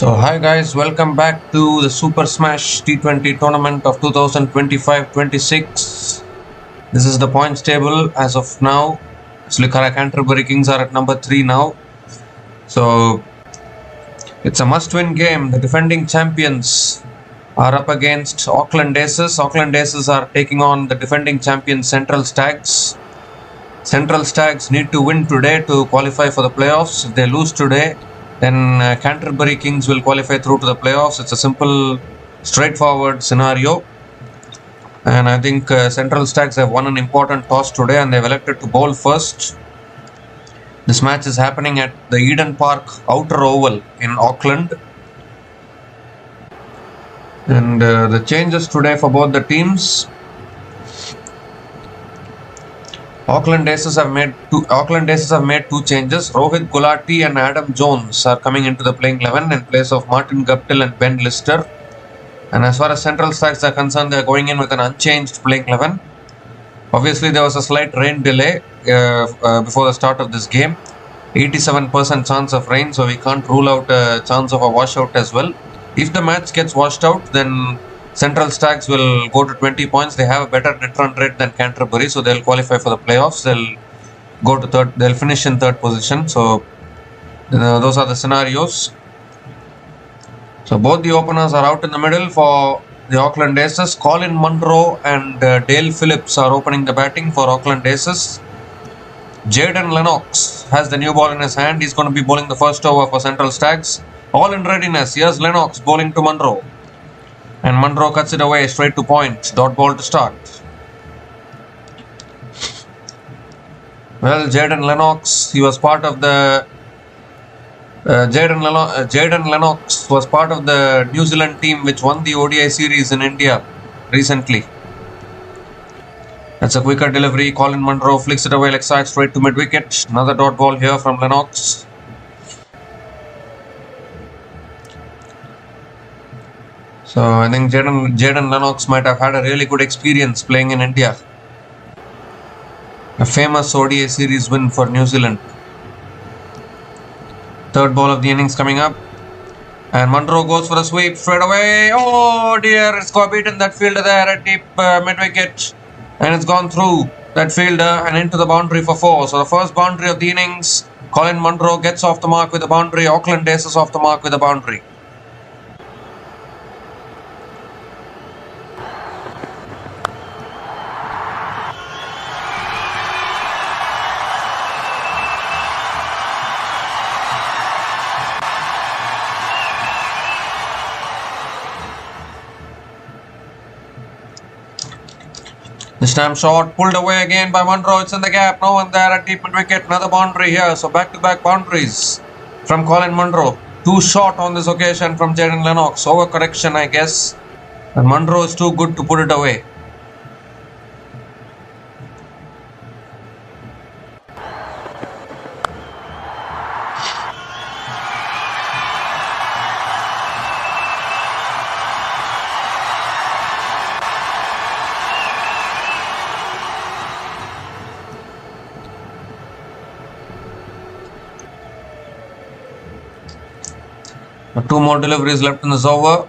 So hi guys, welcome back to the Super Smash T20 tournament of 2025-26. This is the points table as of now. Canterbury Kings are at number 3 now. So it's a must-win game. The defending champions are up against Auckland Aces. Auckland Aces are taking on the defending champions Central Stags. Central Stags need to win today to qualify for the playoffs. If they lose today, then Canterbury Kings will qualify through to the playoffs. It's a simple, straightforward scenario. And I think Central Stags have won an important toss today and they've elected to bowl first. This match is happening at the Eden Park Outer Oval in Auckland. And the changes today for both the teams. Auckland Aces have made two changes. Rohit Gulati and Adam Jones are coming into the playing 11 in place of Martin Guptill and Ben Lister. And as far as Central Stags are concerned, they are going in with an unchanged playing 11. Obviously, there was a slight rain delay before the start of this game. 87% chance of rain, so we can't rule out a chance of a washout as well. If the match gets washed out, then Central Stags will go to 20 points. They have a better net run rate than Canterbury, so they'll qualify for the playoffs. They'll go to third. They'll finish in third position. So those are the scenarios. So both the openers are out in the middle for the Auckland Aces. Colin Monroe and Dale Phillips are opening the batting for Auckland Aces. Jaden Lennox has the new ball in his hand. He's going to be bowling the first over for Central Stags. All in readiness. Here's Lennox bowling to Monroe. And Monroe cuts it away straight to point. Dot ball to start. Well, Jaden Lennox, he was part of the Jaden Lennox was part of the New Zealand team which won the ODI series in India recently. That's a quicker delivery. Colin Monroe flicks it away leg side straight to mid wicket. Another dot ball here from Lennox. So I think Jaden Lennox might have had a really good experience playing in India. A famous ODI series win for New Zealand. Third ball of the innings coming up. And Monroe goes for a sweep straight away. Oh dear, it's got beaten that fielder there at deep mid-wicket. And it's gone through that fielder and into the boundary for 4. So the first boundary of the innings. Colin Monroe gets off the mark with a boundary. Auckland Aces off the mark with a boundary. This time shot pulled away again by Monroe. It's in the gap. No one there at deep mid wicket. Another boundary here. So back-to-back boundaries from Colin Monroe. Too short on this occasion from Jaden Lennox. Overcorrection, I guess. And Monroe is too good to put it away. Two more deliveries left in this over.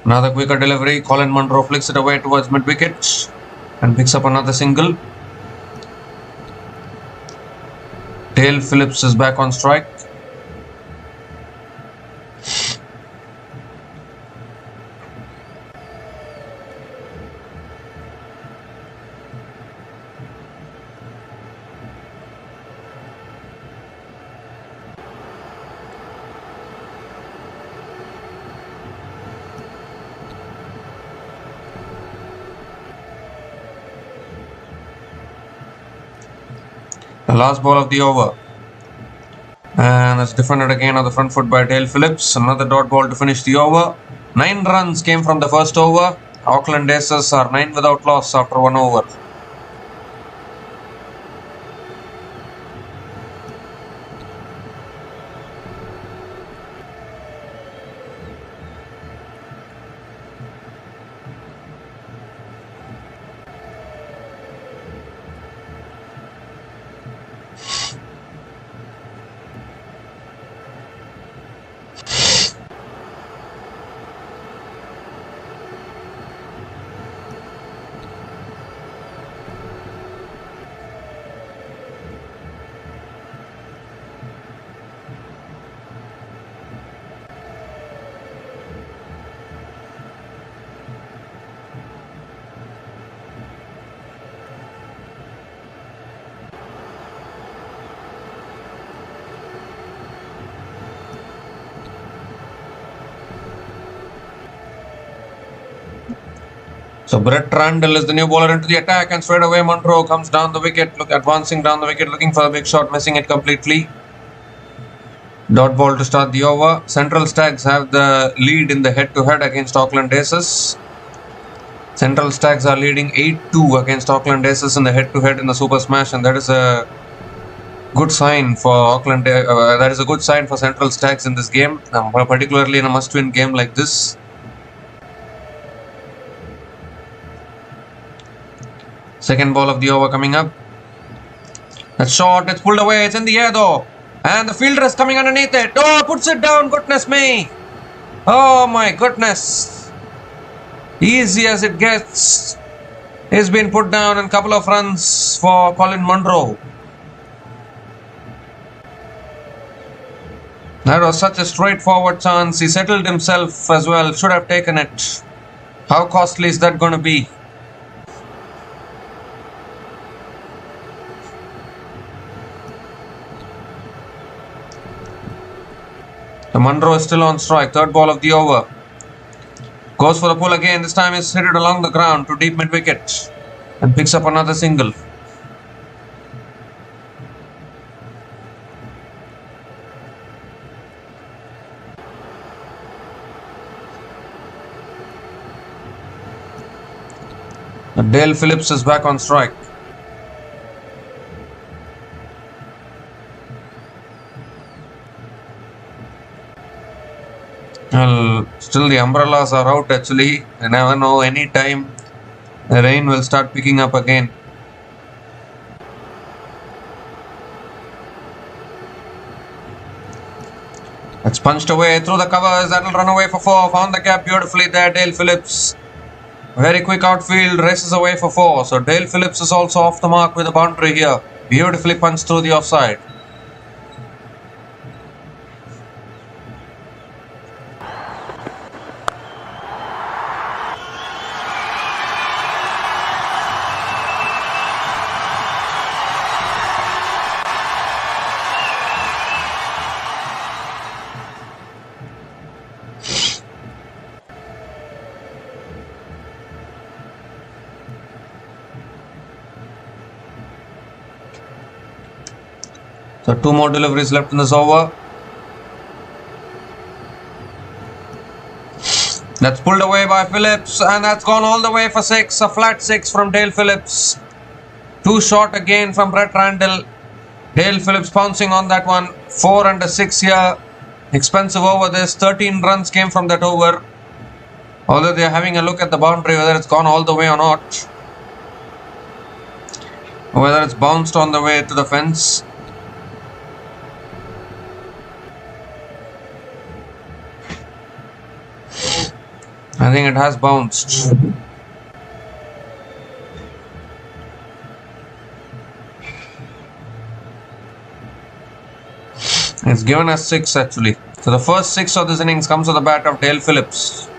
Another quicker delivery. Colin Monroe flicks it away towards mid-wicket and picks up another single. Dale Phillips is back on strike. The last ball of the over. And it's defended again on the front foot by Dale Phillips. Another dot ball to finish the over. 9 runs came from the first over. Auckland Aces are 9 without loss after 1 over. So Brett Randall is the new bowler into the attack, and straight away Monroe comes down the wicket, advancing down the wicket, looking for a big shot, missing it completely. Dot ball to start the over. Central Stags have the lead in the head-to-head against Auckland Aces. Central Stags are leading 8-2 against Auckland Aces in the head-to-head in the Super Smash, and that is a good sign for Auckland. That is a good sign for Central Stags in this game, particularly in a must-win game like this. Second ball of the over coming up. That's short. It's pulled away. It's in the air though. And the fielder is coming underneath it. Oh, puts it down. Goodness me. Oh my goodness. Easy as it gets. He's been put down, and a couple of runs for Colin Monroe. That was such a straightforward chance. He settled himself as well. Should have taken it. How costly is that going to be? The Monroe is still on strike. Third ball of the over. Goes for the pull again. This time is hit it along the ground to deep mid-wicket and picks up another single. Dale Phillips is back on strike. Well, still the umbrellas are out actually. You never know, any time the rain will start picking up again. It's punched away through the covers. That'll run away for 4. Found the gap beautifully there, Dale Phillips. Very quick outfield, races away for 4. So Dale Phillips is also off the mark with a boundary here. Beautifully punched through the offside. So 2 more deliveries left in this over. That's pulled away by Phillips, and that's gone all the way for 6. A flat 6 from Dale Phillips. Too short again from Brett Randall. Dale Phillips pouncing on that one. 4 and a 6 here. Expensive over this. 13 runs came from that over. Although they are having a look at the boundary, whether it's gone all the way or not. Or whether it's bounced on the way to the fence. I think it has bounced. It's given us 6 actually. So the first 6 of this innings comes to the bat of Dale Phillips.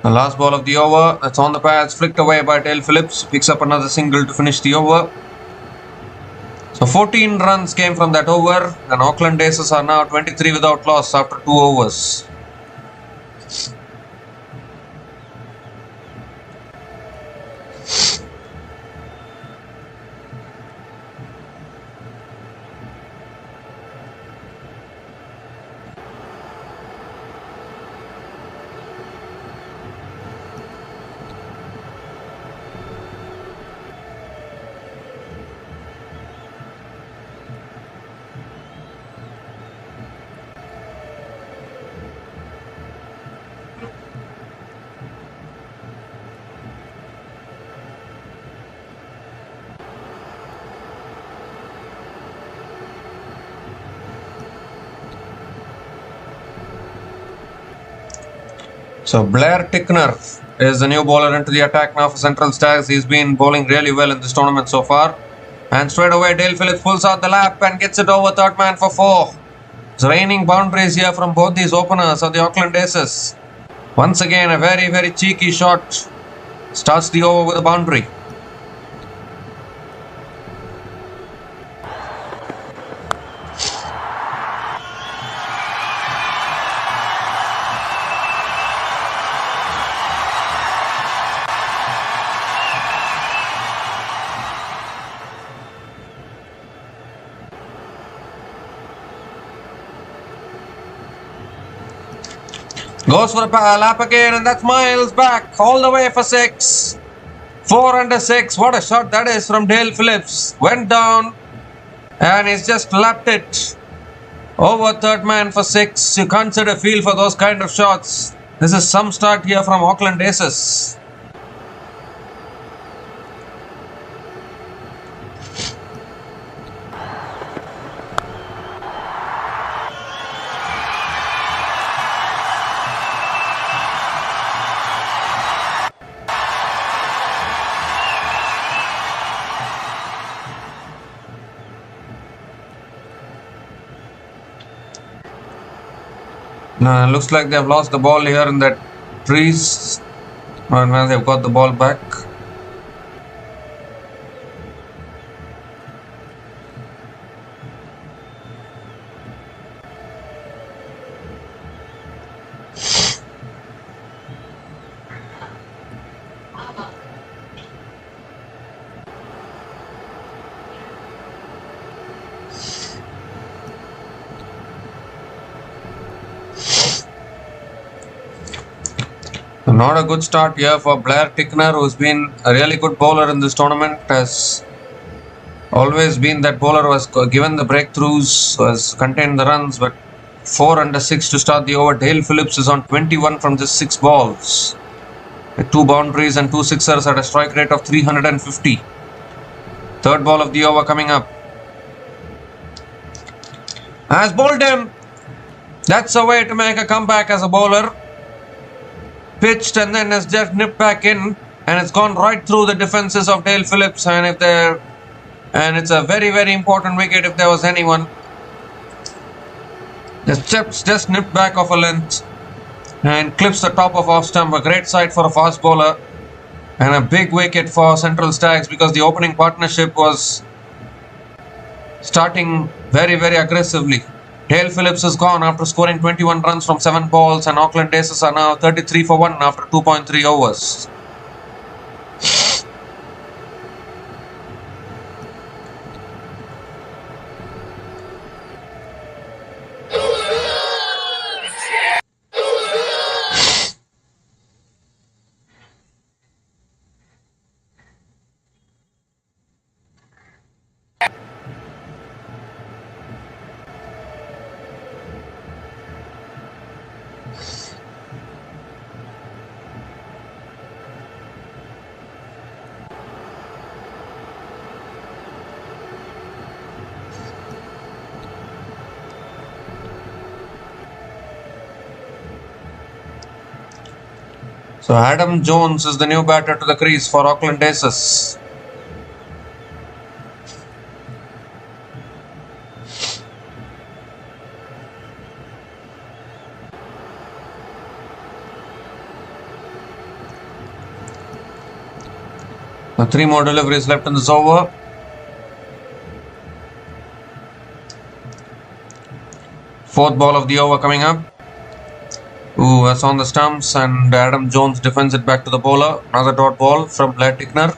The last ball of the over, that's on the pads, flicked away by Dale Phillips, picks up another single to finish the over. So 14 runs came from that over, and Auckland Aces are now 23 without loss after 2 overs. So Blair Tickner is the new bowler into the attack now for Central Stags. He's been bowling really well in this tournament so far. And straight away Dale Phillips pulls out the lap and gets it over, third man for 4. It's raining boundaries here from both these openers of the Auckland Aces. Once again, a very cheeky shot starts the over with a boundary. Goes for a lap again, and that's Miles back all the way for 6. 4 under 6. What a shot that is from Dale Phillips. Went down and he's just lapped it over third man for 6. You can't set a feel for those kind of shots. This is some start here from Auckland Aces. Looks like they've lost the ball here in that trees. Well, they've got the ball back. Not a good start here for Blair Tickner, who's been a really good bowler in this tournament. Has always been that bowler who has given the breakthroughs, has contained the runs, but 4 under 6 to start the over. Dale Phillips is on 21 from just 6 balls, with 2 boundaries and 2 sixers at a strike rate of 350. Third ball of the over coming up. Has bowled him. That's a way to make a comeback as a bowler. Pitched and then has just nipped back in, and it's gone right through the defenses of Dale Phillips. And it's a very important wicket if there was anyone. Just nipped back off a length and clips the top of off stump. A great sight for a fast bowler and a big wicket for Central Stags, because the opening partnership was starting very aggressively. Dale Phillips is gone after scoring 21 runs from 7 balls, and Auckland Aces are now 33 for 1 after 2.3 overs. So Adam Jones is the new batter to the crease for Auckland Aces. Now 3 more deliveries left in this over. Fourth ball of the over coming up. Ooh, that's on the stumps, and Adam Jones defends it back to the bowler. Another dot ball from Blair Tickner.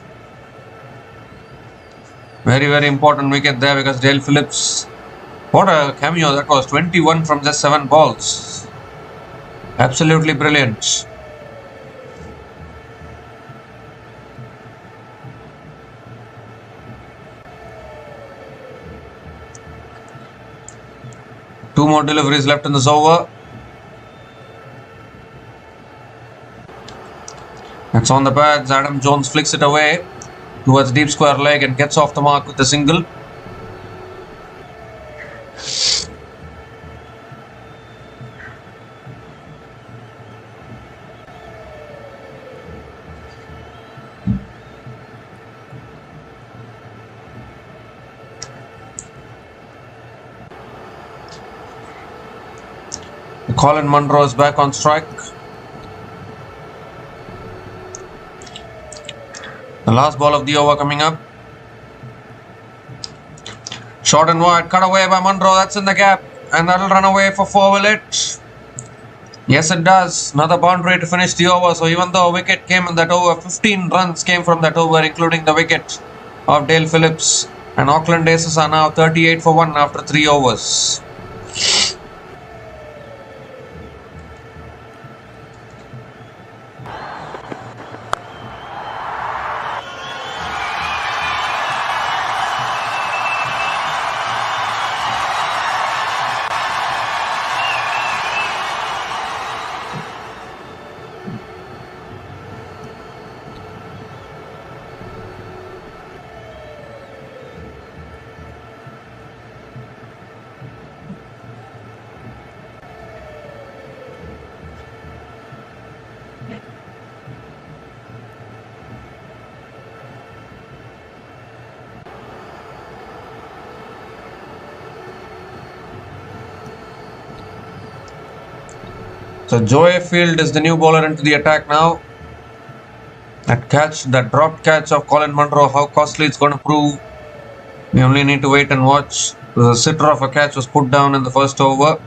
Very important wicket there, because Dale Phillips, what a cameo that was. 21 from just 7 balls. Absolutely brilliant. Two more deliveries left in this over. That's on the pads. Adam Jones flicks it away towards deep square leg and gets off the mark with a single. Colin Monroe is back on strike. last ball of the over coming up. Short and wide, cut away by Monroe. That's in the gap. And that'll run away for 4, will it? Yes, it does. Another boundary to finish the over. So even though a wicket came in that over, 15 runs came from that over, including the wicket of Dale Phillips. And Auckland Aces are now 38 for 1 after 3 overs. So Joe Field is the new bowler into the attack now. That dropped catch of Colin Monroe, how costly it's going to prove. We only need to wait and watch. The sitter of a catch was put down in the first over.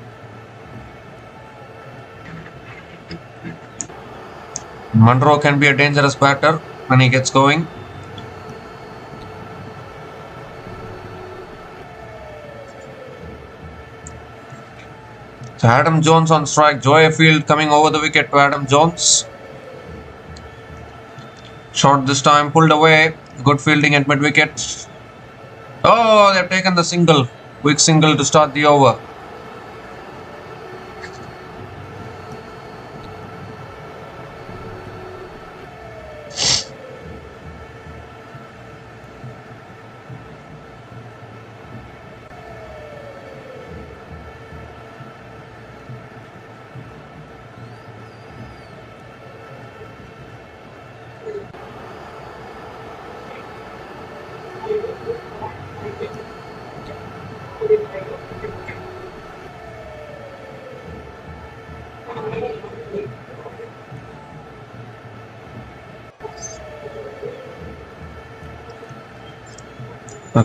Monroe can be a dangerous batter when he gets going. So Adam Jones on strike. Joe Field coming over the wicket to Adam Jones. Short this time, pulled away. Good fielding at mid-wicket. Oh, they've taken the single. Quick single to start the over.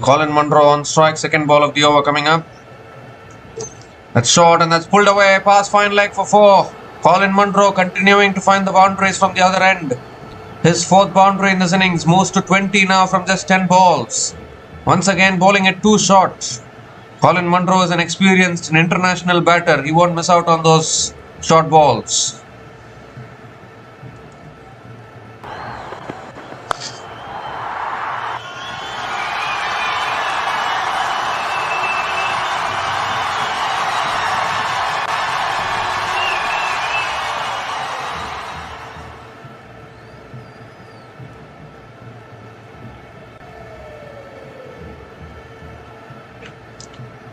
Colin Monroe on strike, second ball of the over coming up. That's short and that's pulled away, past fine leg for 4. Colin Monroe continuing to find the boundaries from the other end. His 4th boundary in this innings, moves to 20 now from just 10 balls. Once again bowling it too short. Colin Monroe is an experienced and international batter. He won't miss out on those short balls.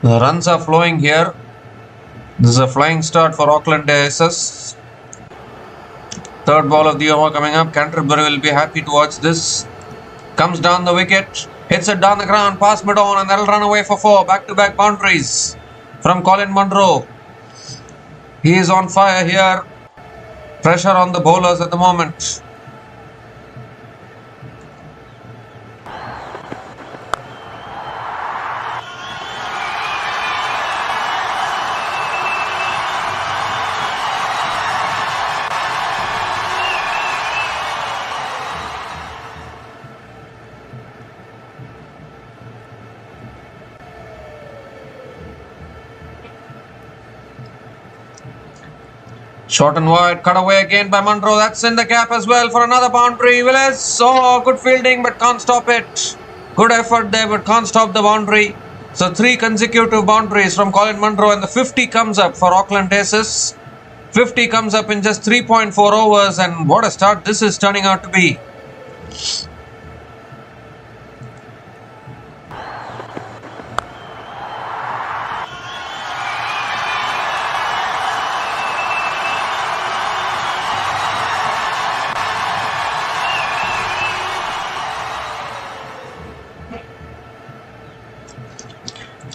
The runs are flowing here. This is a flying start for Aucklandaces. 3rd ball of the over coming up. Canterbury will be happy to watch this. Comes down the wicket. Hits it down the ground past mid-on and that'll run away for 4. Back-to-back boundaries from Colin Monroe. He is on fire here. Pressure on the bowlers at the moment. Short and wide, cut away again by Monroe. That's in the gap as well for another boundary. Willis, oh, good fielding but can't stop it. Good effort there but can't stop the boundary. So 3 consecutive boundaries from Colin Monroe and the 50 comes up for Aucklandaces. 50 comes up in just 3.4 overs and what a start this is turning out to be.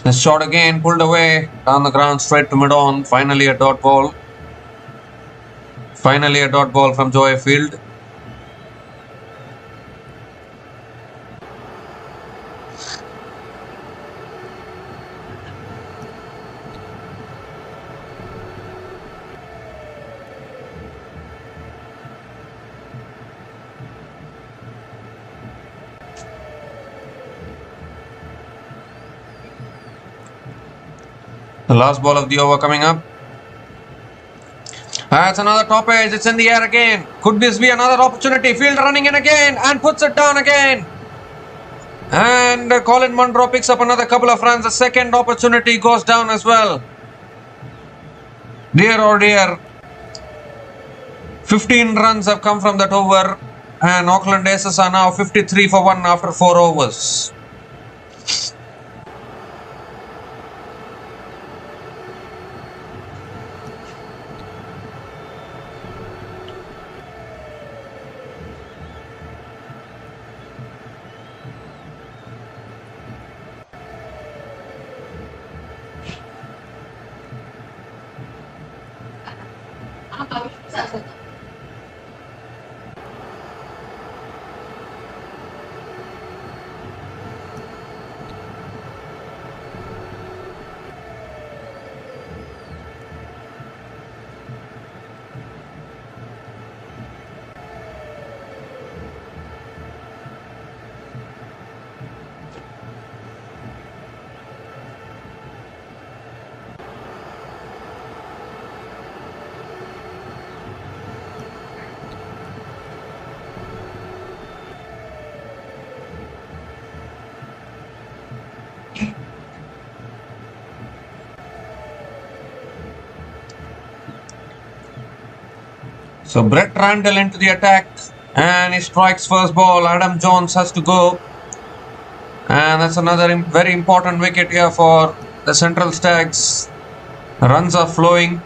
This shot again pulled away down the ground straight to mid-on. Finally a dot ball. Finally a dot ball from Joe Field. The last ball of the over coming up. That's another top edge. It's in the air again. Could this be another opportunity? Field running in again and puts it down again. And Colin Monroe picks up another couple of runs. The second opportunity goes down as well. Dear oh dear. 15 runs have come from that over. And Auckland Aces are now 53 for 1 after 4 overs. So Brett Randall into the attack and he strikes first ball. Adam Jones has to go. And that's another very important wicket here for the Central Stags. Runs are flowing.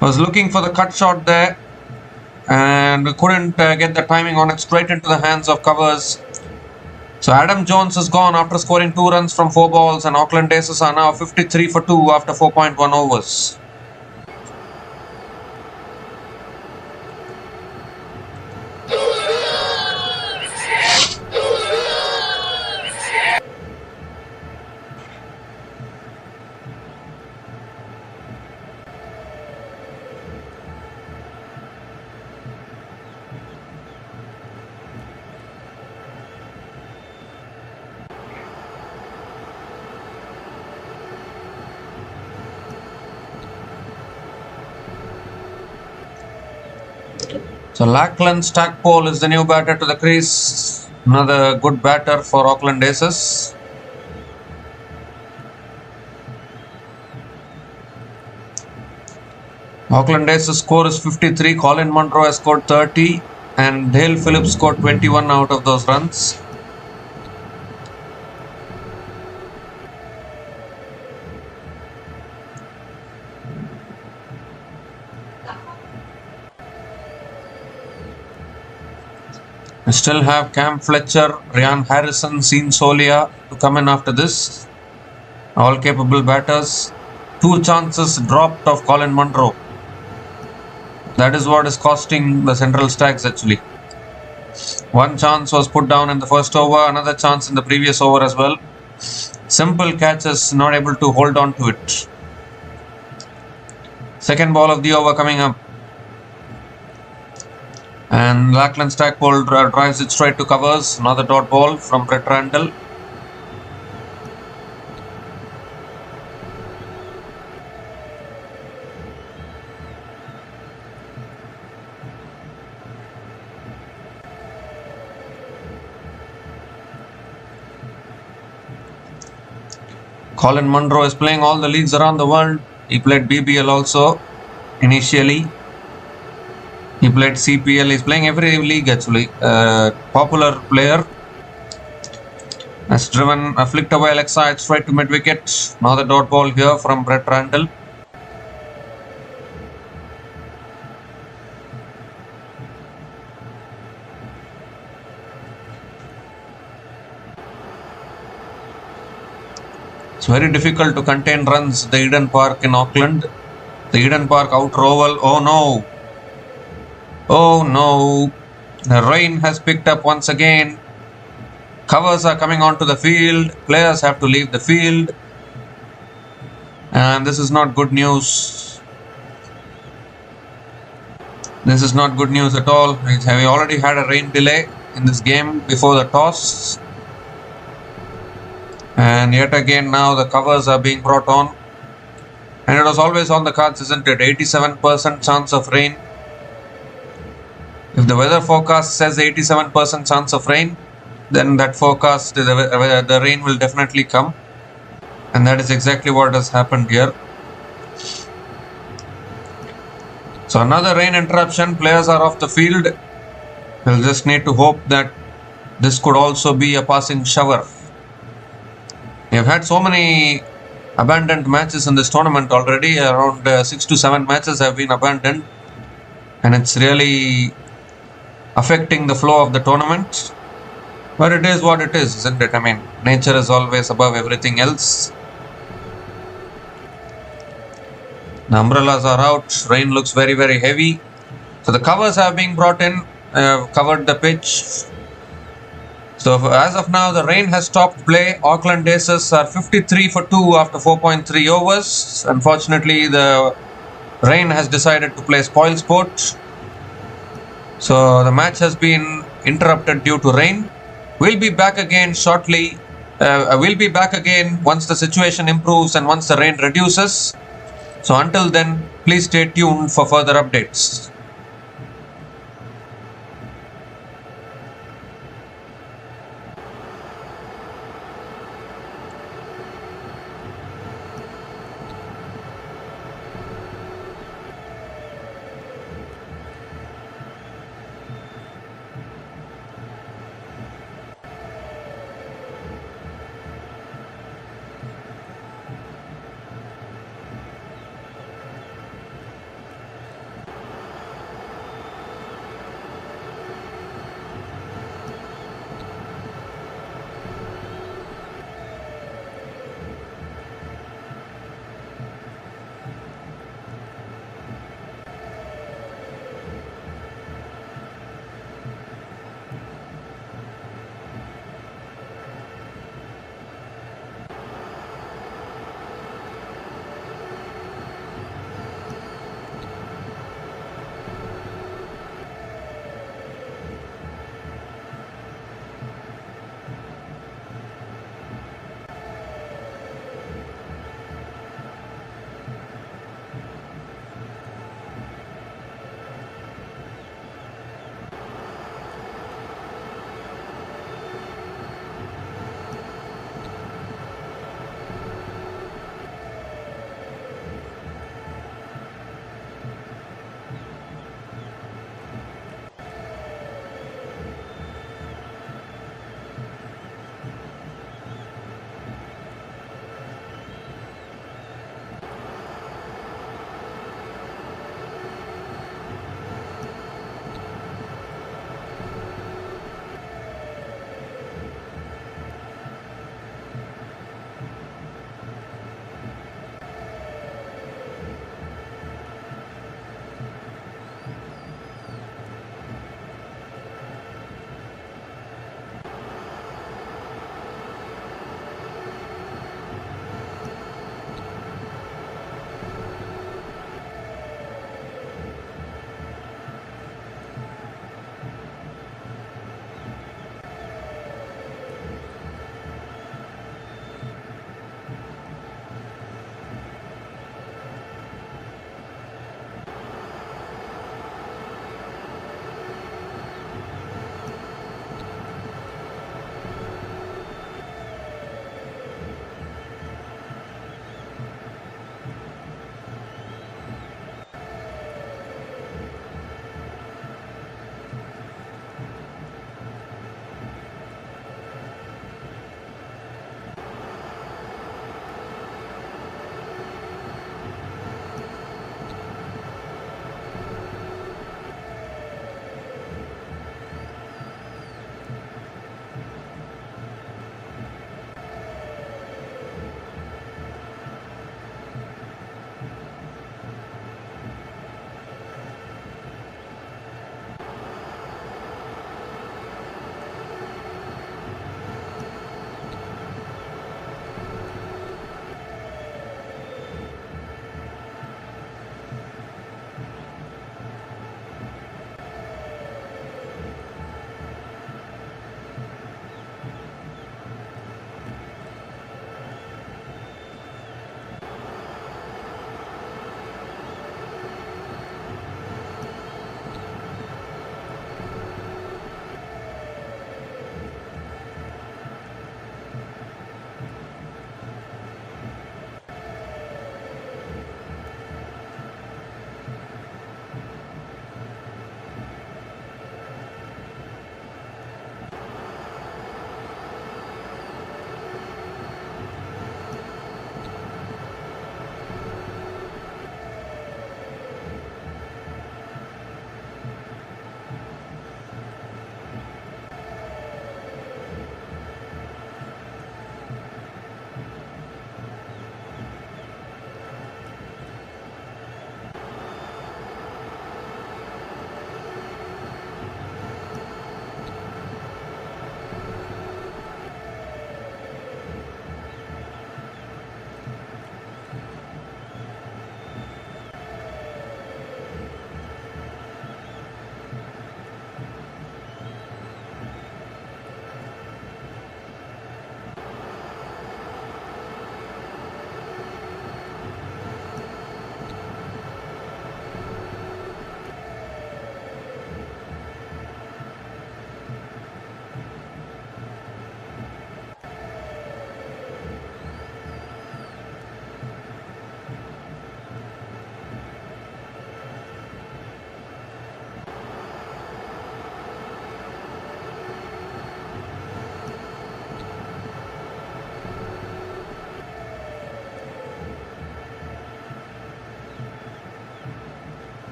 Was looking for the cut shot there and couldn't get the timing on it, straight into the hands of covers. So Adam Jones is gone after scoring 2 runs from 4 balls, and Auckland Aces are now 53 for 2 after 4.1 overs. So Auckland Stackpole is the new batter to the crease. Another good batter for Auckland Aces. Auckland Aces score is 53. Colin Monroe has scored 30 and Dale Phillips scored 21 out of those runs. We still have Cam Fletcher, Ryan Harrison, Sean Solia to come in after this. All capable batters. 2 chances dropped of Colin Monroe. That is what is costing the Central Stags actually. 1 chance was put down in the first over, another chance in the previous over as well. Simple catches, not able to hold on to it. Second ball of the over coming up. And Auckland Stackpole drives it straight to covers. Another dot ball from Brett Randall. Colin Monroe is playing all the leagues around the world. He played BBL also initially. He played CPL. He's playing every league actually. Popular player. Has driven a flicked away leg side straight to mid wicket. Another dot ball here from Brett Randall. It's very difficult to contain runs at the Eden Park in Auckland. The Eden Park outer oval. Oh no! Oh no! The rain has picked up once again. Covers are coming onto the field. Players have to leave the field. And this is not good news. This is not good news at all. We already had a rain delay in this game before the toss. And yet again now the covers are being brought on. And it was always on the cards, isn't it? 87% chance of rain. If the weather forecast says 87% chance of rain, then that forecast, the rain will definitely come. And that is exactly what has happened here. So another rain interruption, players are off the field. We'll just need to hope that this could also be a passing shower. We have had so many abandoned matches in this tournament already. Around 6 to 7 matches have been abandoned. And it's really affecting the flow of the tournament. But it is what it is, isn't it? I mean, nature is always above everything else. The umbrellas are out. Rain looks very, very heavy. So the covers have been brought in, covered the pitch. So as of now, the rain has stopped play. Aucklandaces are 53 for 2 after 4.3 overs. Unfortunately, the rain has decided to play spoil sport. So the match has been interrupted due to rain. We'll be back again shortly. We'll be back again once the situation improves and once the rain reduces. So until then, please stay tuned for further updates.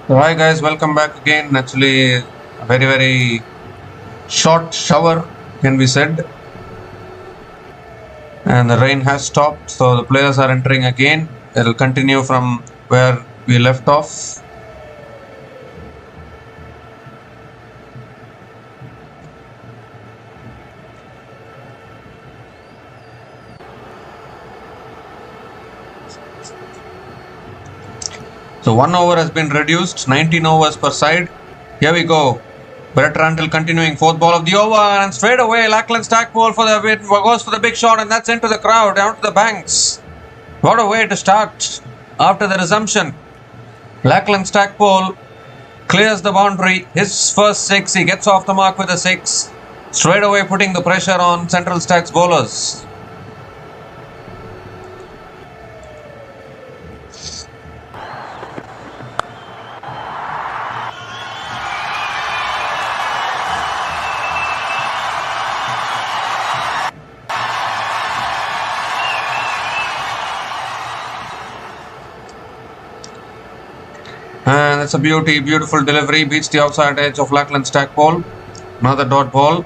So hi guys, welcome back again. Actually, a very short shower can be said, and the rain has stopped, so the players are entering again. It will continue from where we left off. So 1 over has been reduced, 19 overs per side. Here we go. Brett Randall continuing, fourth ball of the over, and straight away Auckland Stackpole for the win, goes for the big shot, and that's into the crowd, down to the banks. What a way to start after the resumption. Auckland Stackpole clears the boundary, his first six, he gets off the mark with a six, straight away putting the pressure on Central Stags bowlers. And it's a beautiful delivery, beats the outside edge of Auckland Stackpole. Another dot ball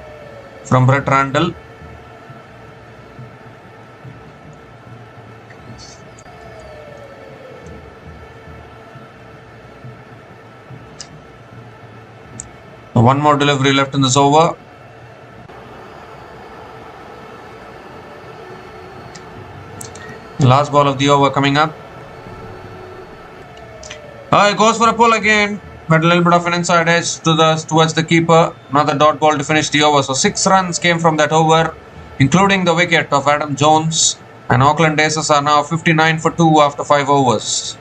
from Brett Randall. One more delivery left in this over. Last ball of the over coming up. He goes for a pull again, but a little bit of an inside edge towards the keeper. Another dot ball to finish the over. So 6 runs came from that over, including the wicket of Adam Jones. And Aucklandaces are now 59 for 2 after 5 overs.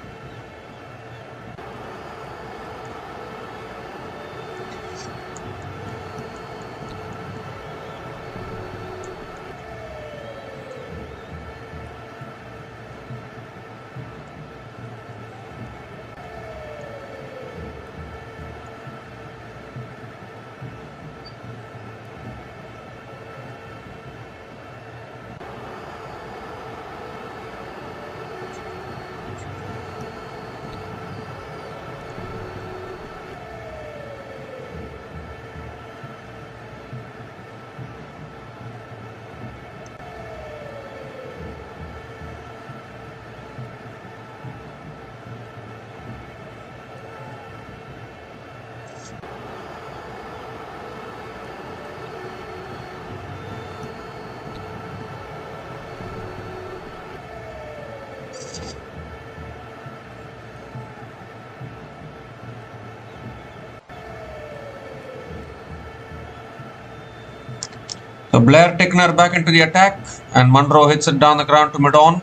So Blair Tickner back into the attack, and Monroe hits it down the ground to mid-on.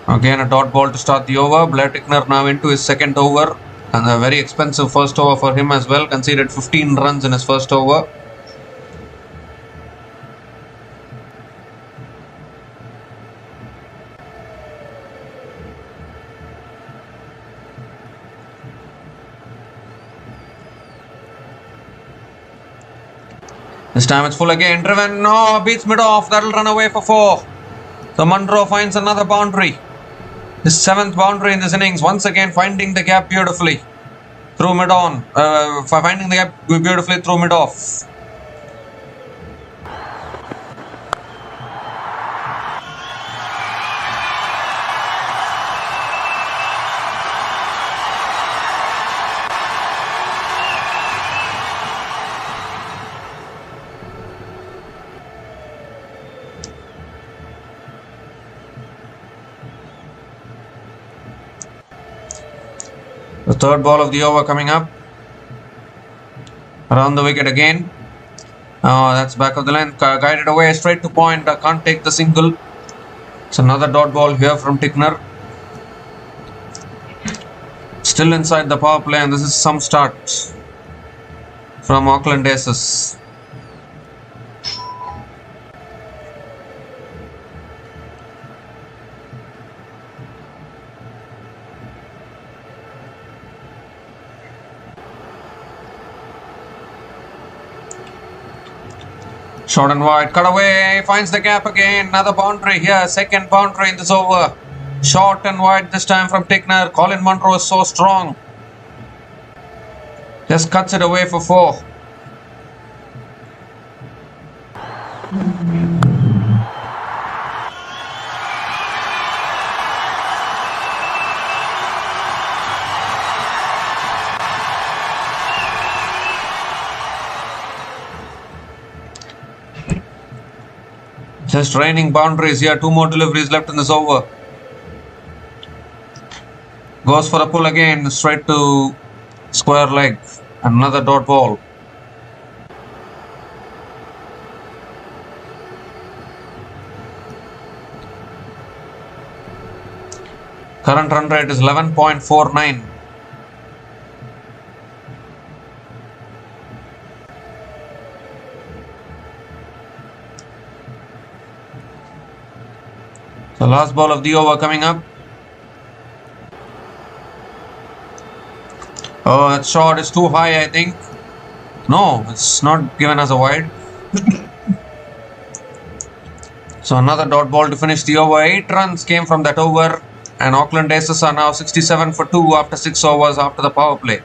Again a dot ball to start the over. Blair Tickner now into his second over, and a very expensive first over for him as well. Conceded 15 runs in his first over. This time it's full again, driven, no, beats mid off, that'll run away for 4. So Monroe finds another boundary. His 7th boundary in this innings, once again finding the gap beautifully through mid on, finding the gap beautifully through mid off. The third ball of the over coming up. Around the wicket again. Oh, that's back of the length. Guided away straight to point. Can't take the single. It's another dot ball here from Tickner. Still inside the power play, and this is some start from Aucklandaces. Short and wide, cut away, finds the gap again, another boundary here, second boundary in this over. Short and wide this time from Tickner. Colin Monroe is so strong. Just cuts it away for 4. Just raining boundaries here. 2 more deliveries left in this over. Goes for a pull again, straight to square leg. Another dot ball. Current run rate is 11.49. The last ball of the over coming up. Oh, that shot is too high, I think. No, it's not given as a wide. So another dot ball to finish the over. 8 runs came from that over. And Auckland Aces are now 67 for 2 after 6 overs after the power play.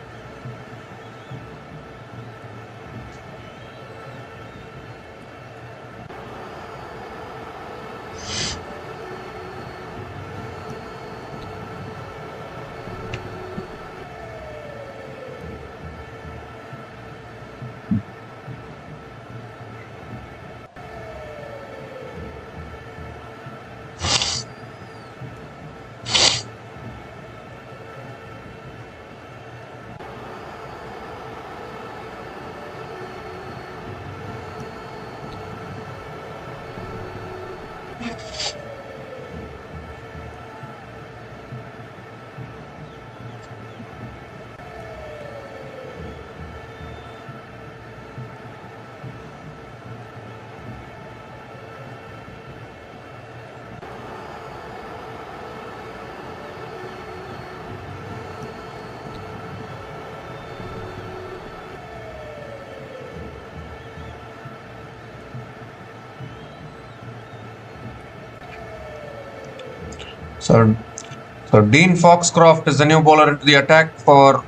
So Dean Foxcroft is the new bowler into the attack for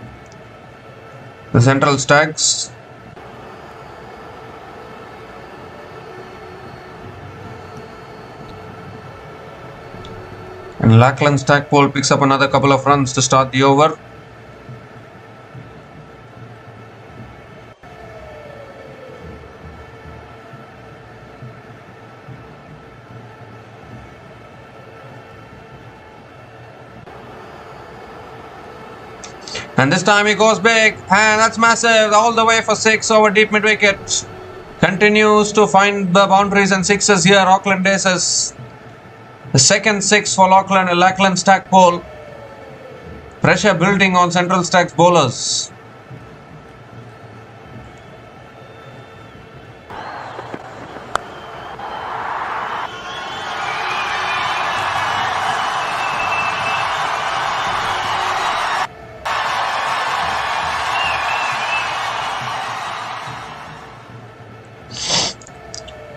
the Central Stags. And Auckland Stackpole picks up another couple of runs to start the over. And this time he goes big, and that's massive, all the way for 6 over deep mid wicket. Continues to find the boundaries and sixes here, Auckland Aces. The second 6 for Auckland Stackpole. Pressure building on Central Stags bowlers.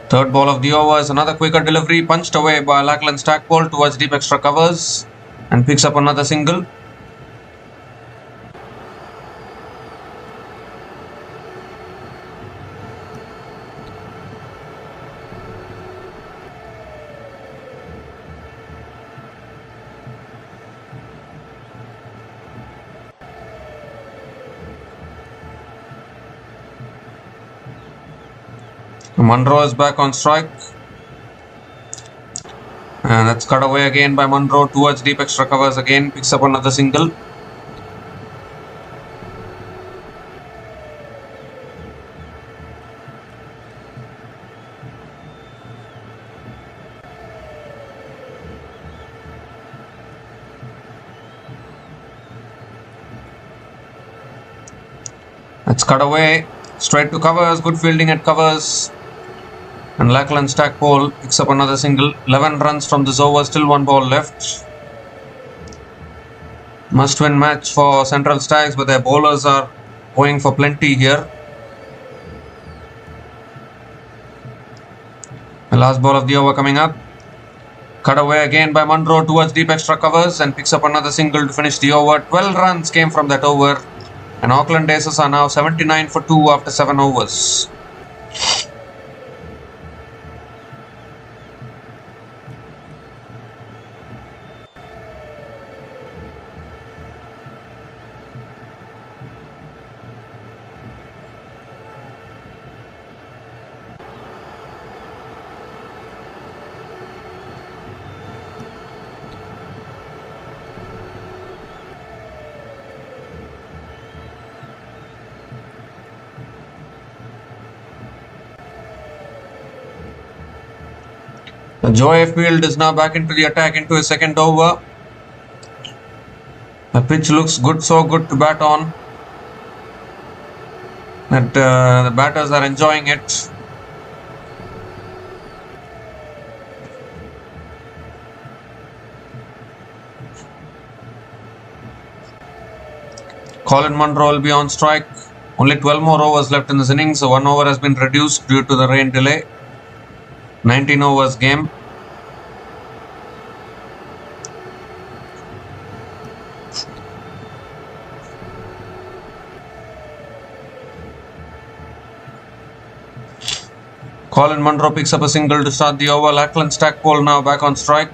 Third ball of the over is another quicker delivery punched away by Auckland Stackpole towards deep extra covers and picks up another single. Monroe is back on strike, and that's cut away again by Monroe towards deep extra covers again, picks up another single. That's cut away, straight to covers, good fielding at covers. And Auckland Stackpole picks up another single. 11 runs from this over, still 1 ball left. Must win match for Central Stags, but their bowlers are going for plenty here. The last ball of the over coming up. Cut away again by Monroe towards deep extra covers and picks up another single to finish the over. 12 runs came from that over. And Auckland Aces are now 79 for 2 after 7 overs. Joy Field is now back into the attack into his second over. The pitch looks good, so good to bat on. That the batters are enjoying it. Colin Monroe will be on strike. Only 12 more overs left in this innings. So 1 over has been reduced due to the rain delay. 19 overs game. Colin Monroe picks up a single to start the over. Auckland Stackpole now back on strike.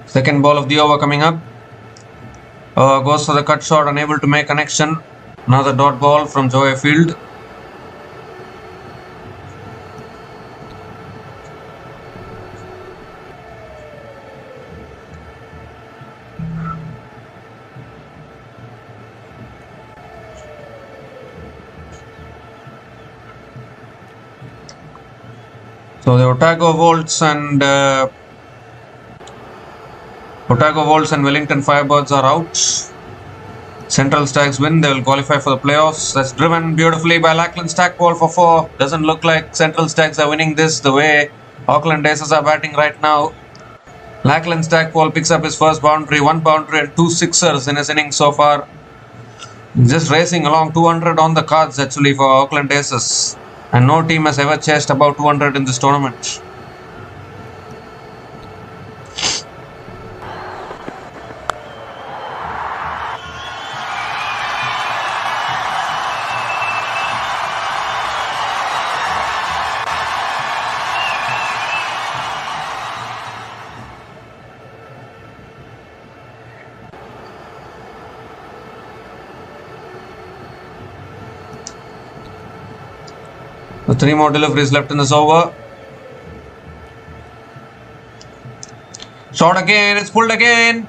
Second ball of the over coming up. Goes for the cut shot, unable to make connection. Another dot ball from Joy Field. So the Otago Volts and Wellington Firebirds are out. Central Stags win. They will qualify for the playoffs. That's driven beautifully by Auckland Stackpole for 4. Doesn't look like Central Stags are winning this the way Auckland Aces are batting right now. Auckland Stackpole picks up his first boundary, 1 boundary and 2 sixers in his innings so far. Just racing along, 200 on the cards actually for Auckland Aces. And no team has ever chased about 200 in this tournament. The 3 more deliveries left in this over. Shot again, it's pulled again.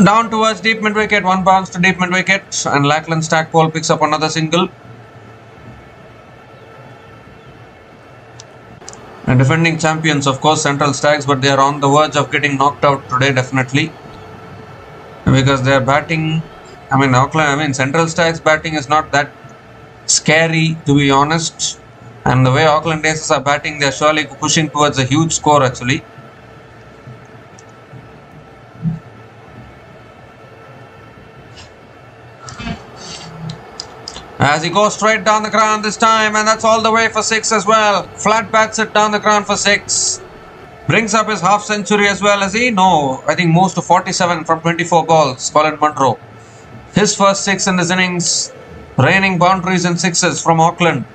Down towards deep mid wicket, 1 bounce to deep mid wicket, and Auckland Stackpole picks up another single. And defending champions, of course, Central Stags, but they are on the verge of getting knocked out today, definitely. Because they are batting, Central Stags batting is not that scary, to be honest. And the way Auckland Aces are batting, they are surely pushing towards a huge score actually. As he goes straight down the ground this time, and that's all the way for 6 as well. Flat bats it down the ground for 6. Brings up his half century as well as he, no, I think moves to 47 from 24 balls, Colin Monroe. His first 6 in this innings, raining boundaries and sixes from Auckland.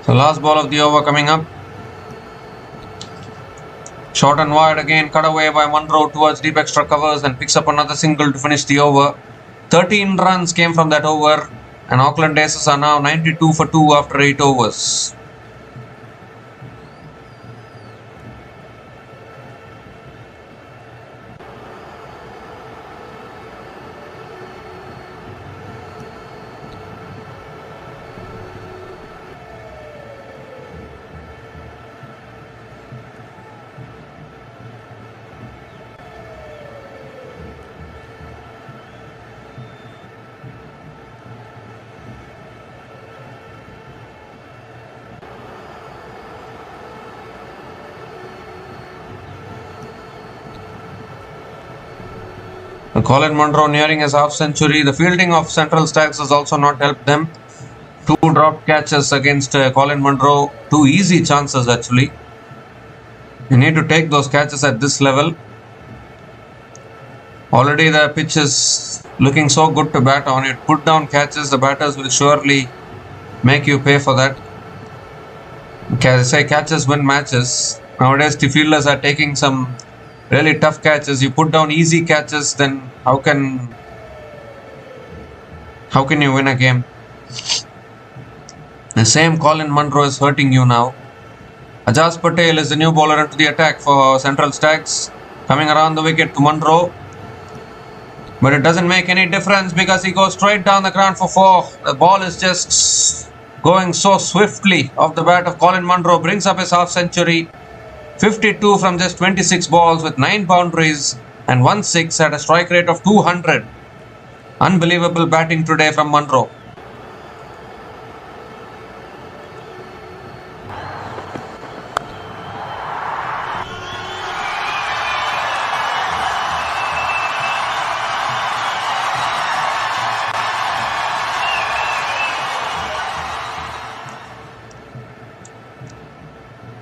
So last ball of the over coming up. Short and wide again, cut away by Monroe towards deep extra covers and picks up another single to finish the over. 13 runs came from that over, and Auckland Aces are now 92 for 2 after 8 overs. Colin Monroe nearing his half century. The fielding of Central Stags has also not helped them. 2 dropped catches against Colin Monroe. 2 easy chances actually. You need to take those catches at this level. Already the pitch is looking so good to bat on. You put down catches, the batters will surely make you pay for that. Say catches win matches. Nowadays the fielders are taking some really tough catches. You put down easy catches, then how can you win a game? The same Colin Monroe is hurting you now. Ajaz Patel is the new bowler into the attack for Central Stags. Coming around the wicket to Monroe. But it doesn't make any difference because he goes straight down the ground for 4. The ball is just going so swiftly off the bat of Colin Monroe. Brings up his half century. 52 from just 26 balls with 9 boundaries and 1 6 at a strike rate of 200. Unbelievable batting today from Monroe.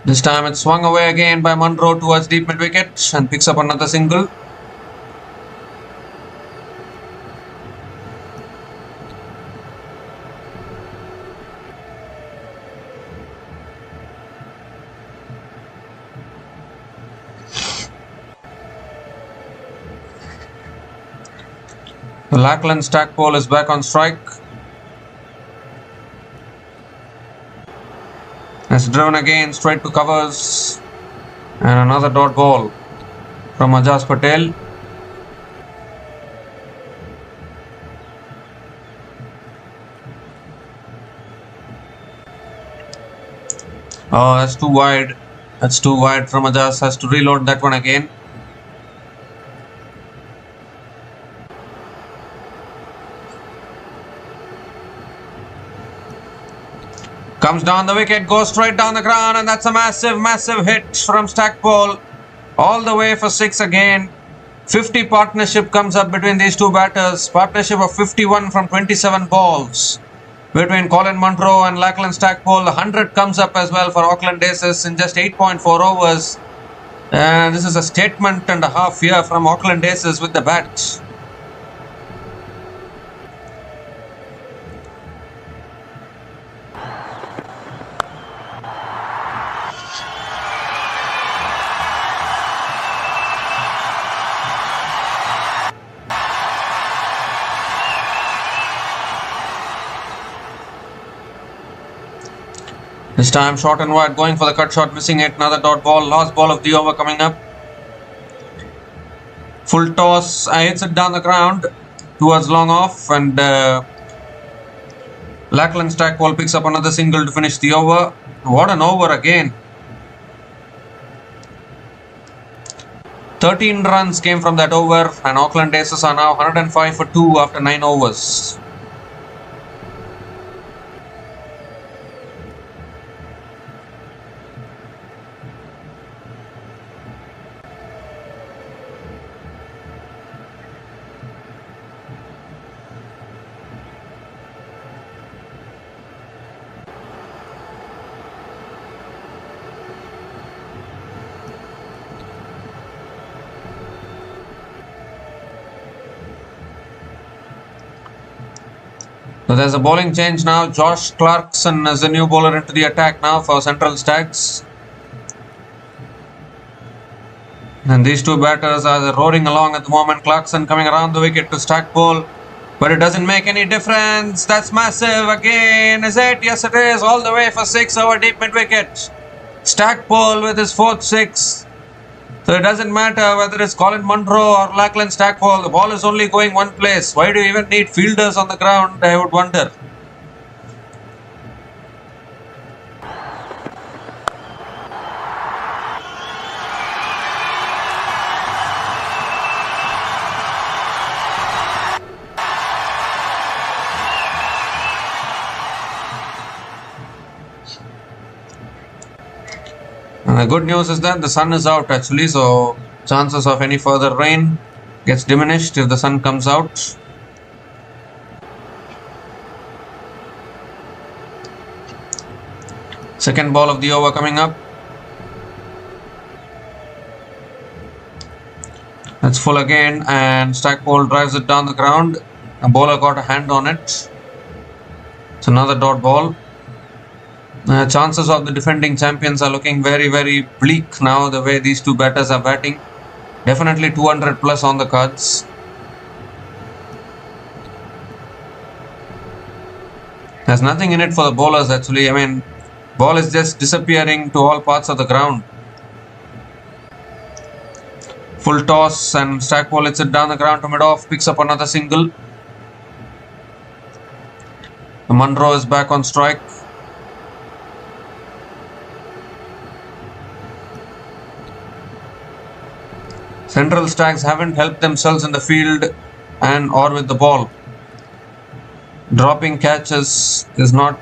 This time it's swung away again by Monroe towards deep mid-wicket and picks up another single. The Auckland Stackpole is back on strike. It's driven again straight to covers and another dot ball from Ajaz Patel. Oh, that's too wide. That's too wide from Ajaz. Has to reload that one again. Comes down the wicket, goes straight down the ground, and that's a massive hit from Stackpole. All the way for 6 again. 50 partnership comes up between these two batters. Partnership of 51 from 27 balls between Colin Monroe and Auckland Stackpole. 100 comes up as well for Aucklandaces in just 8.4 overs. And this is a statement and a half here from Aucklandaces with the bat. This time short and wide, going for the cut shot, missing it. Another dot ball, last ball of the over coming up. Full toss, hits it down the ground towards long off, and Auckland Stackpole picks up another single to finish the over. What an over again. 13 runs came from that over, and Aucklandaces are now 105 for 2 after 9 overs. So there's a bowling change now. Josh Clarkson is the new bowler into the attack now for Central Stags. And these two batters are roaring along at the moment. Clarkson coming around the wicket to Stackpole. But it doesn't make any difference. That's massive again. Is it? Yes, it is. All the way for 6 over deep mid-wicket. Stackpole with his 4th 6. So it doesn't matter whether it's Colin Monroe or Auckland Stackpole. The ball is only going one place. Why do you even need fielders on the ground? I would wonder. And the good news is that the sun is out actually, so chances of any further rain gets diminished if the sun comes out. Second ball of the over coming up. That's full again, and Stackpole drives it down the ground. A bowler got a hand on it. It's another dot ball. Chances of the defending champions are looking very, very bleak now, the way these two batters are batting. Definitely 200 plus on the cards. There's nothing in it for the bowlers actually. I mean, ball is just disappearing to all parts of the ground. Full toss, and Stackpole hits it down the ground to mid-off, picks up another single. Monroe is back on strike. Central Stags haven't helped themselves in the field and or with the ball. Dropping catches is not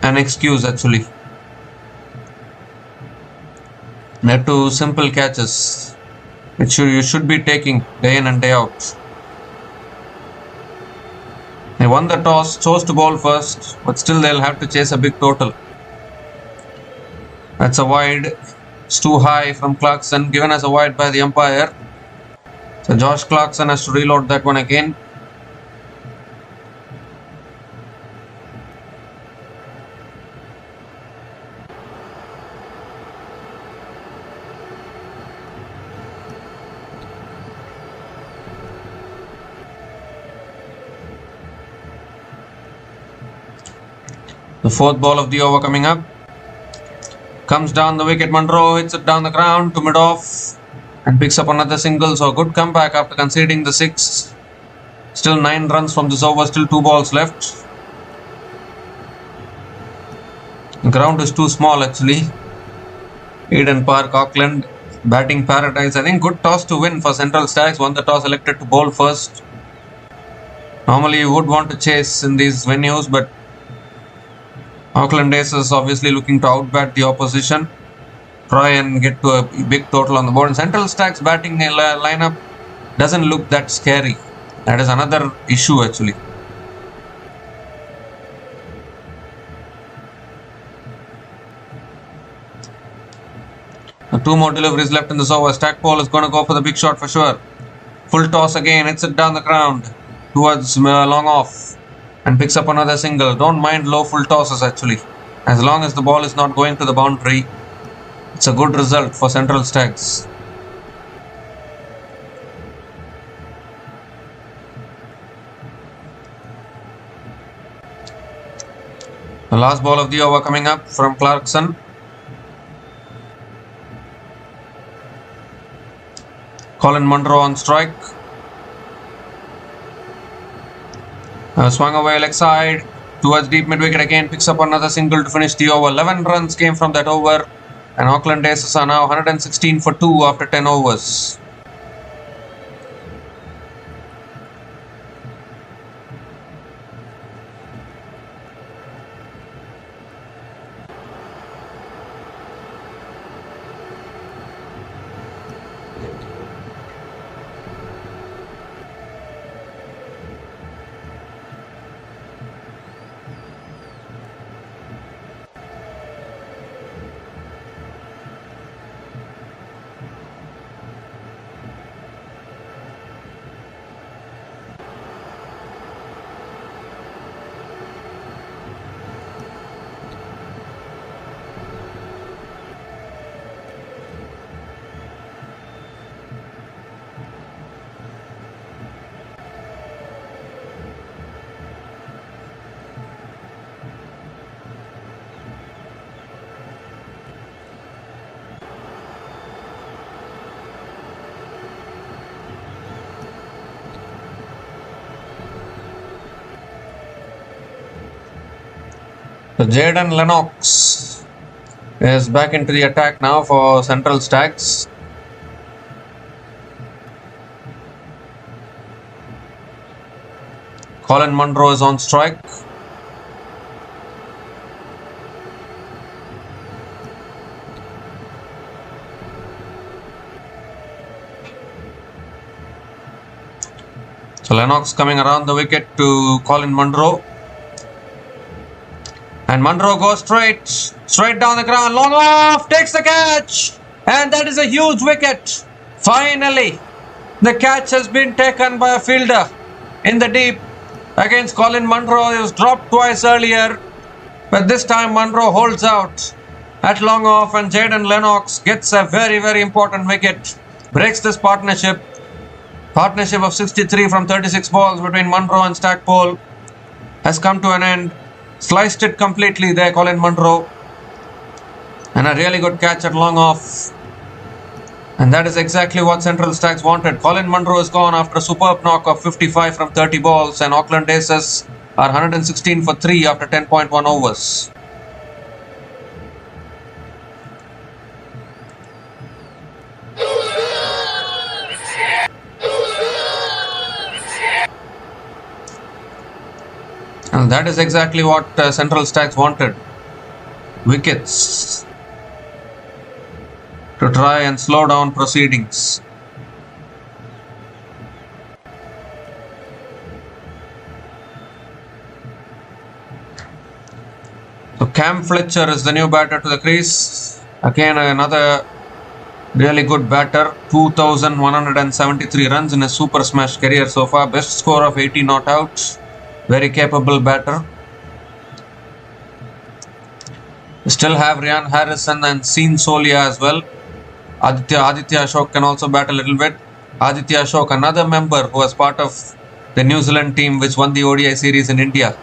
an excuse actually. They're two simple catches which you should be taking day in and day out. They won the toss, chose to bowl first, but still they'll have to chase a big total. That's a wide. It's too high from Clarkson, given as a wide by the umpire. So Josh Clarkson has to reload that one again. The fourth ball of the over coming up. Comes down the wicket. Monroe hits it down the ground to mid-off and picks up another single. So a good comeback after conceding the 6. Still 9 runs from this over. Still 2 balls left. The ground is too small actually. Eden Park, Auckland. Batting paradise. I think good toss to win for Central Stags. Won the toss, elected to bowl first. Normally you would want to chase in these venues, but Aucklandaces obviously looking to outbat the opposition, try and get to a big total on the board. And Central Stags batting lineup doesn't look that scary. That is another issue actually. Two more deliveries left in this over. Stackpole is going to go for the big shot for sure. Full toss again, hits it down the ground towards long off. And picks up another single. Don't mind low full tosses actually. As long as the ball is not going to the boundary, it's a good result for Central Stags. The last ball of the over coming up from Clarkson. Colin Monroe on strike. Swung away leg side towards deep mid wicket again, picks up another single to finish the over. 11 runs came from that over, and Aucklandaces are now 116 for 2 after 10 overs. So Jaden Lennox is back into the attack now for Central Stags. Colin Monroe is on strike. So Lennox coming around the wicket to Colin Monroe. And Monroe goes straight down the ground, long off, takes the catch. And that is a huge wicket. Finally, the catch has been taken by a fielder in the deep against Colin Monroe. He was dropped twice earlier, but this time Monroe holds out at long off, and Jaden Lennox gets a very, very important wicket. Breaks this partnership of 63 from 36 balls between Monroe and Stackpole has come to an end. Sliced it completely there, Colin Monroe. And a really good catch at long off. And that is exactly what Central Stags wanted. Colin Monroe is gone after a superb knock of 55 from 30 balls, and Auckland Aces are 116 for 3 after 10.1 overs. And that is exactly what Central Stags wanted. Wickets to try and slow down proceedings. So Cam Fletcher is the new batter to the crease. Again, another really good batter. 2,173 runs in his Super Smash career so far. Best score of 80 not out. Very capable batter. We still have Ryan Harrison and Seen Solia as well. Aditya Ashok can also bat a little bit. Aditya Ashok, another member who was part of the New Zealand team which won the ODI series in India.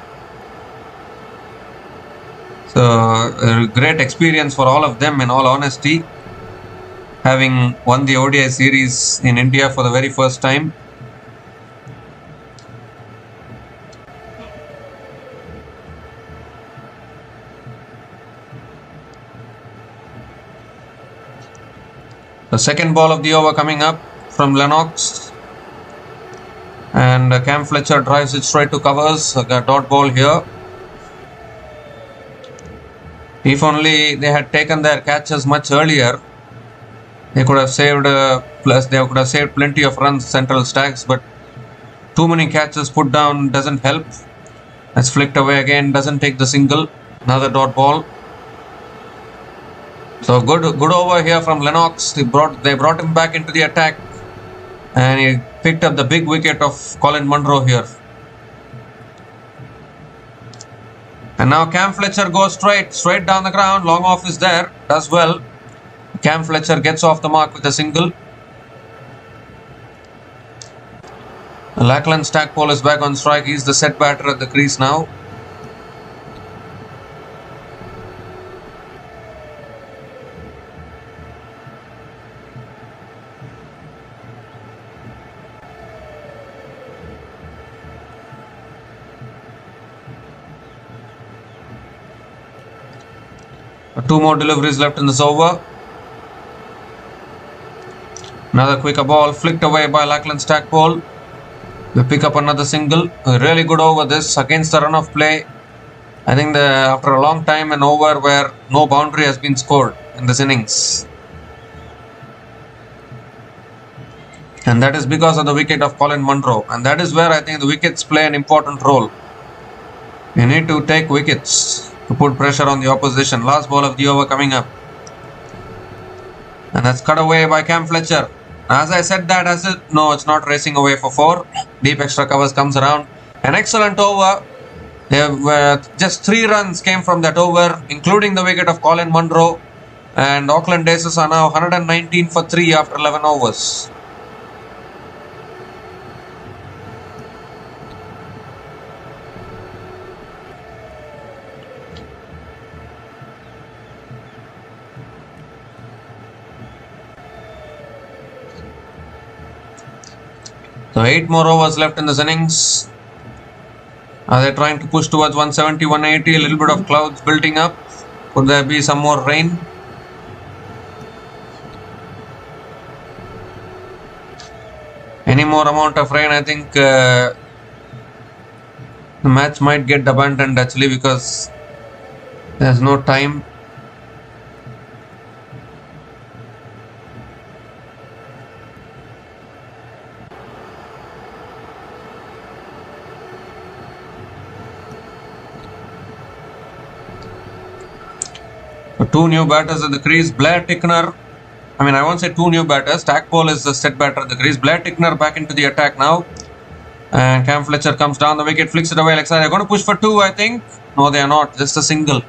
So a great experience for all of them, in all honesty, having won the ODI series in India for the very first time. The second ball of the over coming up from Lennox, and Cam Fletcher drives it straight to covers. A dot ball here. If only they had taken their catches much earlier, they could have saved plenty of runs, Central Stags, but too many catches put down doesn't help. That's flicked away again, doesn't take the single. Another dot ball. So good over here from Lennox. They brought him back into the attack, and he picked up the big wicket of Colin Monroe here. And now Cam Fletcher goes straight down the ground. Long off is there, does well. Cam Fletcher gets off the mark with a single. Auckland Stackpole is back on strike. He's the set batter at the crease now. Two more deliveries left in this over. Another quicker ball flicked away by Auckland Stackpole. We pick up another single. A really good over this against the run of play. I think after a long time an over where no boundary has been scored in this innings. And that is because of the wicket of Colin Monroe. And that is where I think the wickets play an important role. You need to take wickets to put pressure on the opposition. Last ball of the over coming up. And that's cut away by Cam Fletcher. As I said that, no, it's not racing away for 4. Deep extra covers comes around. An excellent over. Just 3 runs came from that over, including the wicket of Colin Monroe. And Auckland Aces are now 119 for 3 after 11 overs. So 8 more overs left in this innings. Are they trying to push towards 170, 180? A little bit of clouds building up. Could there be some more rain? Any more amount of rain, I think the match might get abandoned actually, because there's no time. So 2 new batters at the crease. Blair Tickner. I won't say 2 new batters. Stackpole is the set batter at the crease. Blair Tickner back into the attack now. And Cam Fletcher comes down the wicket, flicks it away like that. They're going to push for 2, I think. No, they are not. Just a single.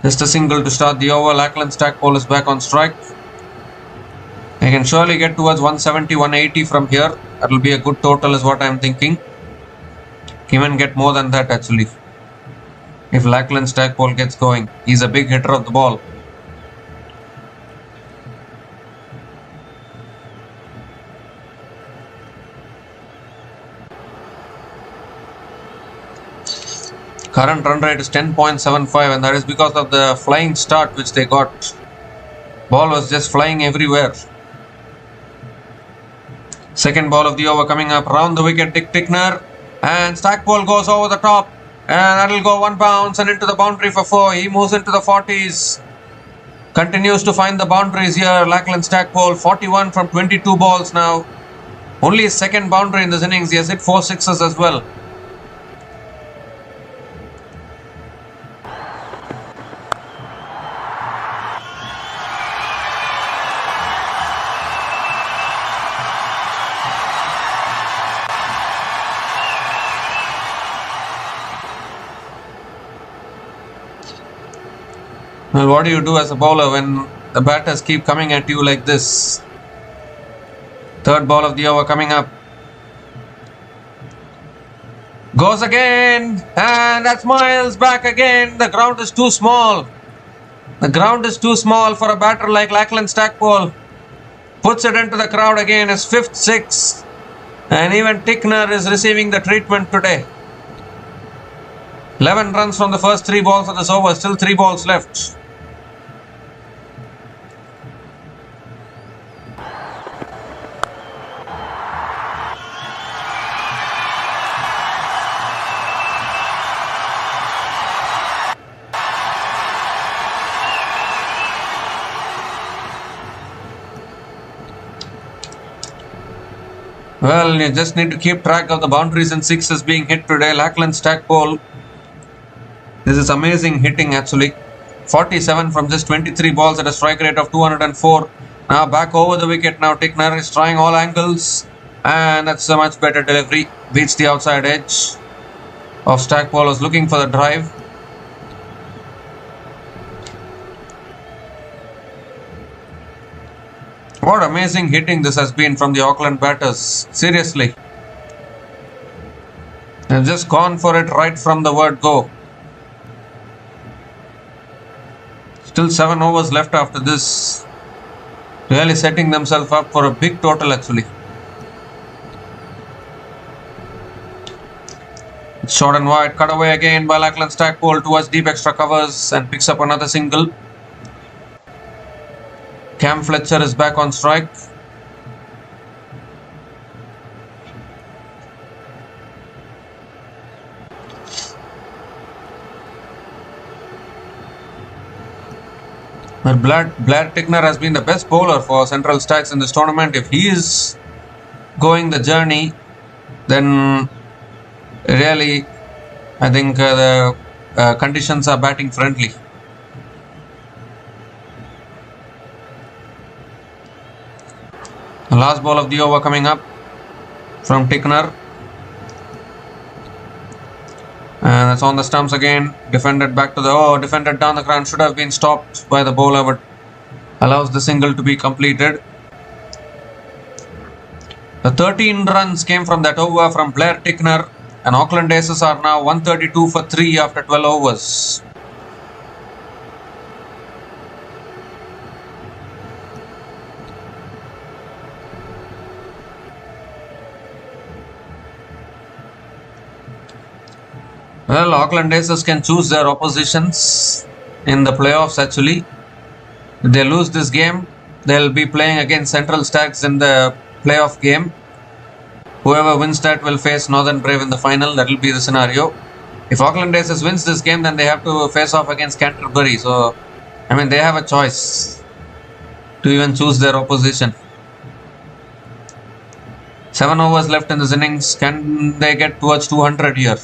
Just a single to start the over. Auckland Stackpole is back on strike. They can surely get towards 170, 180 from here. That will be a good total is what I'm thinking. Even get more than that actually. If Auckland Stackpole gets going. He's a big hitter of the ball. Current run rate is 10.75 and that is because of the flying start which they got. Ball was just flying everywhere. Second ball of the over coming up round the wicket. Dick Tickner and Stackpole goes over the top and that will go 1 bounce and into the boundary for 4. He moves into the 40s. Continues to find the boundaries here. Auckland Stackpole 41 from 22 balls now. Only his second boundary in this innings. He has hit 4 sixes as well. Well, what do you do as a bowler when the batters keep coming at you like this? Third ball of the over coming up. Goes again and that's Miles back again. The ground is too small. The ground is too small for a batter like Auckland Stackpole. Puts it into the crowd again. His 5th six. And even Tickner is receiving the treatment today. 11 runs from the first 3 balls of this over. Still 3 balls left. Well, you just need to keep track of the boundaries and sixes being hit today. Auckland Stackpole. This is amazing hitting actually. 47 from just 23 balls at a strike rate of 204. Now back over the wicket. Now Tickner is trying all angles. And that's a much better delivery. Beats the outside edge of Stackpole. Was looking for the drive. What amazing hitting this has been from the Auckland batters. Seriously. They've just gone for it right from the word go. Still 7 overs left after this. Really setting themselves up for a big total actually. Short and wide. Cut away again by Auckland Stackpole towards deep extra covers and picks up another single. Cam Fletcher is back on strike. Well, Blair Tickner has been the best bowler for Central Stags in this tournament. If he is going the journey, then really I think the conditions are batting friendly. The last ball of the over coming up from Tickner. And that's on the stumps again. Defended back to the defended down the ground. Should have been stopped by the bowler, but allows the single to be completed. The 13 runs came from that over from Blair Tickner. And Aucklandaces are now 132 for 3 after 12 overs. Well, Aucklandaces can choose their oppositions in the playoffs actually. If they lose this game, they'll be playing against Central Stags in the playoff game. Whoever wins that will face Northern Brave in the final. That will be the scenario. If Aucklandaces wins this game, then they have to face off against Canterbury. So, they have a choice to even choose their opposition. 7 overs left in this innings. Can they get towards 200 here?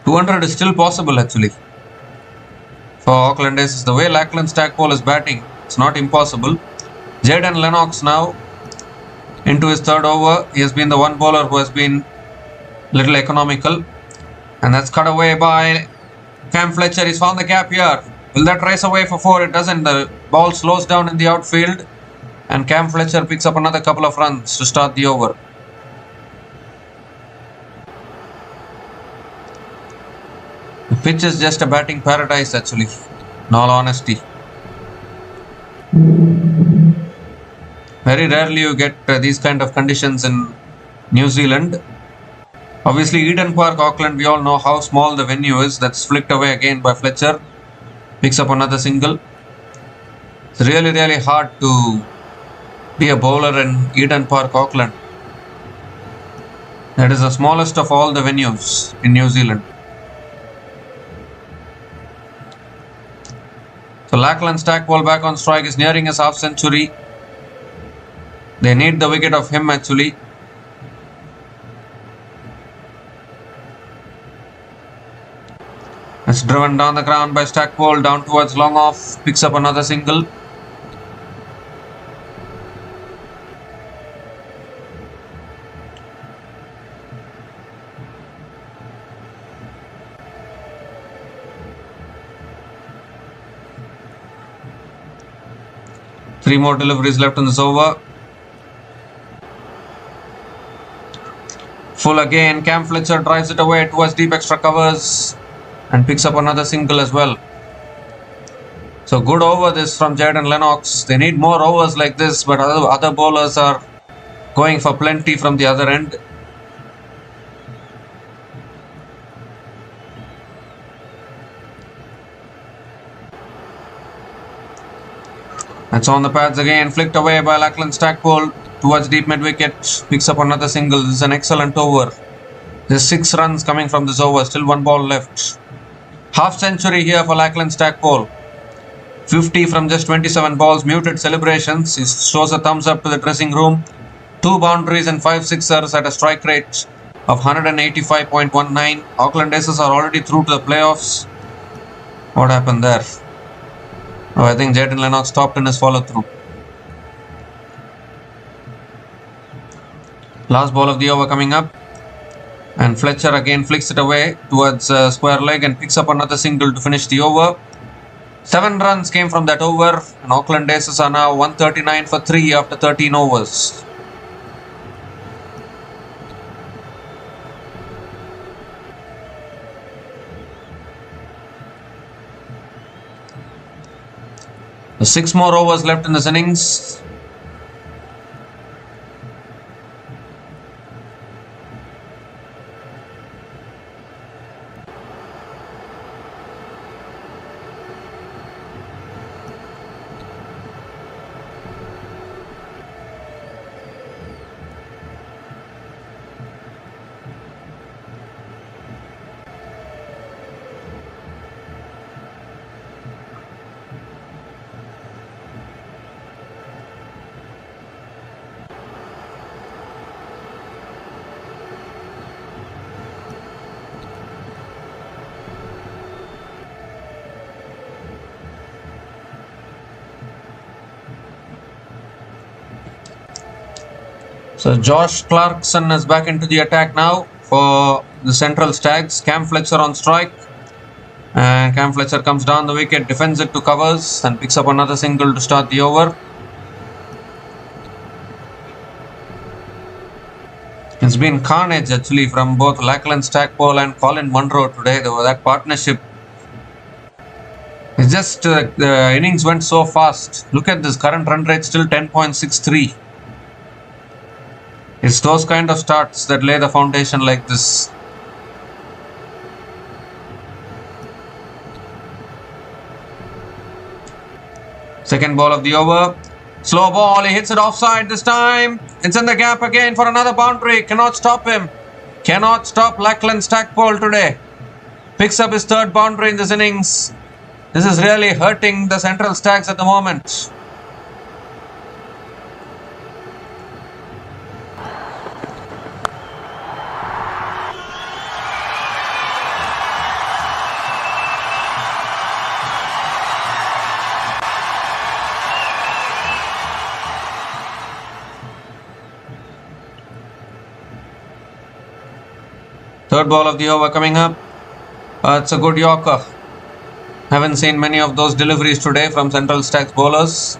200 is still possible actually. for Auckland Aces. The way Lachlan Stackpole is batting, it's not impossible. Jaden Lennox now into his third over. He has been the one bowler who has been little economical. And that's cut away by Cam Fletcher. He's found the gap here. Will that race away for 4? It doesn't. The ball slows down in the outfield. And Cam Fletcher picks up another couple of runs to start the over. The pitch is just a batting paradise actually, in all honesty. Very rarely you get these kind of conditions in New Zealand. Obviously Eden Park, Auckland, we all know how small the venue is. That's flicked away again by Fletcher. Picks up another single. It's really hard to be a bowler in Eden Park, Auckland. That is the smallest of all the venues in New Zealand. So Lachlan Stackpole back on strike, is nearing his half century. They need the wicket of him actually. It's driven down the ground by Stackpole, down towards long off, picks up another single. Three more deliveries left in this over. Full again. Cam Fletcher drives it away towards deep extra covers and picks up another single as well. So good over this from Jaden Lennox. They need more overs like this, but other bowlers are going for plenty from the other end. That's on the pads again, flicked away by Lachlan Stackpole towards deep mid wicket, picks up another single. This is an excellent over. There's 6 runs coming from this over, still 1 ball left. Half century here for Lachlan Stackpole. 50 from just 27 balls, muted celebrations. He shows a thumbs up to the dressing room. 2 boundaries and 5 sixers at a strike rate of 185.19. Auckland Aces are already through to the playoffs. What happened there? Oh, I think Jaden Lennox stopped in his follow-through. Last ball of the over coming up. And Fletcher again flicks it away towards square leg and picks up another single to finish the over. 7 runs came from that over. And Auckland Aces are now 139 for 3 after 13 overs. So 6 more overs left in this innings. So Josh Clarkson is back into the attack now for the Central Stags. Cam Fletcher on strike. And Cam Fletcher comes down the wicket, defends it to covers and picks up another single to start the over. It's been carnage actually from both Lachlan Stackpole and Colin Monroe today. That partnership. It's just the innings went so fast. Look at this, current run rate still 10.63. It's those kind of starts that lay the foundation like this. Second ball of the over. Slow ball, he hits it offside this time. It's in the gap again for another boundary. Cannot stop him. Cannot stop Lachlan Stackpole today. Picks up his 3rd boundary in this innings. This is really hurting the Central Stags at the moment. Third ball of the over coming up. It's a good Yorker. Haven't seen many of those deliveries today from Central Stags bowlers.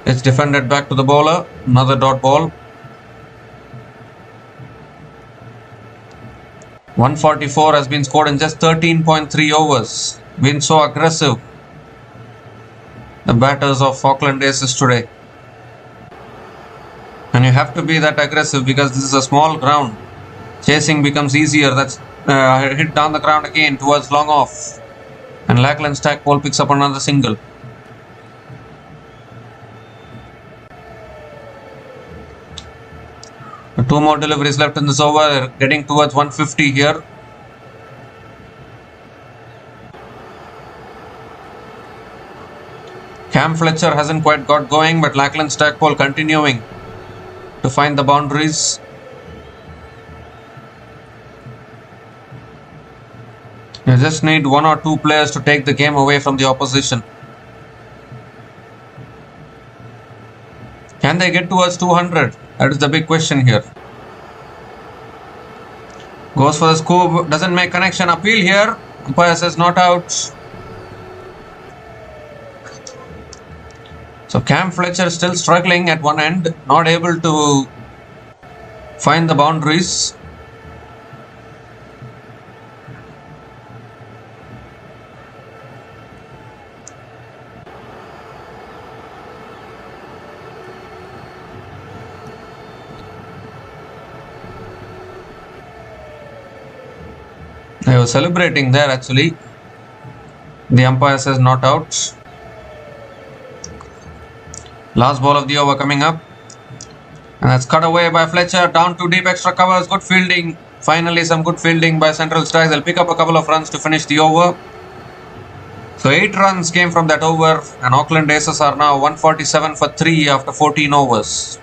It's defended back to the bowler. Another dot ball. 144 has been scored in just 13.3 overs. Been so aggressive, the batters of Aucklandaces today. And you have to be that aggressive because this is a small ground. Chasing becomes easier. That's hit down the ground again towards long off. And Auckland Stackpole picks up another single. Two more deliveries left in this over. Getting towards 150 here. Cam Fletcher hasn't quite got going, but Auckland Stackpole continuing to find the boundaries. You just need one or two players to take the game away from the opposition. Can they get towards 200? That is the big question here. Goes for the scoop, doesn't make connection. Appeal here. Umpire says not out. So Cam Fletcher still struggling at one end, not able to find the boundaries. They were celebrating there actually. The umpire says not out. Last ball of the over coming up. And that's cut away by Fletcher. Down to deep extra covers. Good fielding. Finally some good fielding by Central Stags. They'll pick up a couple of runs to finish the over. So 8 runs came from that over. And Aucklandaces are now 147 for 3 after 14 overs.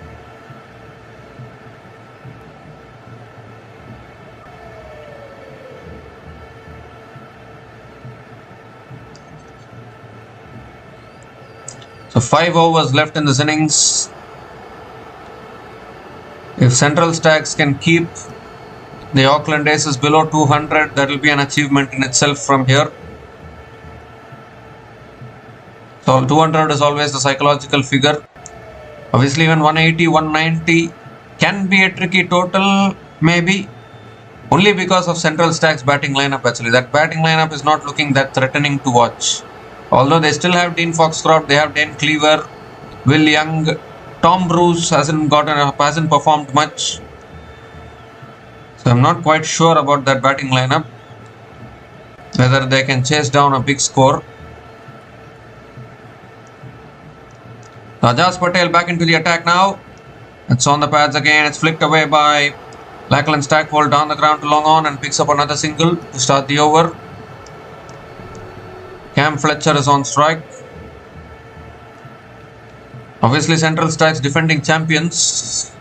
So 5 overs left in this innings. If Central Stags can keep the Aucklandaces below 200, that will be an achievement in itself from here. So 200 is always the psychological figure. Obviously even 180, 190 can be a tricky total, maybe. Only because of Central Stags batting lineup actually. That batting lineup is not looking that threatening to watch. Although they still have Dean Foxcroft, they have Dane Cleaver, Will Young, Tom Bruce hasn't performed much. So I'm not quite sure about that batting lineup, whether they can chase down a big score. Rajas Patel back into the attack now. It's on the pads again. It's flicked away by Auckland Stackpole down the ground to long on and picks up another single to start the over. Cam Fletcher is on strike. Obviously Central Stags defending champions.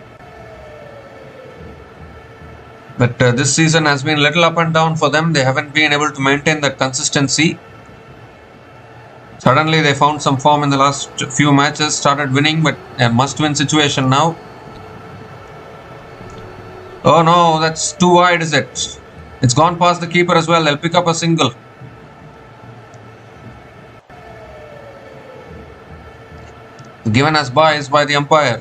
But this season has been a little up and down for them. They haven't been able to maintain that consistency. Suddenly they found some form in the last few matches, started winning, but a must-win situation now. Oh no, that's too wide, is it? It's gone past the keeper as well. They'll pick up a single. Given as buys by the umpire.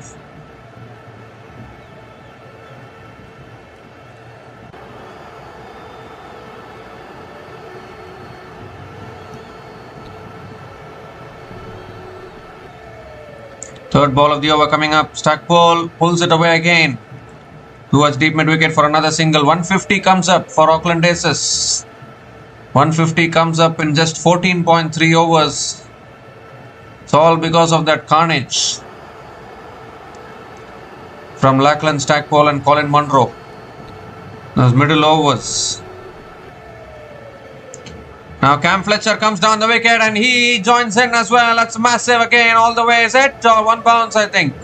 Third ball of the over coming up. Stackpole pulls it away again towards deep mid wicket for another single. 150 comes up for Aucklandaces. 150 comes up in just 14.3 overs. It's all because of that carnage from Auckland Stackpole and Colin Monroe. Those middle overs. Now Cam Fletcher comes down the wicket and he joins in as well. That's massive again all the way. Is it? Or one bounce I think.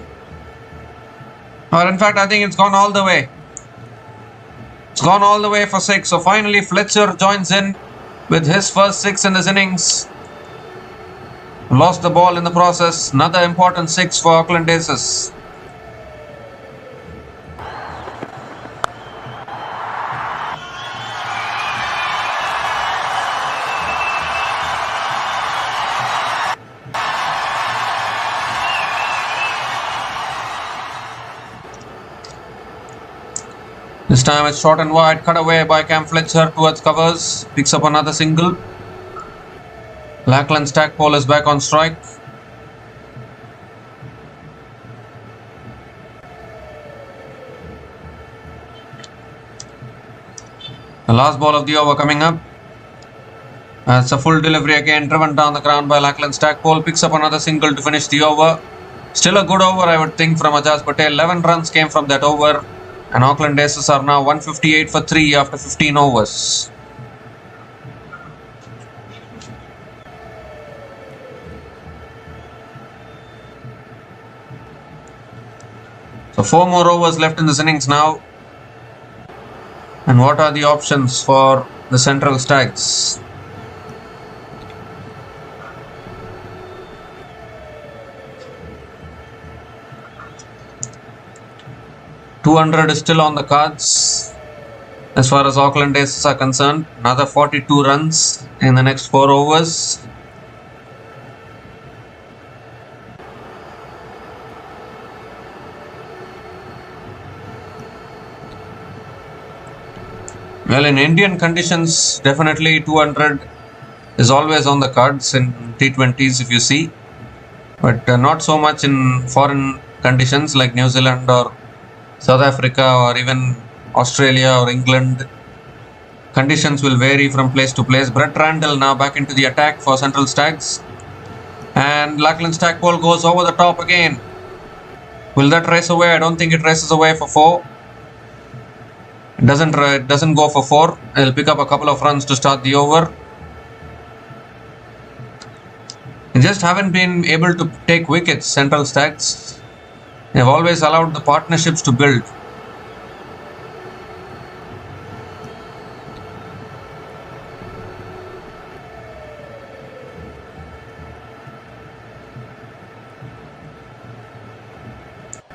Or in fact I think it's gone all the way. It's gone all the way for 6. So finally Fletcher joins in with his first 6 in this innings. Lost the ball in the process. Another important 6 for Aucklandaces. This time it's short and wide, cut away by Cam Fletcher towards covers, picks up another single. Auckland Stackpole is back on strike. The last ball of the over coming up. That's a full delivery again, driven down the ground by Auckland Stackpole, picks up another single to finish the over. Still a good over, I would think, from Ajaz Patel. 11 runs came from that over, and Aucklandaces are now 158 for 3 after 15 overs. So 4 more overs left in this innings now. And what are the options for the Central Stags? $200 is still on the cards as far as Aucklandaces are concerned. Another 42 runs in the next 4 overs. Well, in Indian conditions, definitely 200 is always on the cards in T20s if you see. But not so much in foreign conditions like New Zealand or South Africa or even Australia or England. Conditions will vary from place to place. Brett Randall now back into the attack for Central Stags. And Auckland Stackpole goes over the top again. Will that race away? I don't think it races away for 4. It doesn't go for 4. It'll pick up a couple of runs to start the over. They just haven't been able to take wickets, Central Stags. They've always allowed the partnerships to build.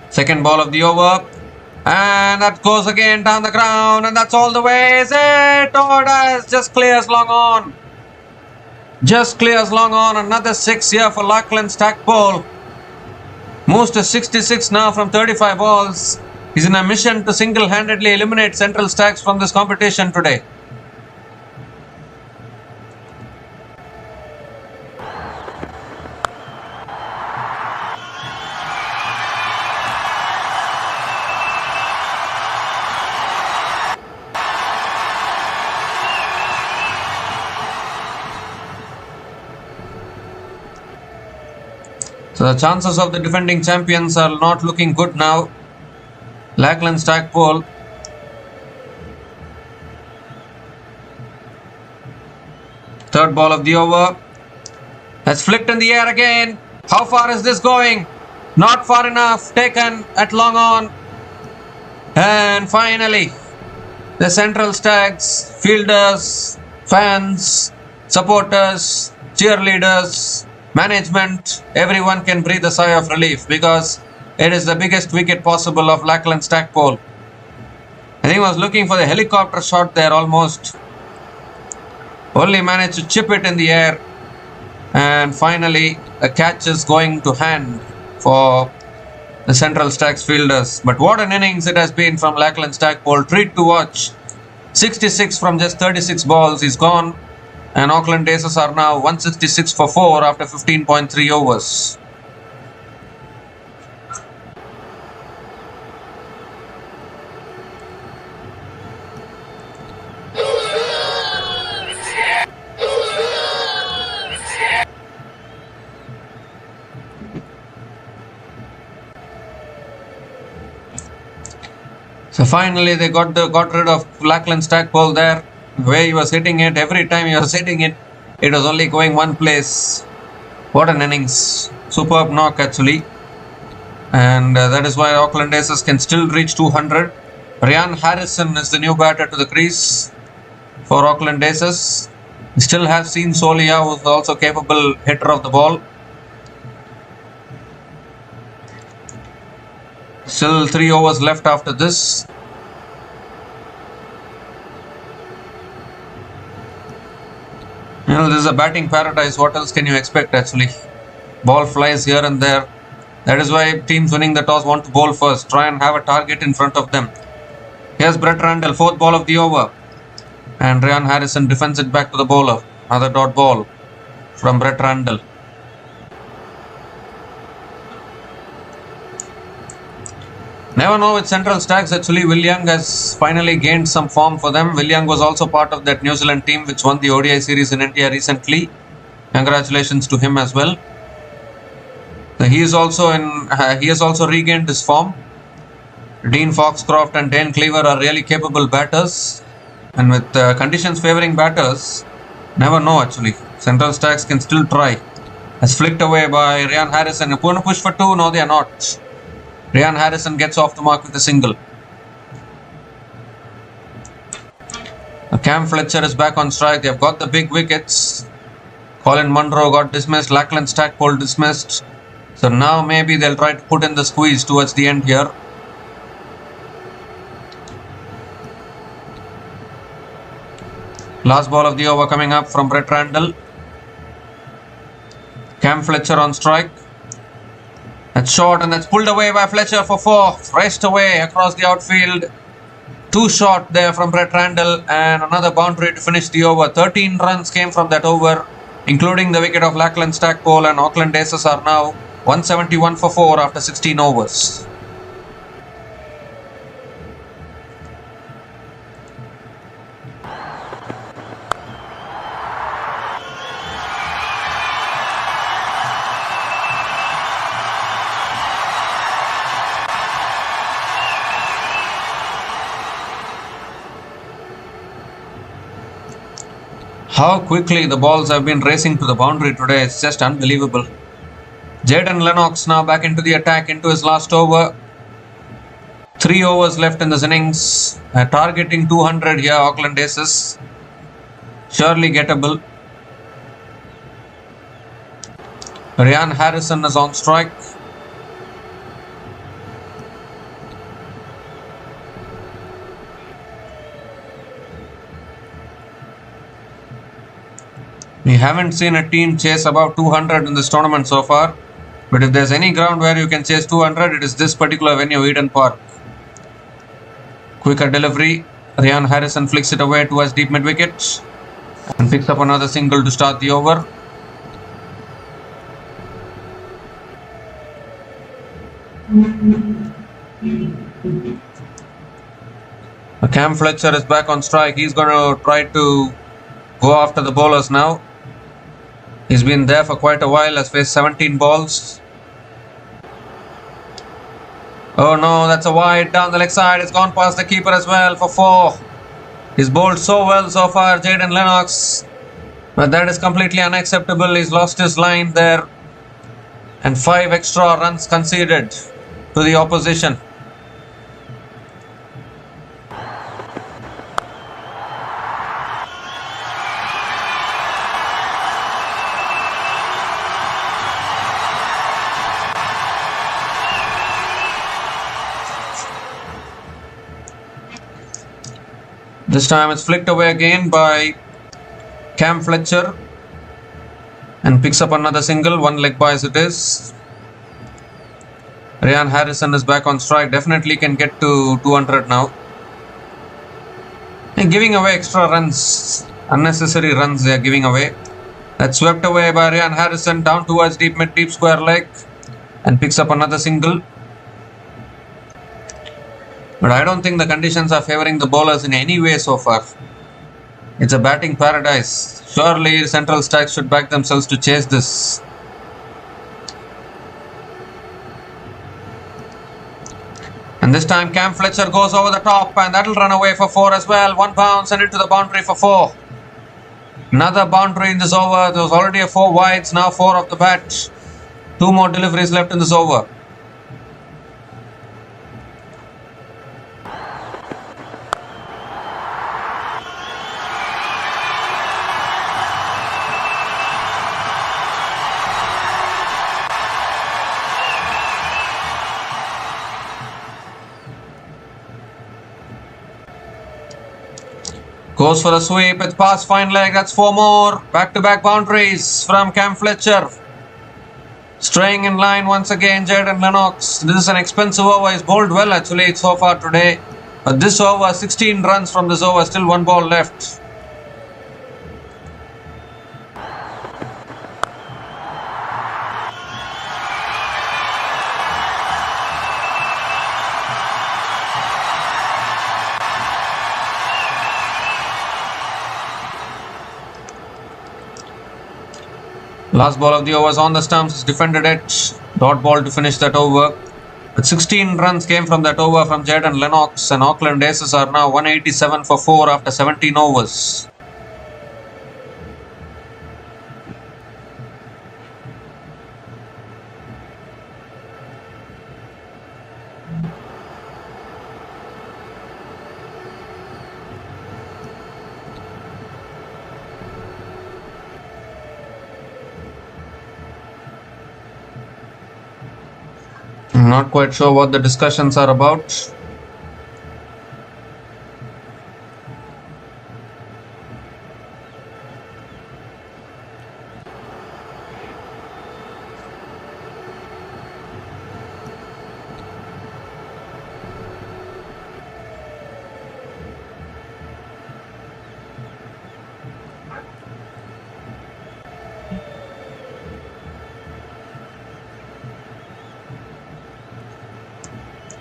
Second ball of the over. And that goes again down the ground. And that's all the way. Is it? Oh, it just clears long on. Just clears long on. Another 6 here for Auckland Stackpole. Moves to 66 now from 35 balls. He's in a mission to single-handedly eliminate Central Stags from this competition today. So the chances of the defending champions are not looking good now. Auckland Stackpole. Third ball of the over. That's flicked in the air again. How far is this going? Not far enough. Taken at long on. And finally, the Central Stags, fielders, fans, supporters, cheerleaders, management, everyone can breathe a sigh of relief because it is the biggest wicket possible of Auckland Stackpole. I think he was looking for the helicopter shot there almost. Only managed to chip it in the air. And finally, a catch is going to hand for the Central Stags fielders. But what an innings it has been from Auckland Stackpole. Treat to watch. 66 from just 36 balls. He's gone. And Aucklandaces are now 166 for 4 after 15.3 overs. So finally they got rid of Auckland Stackpole there. The way he was hitting it, every time he was hitting it, it was only going one place. What an innings. Superb knock actually. And that is why Aucklandaces can still reach 200. Ryan Harrison is the new batter to the crease for Aucklandaces. We still have seen Solia, who is also capable hitter of the ball. Still 3 overs left after this. You know, this is a batting paradise. What else can you expect actually? Ball flies here and there. That is why teams winning the toss want to bowl first. Try and have a target in front of them. Here's Brett Randall, fourth ball of the over. And Ryan Harrison defends it back to the bowler. Another dot ball from Brett Randall. Never know with Central Stags. Actually, Will Young has finally gained some form for them. Will Young was also part of that New Zealand team which won the ODI series in India recently. Congratulations to him as well. He has also regained his form. Dean Foxcroft and Dane Cleaver are really capable batters. And with conditions favouring batters, never know actually. Central Stags can still try. As flicked away by Ryan Harrison. You're going to push for two? No, they are not. Ryan Harrison gets off the mark with a single. Cam Fletcher is back on strike. They've got the big wickets. Colin Monroe got dismissed. Auckland Stackpole dismissed. So now maybe they'll try to put in the squeeze towards the end here. Last ball of the over coming up from Brett Randall. Cam Fletcher on strike. That's short and that's pulled away by Fletcher for four. Raced away across the outfield. Too short there from Brett Randall and another boundary to finish the over. 13 runs came from that over, including the wicket of Auckland Stackpole, and Aucklandaces are now 171 for 4 after 16 overs. How quickly the balls have been racing to the boundary today, it's just unbelievable. Jaden Lennox now back into the attack, into his last over. 3 overs left in this innings. Targeting 200 here, Aucklandaces. Surely gettable. Ryan Harrison is on strike. We haven't seen a team chase above 200 in this tournament so far. But if there's any ground where you can chase 200, it is this particular venue, Eden Park. Quicker delivery. Ryan Harrison flicks it away towards deep mid-wicket. And picks up another single to start the over. Cam Fletcher is back on strike. He's going to try to go after the bowlers now. He's been there for quite a while, has faced 17 balls. Oh no, that's a wide down the leg side. It's gone past the keeper as well for 4. He's bowled so well so far, Jaden Lennox. But that is completely unacceptable. He's lost his line there. And 5 extra runs conceded to the opposition. This time it's flicked away again by Cam Fletcher and picks up another single, 1 leg by as it is. Ryan Harrison is back on strike, definitely can get to 200 now. And giving away extra runs, unnecessary runs they are giving away. That's swept away by Ryan Harrison down towards deep mid, deep square leg and picks up another single. But I don't think the conditions are favouring the bowlers in any way so far. It's a batting paradise. Surely Central Stags should back themselves to chase this. And this time Cam Fletcher goes over the top and that'll run away for 4 as well. 1 bounce and into the boundary for 4. Another boundary in this over. There was already a 4 wides, now 4 off the bat. 2 more deliveries left in this over. Goes for the sweep, it's past fine leg, that's 4 more. Back-to-back boundaries from Cam Fletcher. Straying in line once again, Jaden Lennox. This is an expensive over, he's bowled well actually so far today. This over, 16 runs from this over, still 1 ball left. Last ball of the over is on the stumps, defended it, dot ball to finish that over. But 16 runs came from that over from Jaden Lennox, and Auckland Aces are now 187 for 4 after 17 overs. I'm not quite sure what the discussions are about.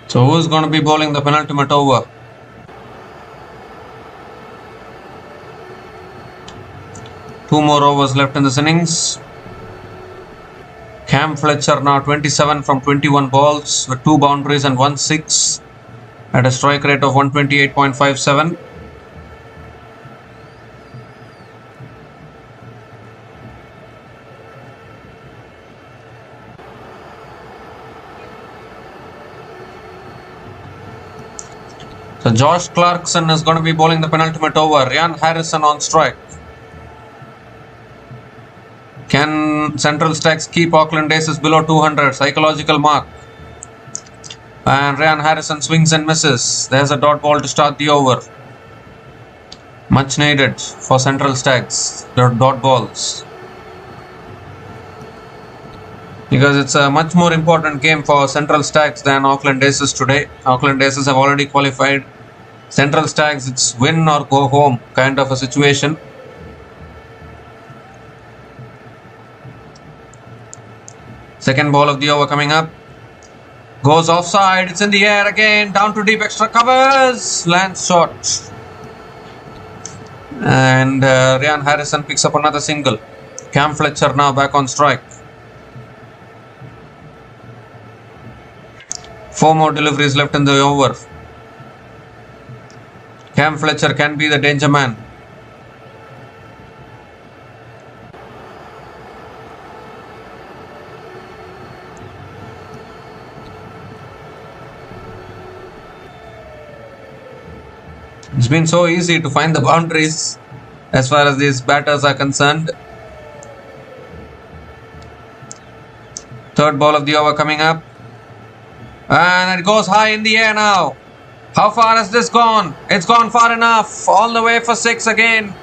So who's going to be bowling the penultimate over? Two more overs left in this innings. Cam Fletcher now 27 from 21 balls with 2 boundaries and 1 6 at a strike rate of 128.57. So Josh Clarkson is going to be bowling the penultimate over. Ryan Harrison on strike. Can Central Stags keep Auckland Aces below 200? Psychological mark. And Ryan Harrison swings and misses. There's a dot ball to start the over. Much needed for Central Stags. The dot balls. Because it's a much more important game for Central Stags than Auckland Aces today. Auckland Aces have already qualified. Central Stags, it's win or go home kind of a situation. Second ball of the over coming up. Goes offside. It's in the air again. Down to deep extra covers. Lands short. And Ryan Harrison picks up another single. Cam Fletcher now back on strike. 4 more deliveries left in the over. Cam Fletcher can be the danger man. It's been so easy to find the boundaries as far as these batters are concerned. Third ball of the over coming up. And it goes high in the air now. How far has this gone? It's gone far enough. All the way for 6 again.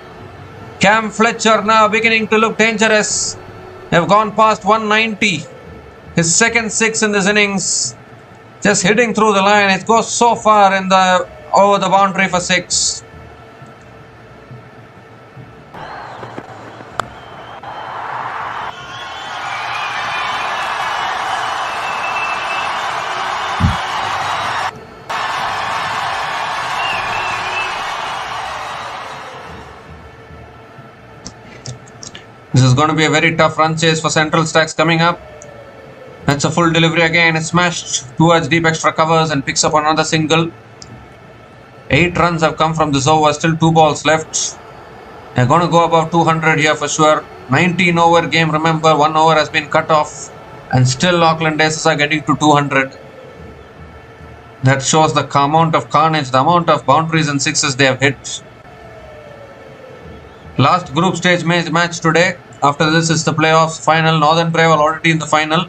Cam Fletcher now beginning to look dangerous. They've gone past 190. His second 6 in this innings. Just hitting through the line. It goes so far in the over the boundary for 6. This is going to be a very tough run chase for Central Stags coming up. That's a full delivery again. It's smashed towards deep extra covers and picks up another single. 8 runs have come from this over. Still 2 balls left. They're going to go above 200 here for sure. 19 over game. Remember, 1 over has been cut off. And still Auckland Aces are getting to 200. That shows the amount of carnage, the amount of boundaries and sixes they have hit. Last group stage match today. After this is the playoffs final. Northern Brave are already in the final.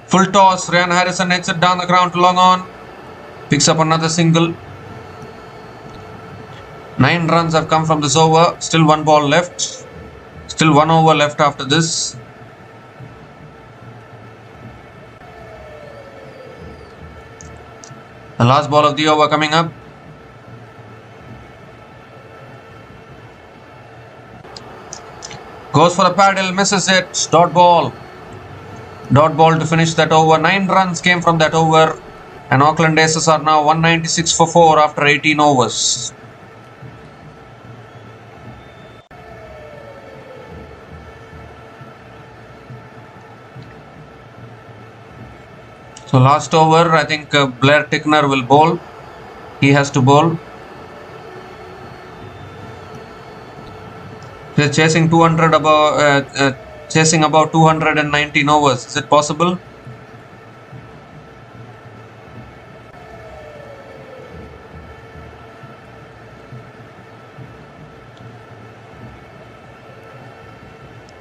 Full toss. Ryan Harrison hits it down the ground to long on. Picks up another single. 9 runs have come from this over. Still 1 ball left. Still 1 over left after this. The last ball of the over coming up. Goes for the paddle, misses it. Dot ball. Dot ball to finish that over. 9 runs came from that over. And Auckland Aces are now 196 for 4 after 18 overs. So last over, I think Blair Tickner will bowl. He has to bowl. He's chasing 200 chasing about 219 overs. Is it possible?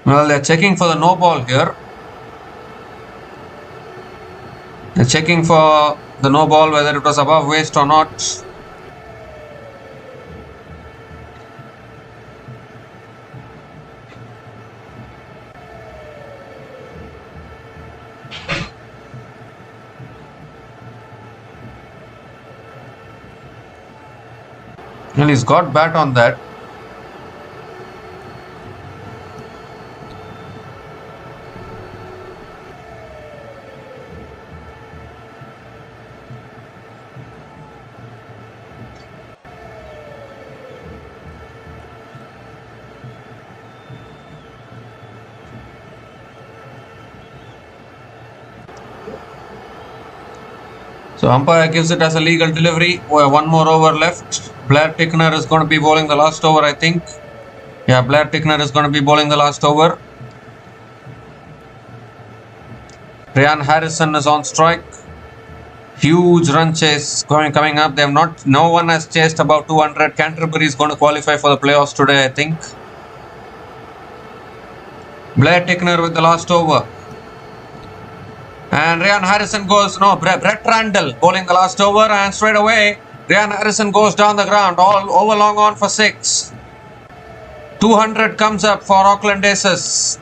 Well, they're checking for the no ball here. They're checking for the no ball, whether it was above waist or not. Well, he's got bat on that. So umpire gives it as a legal delivery. One more over left. Blair Tickner is going to be bowling the last over, I think. Yeah, Blair Tickner is going to be bowling the last over. Ryan Harrison is on strike. Huge run chase coming up. They have not. No one has chased about 200. Canterbury is going to qualify for the playoffs today, I think. Blair Tickner with the last over. And Ryan Harrison goes, no, Brett Randall bowling the last over, and straight away, Ryan Harrison goes down the ground, all over long on for 6. 200 comes up for Auckland Aces.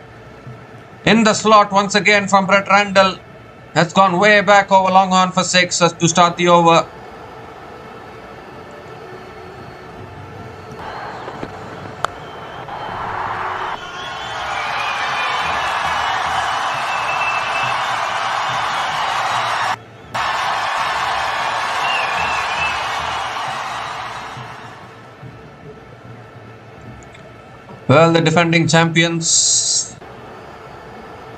In the slot once again from Brett Randall. Has gone way back over long on for 6 to start the over. Well, the defending champions,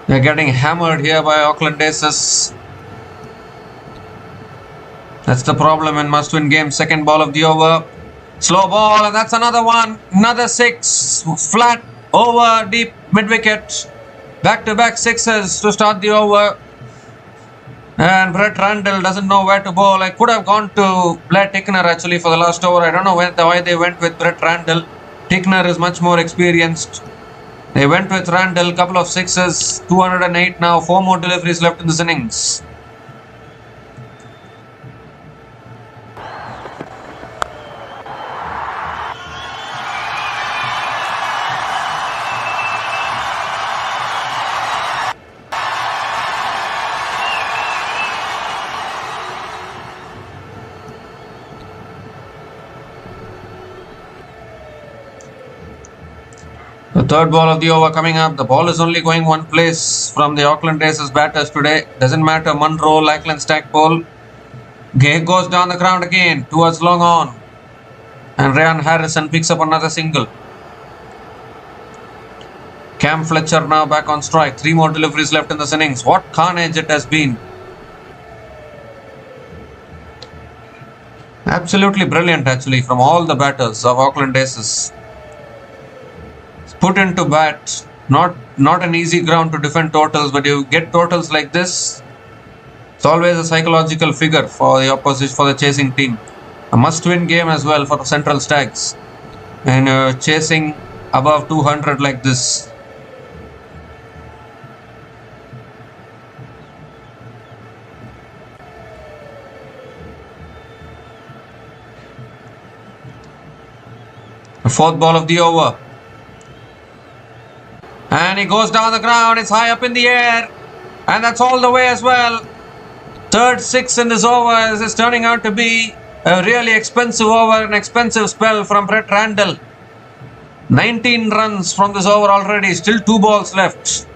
they're getting hammered here by Auckland Aces. That's the problem in must-win games. Second ball of the over. Slow ball, and that's another one. Another 6. Flat over deep mid-wicket. Back-to-back 6s to start the over. And Brett Randall doesn't know where to bowl. I could have gone to Blair Tickner actually for the last over. I don't know why they went with Brett Randall. Tickner is much more experienced. They went with Randall, couple of 6s, 208 now, 4 more deliveries left in this innings. The third ball of the over coming up. The ball is only going one place from the Auckland Aces batters today. Doesn't matter, Monroe, Auckland, Stackpole. Gay goes down the ground again towards long on. And Ryan Harrison picks up another single. Cam Fletcher now back on strike. 3 more deliveries left in this innings. What carnage it has been. Absolutely brilliant actually from all the batters of Auckland Aces. Put into bat, not an easy ground to defend totals, but you get totals like this, it's always a psychological figure for the opposition, for the chasing team. A must-win game as well for the Central Stags, and chasing above 200 like this. The fourth ball of the over. And he goes down the ground, it's high up in the air, and that's all the way as well. Third six in this over. This is turning out to be a really expensive over, an expensive spell from Brett Randall. 19 runs from this over already, still 2 balls left.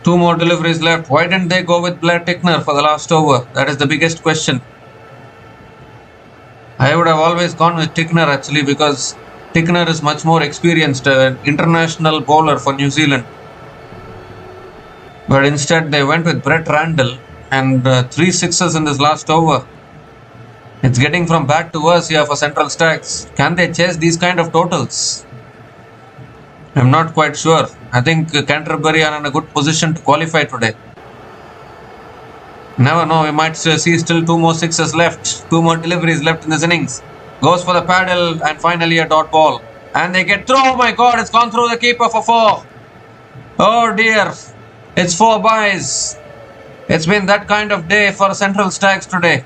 Two more deliveries left. Why didn't they go with Blair Tickner for the last over? That is the biggest question. I would have always gone with Tickner actually, because Tickner is much more experienced, an international bowler for New Zealand. But instead they went with Brett Randall, and 3 sixes in this last over. It's getting from bad to worse here for Central Stags. Can they chase these kind of totals? I'm not quite sure. I think Canterbury are in a good position to qualify today. Never know, we might see still 2 more sixes left. 2 more deliveries left in this innings. Goes for the paddle and finally a dot ball. And they get through. Oh my god, it's gone through the keeper for 4. Oh dear. It's 4 byes. It's been that kind of day for Central Stags today.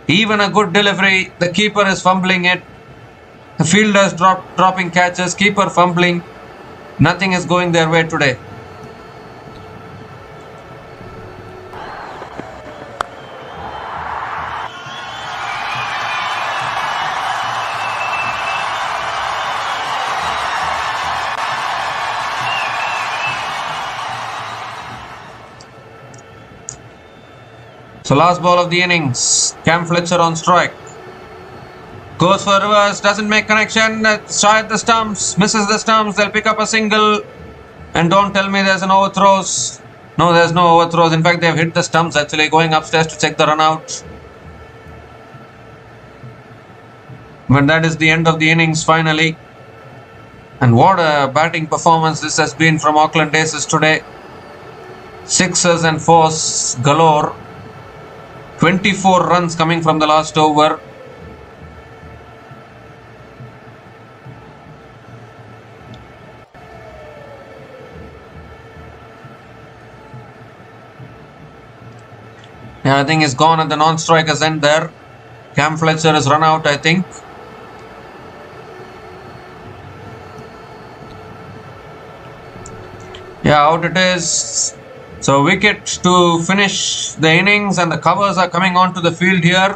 Even a good delivery, the keeper is fumbling it. The fielders dropping catches, keeper fumbling. Nothing is going their way today. So last ball of the innings, Cam Fletcher on strike. Goes for reverse, doesn't make connection, shy at the stumps, misses the stumps, they'll pick up a single. And don't tell me there's an overthrows. No, there's no overthrows. In fact, they've hit the stumps actually, going upstairs to check the run out. But that is the end of the innings finally. And what a batting performance this has been from Aucklandaces today. 6s and 4s galore. 24 runs coming from the last over. Yeah, I think he's gone at the non-striker's end there. Cam Fletcher has run out, I think. Yeah, out it is. So wicket to finish the innings, and the covers are coming onto the field here.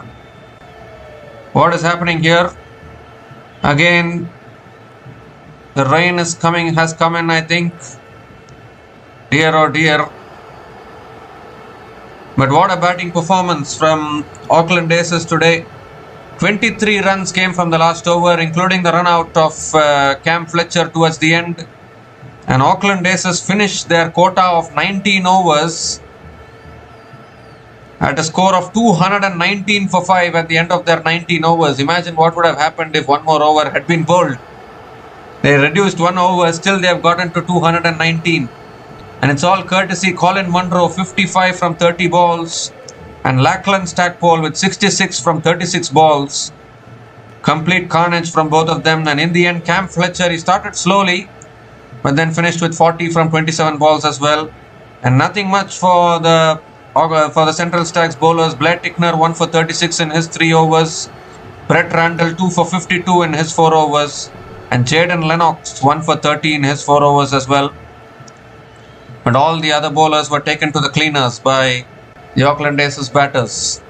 What is happening here? Again, the rain has come in, I think. Dear oh dear. But what a batting performance from Aucklandaces today. 23 runs came from the last over, including the run out of Cam Fletcher towards the end. And Aucklandaces finished their quota of 19 overs at a score of 219 for 5 at the end of their 19 overs. Imagine what would have happened if one more over had been bowled. They reduced 1 over, still they have gotten to 219. And it's all courtesy Colin Monroe, 55 from 30 balls. And Lachlan Stackpole with 66 from 36 balls. Complete carnage from both of them. And in the end, Cam Fletcher, he started slowly, but then finished with 40 from 27 balls as well. And nothing much for the Central Stags bowlers. Blair Tickner 1 for 36 in his 3 overs. Brett Randall 2 for 52 in his 4 overs. And Jaden Lennox 1 for 30 in his 4 overs as well. But all the other bowlers were taken to the cleaners by the Aucklandaces batters.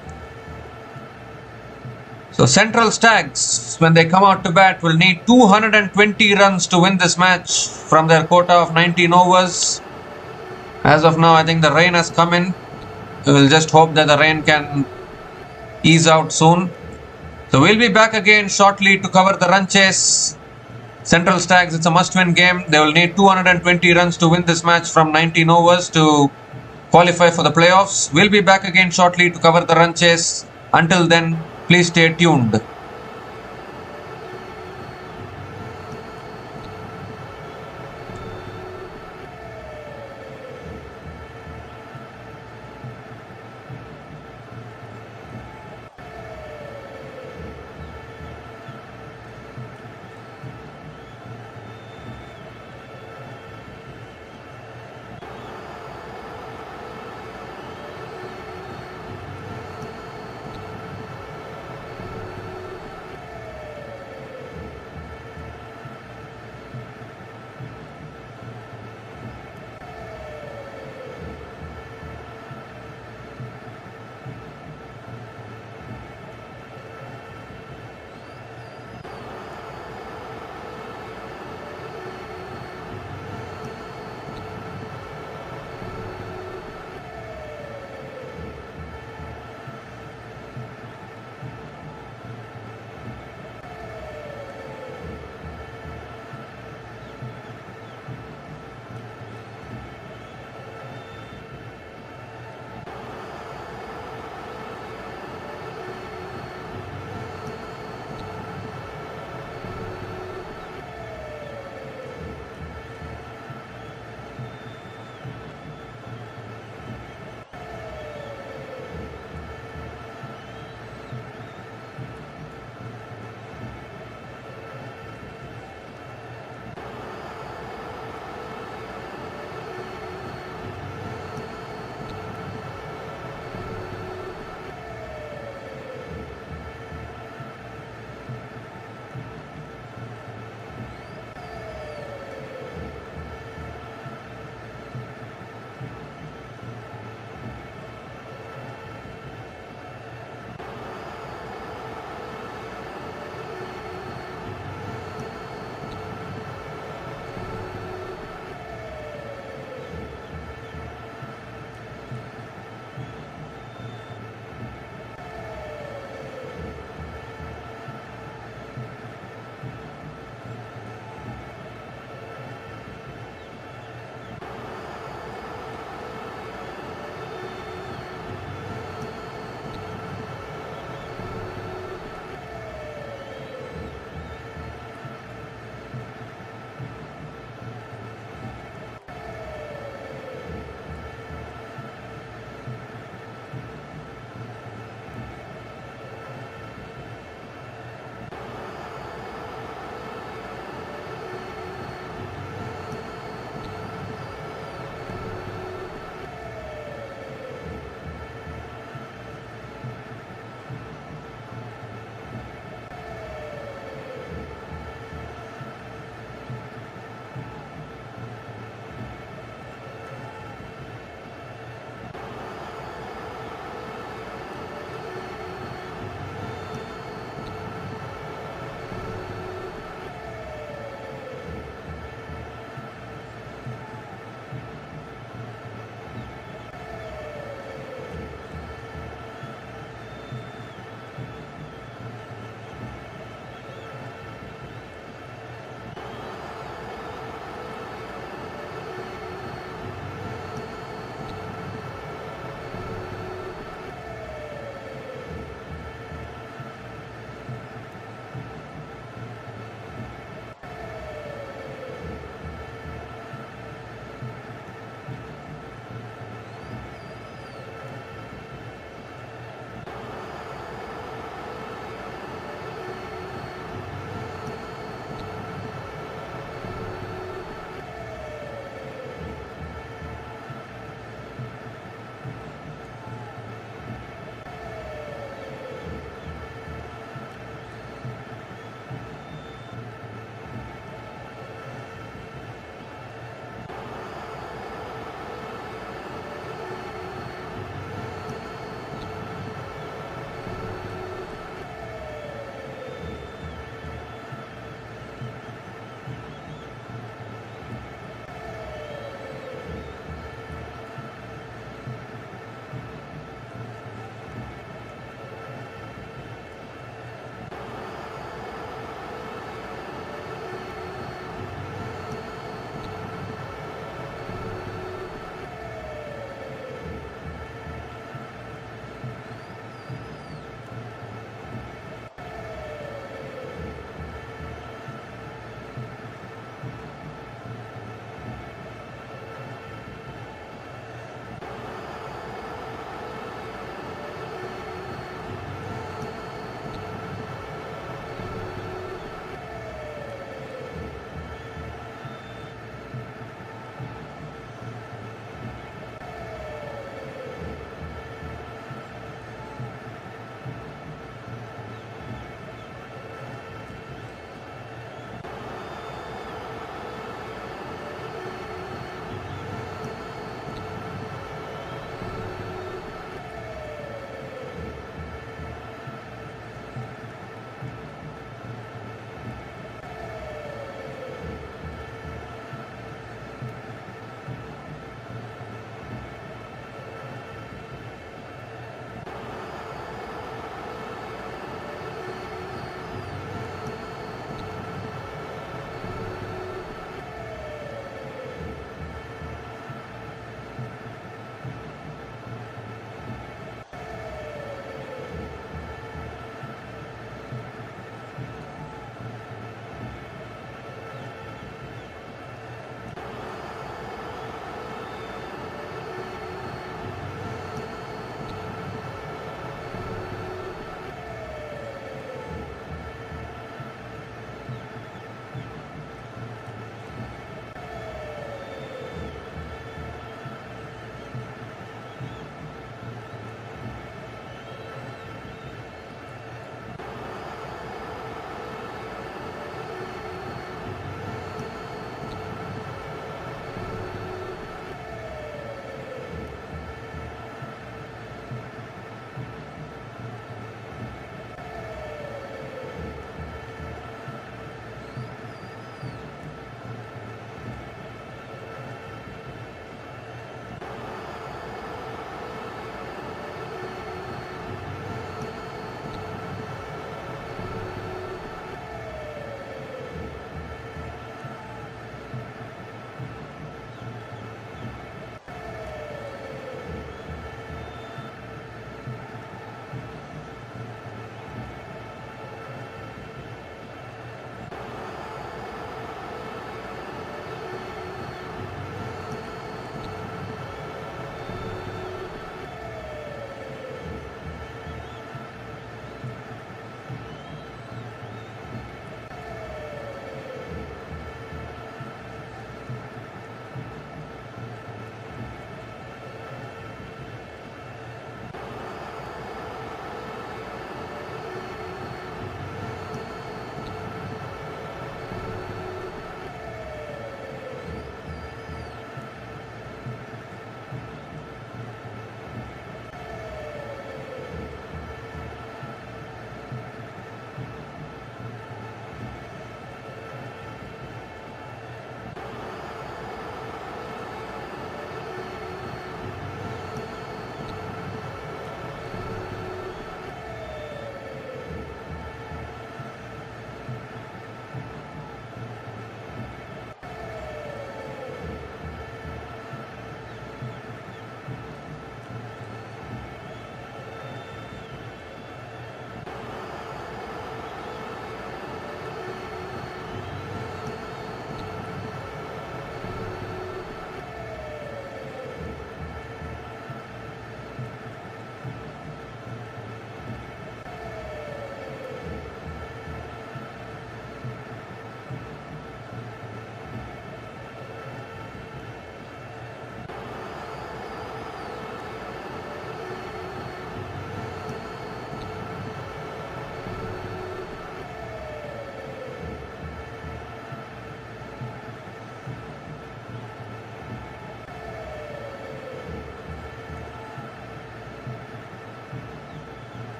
So Central Stags, when they come out to bat, will need 220 runs to win this match from their quota of 19 overs. As of now, I think the rain has come in. We will just hope that the rain can ease out soon. So we'll be back again shortly to cover the run chase. Central Stags, it's a must-win game. They will need 220 runs to win this match from 19 overs to qualify for the playoffs. We'll be back again shortly to cover the run chase. Until then, please stay tuned.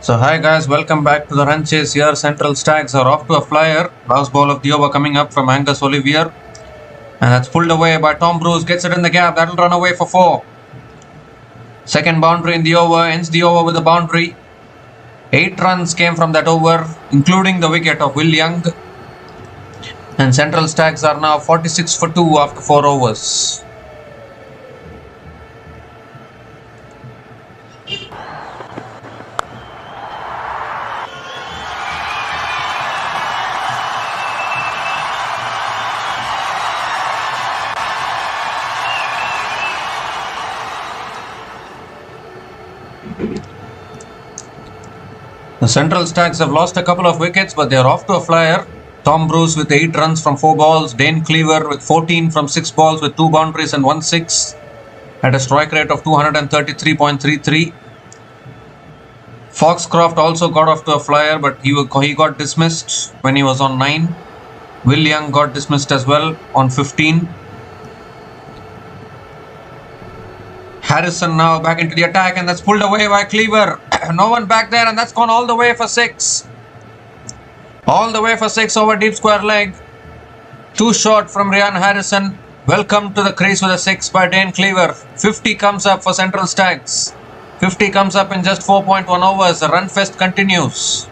So hi guys, welcome back to the run chase here. Central Stags are off to a flyer. Last ball of the over coming up from Angus Olivier. And that's pulled away by Tom Bruce. Gets it in the gap. That'll run away for 4. Second boundary in the over. Ends the over with a boundary. 8 runs came from that over, including the wicket of Will Young. And Central Stags are now 46 for 2 after 4 overs. The Central Stags have lost a couple of wickets, but they are off to a flyer. Tom Bruce with 8 runs from 4 balls. Dane Cleaver with 14 from 6 balls with 2 boundaries and 1 6 at a strike rate of 233.33. Foxcroft also got off to a flyer, but he got dismissed when he was on 9. Will Young got dismissed as well on 15. Harrison now back into the attack, and that's pulled away by Cleaver. No one back there, and that's gone all the way for 6. All the way for 6 over deep square leg. Too short from Ryan Harrison. Welcome to the crease with a 6 by Dane Cleaver. 50 comes up for Central Stags. 50 comes up in just 4.1 overs. The run fest continues.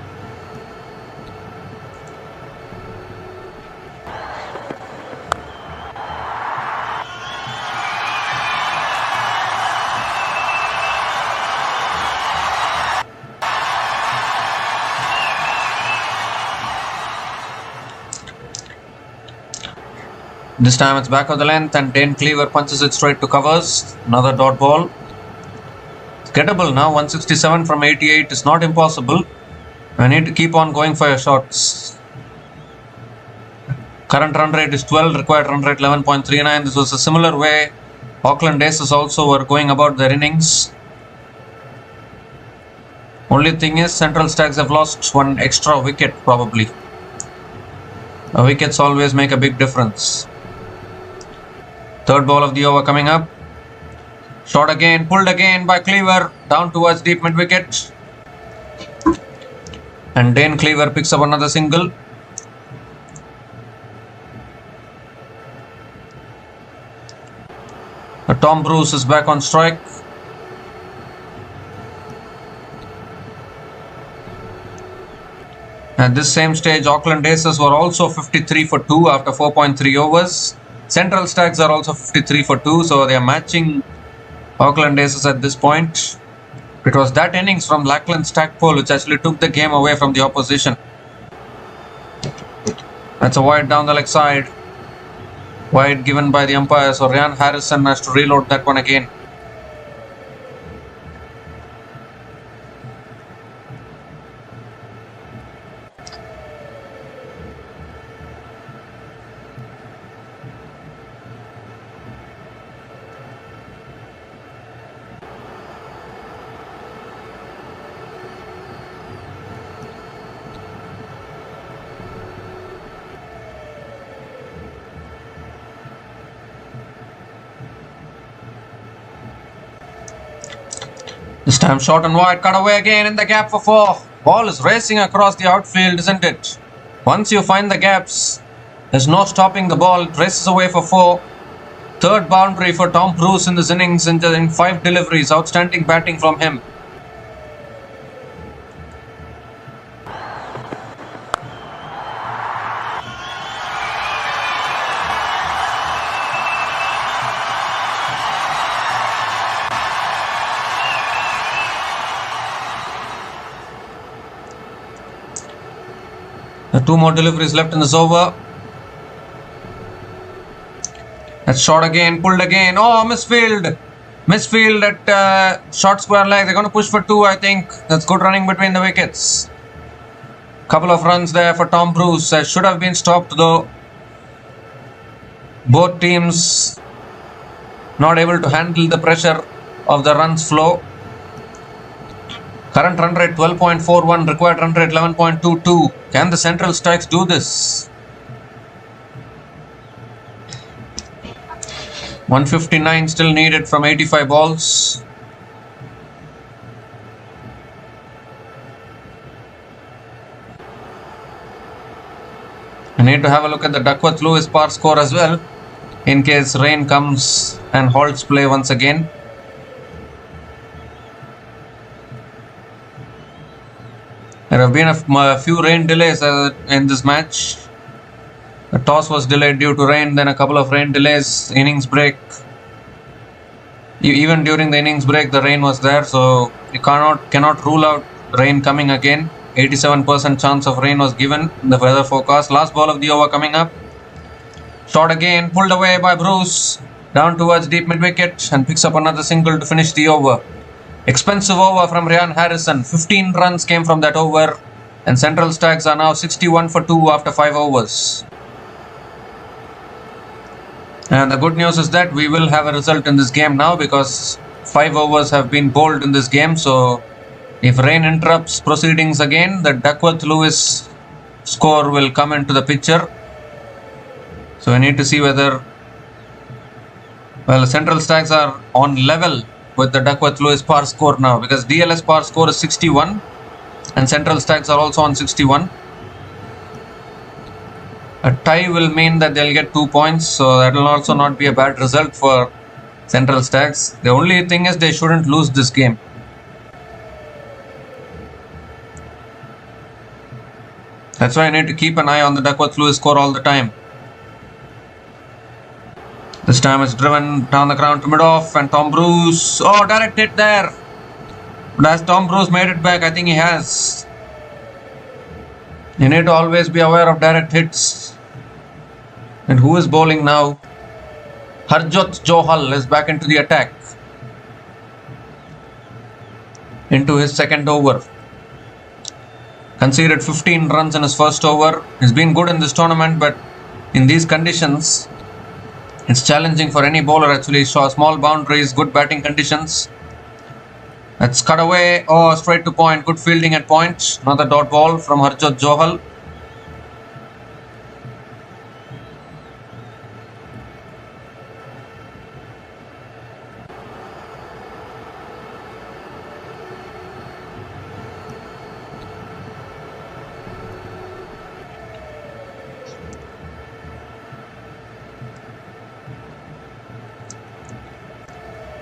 This time it's back of the length and Dane Cleaver punches it straight to covers. Another dot ball. It's gettable now. 167 from 88 is not impossible. I need to keep on going for your shots. Current run rate is 12. Required run rate 11.39. This was a similar way Aucklandaces also were going about their innings. Only thing is Central Stags have lost 1 extra wicket probably. Wickets always make a big difference. Third ball of the over coming up. Shot again, pulled again by Cleaver, down towards deep mid wicket. And Dane Cleaver picks up another single. Tom Bruce is back on strike. At this same stage, Aucklandaces were also 53 for 2 after 4.3 overs. Central Stags are also 53 for 2, so they are matching Aucklandaces at this point. It was that innings from Auckland Stackpole which actually took the game away from the opposition. That's a wide down the leg side. Wide given by the umpire, so Ryan Harrison has to reload that one again. This time short and wide, cut away again in the gap for 4. Ball is racing across the outfield, isn't it? Once you find the gaps, there's no stopping the ball. It races away for 4. Third boundary for Tom Bruce in this innings in 5 deliveries. Outstanding batting from him. The 2 more deliveries left in this over. That's shot again, pulled again. Oh, misfield. Misfield at short square leg. They're going to push for 2, I think. That's good running between the wickets. Couple of runs there for Tom Bruce. Should have been stopped though. Both teams not able to handle the pressure of the runs flow. Current run rate 12.41, required run rate 11.22. Can the Central Stags do this? 159 still needed from 85 balls. I need to have a look at the Duckworth-Lewis par score as well, in case rain comes and halts play once again. There have been a few rain delays in this match. The toss was delayed due to rain, then a couple of rain delays, innings break. Even during the innings break, the rain was there, so you cannot rule out rain coming again. 87% chance of rain was given in the weather forecast. Last ball of the over coming up. Shot again, pulled away by Bruce, down towards deep mid-wicket, and picks up another single to finish the over. Expensive over from Ryan Harrison. 15 runs came from that over, and Central Stags are now 61 for 2 after 5 overs. And the good news is that we will have a result in this game now, because 5 overs have been bowled in this game. So if rain interrupts proceedings again, the Duckworth-Lewis score will come into the picture. So we need to see whether, well, the Central Stags are on level with the Duckworth-Lewis par score now, because DLS par score is 61 and Central Stags are also on 61. A tie will mean that they'll get 2 points, so that will also not be a bad result for Central Stags. The only thing is they shouldn't lose this game. That's why I need to keep an eye on the Duckworth-Lewis score all the time. This time it's driven down the ground to mid-off, and Tom Bruce, oh, direct hit there. But has Tom Bruce made it back? I think he has. You need to always be aware of direct hits. And who is bowling now? Harjot Johal is back into the attack. Into his second over. Conceded 15 runs in his first over. He's been good in this tournament, but in these conditions, it's challenging for any bowler actually. So small boundaries, good batting conditions. That's cut away. Oh, straight to point. Good fielding at point. Another dot ball from Harjot Johal.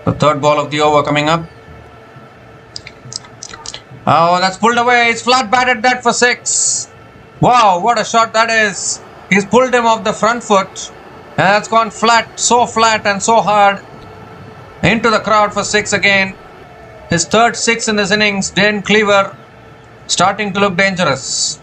The third ball of the over coming up. Oh, that's pulled away. He's flat batted that for 6. Wow, what a shot that is. He's pulled him off the front foot. And that's gone flat, so flat and so hard. Into the crowd for 6 again. His third 6 in this innings. Dane Cleaver starting to look dangerous.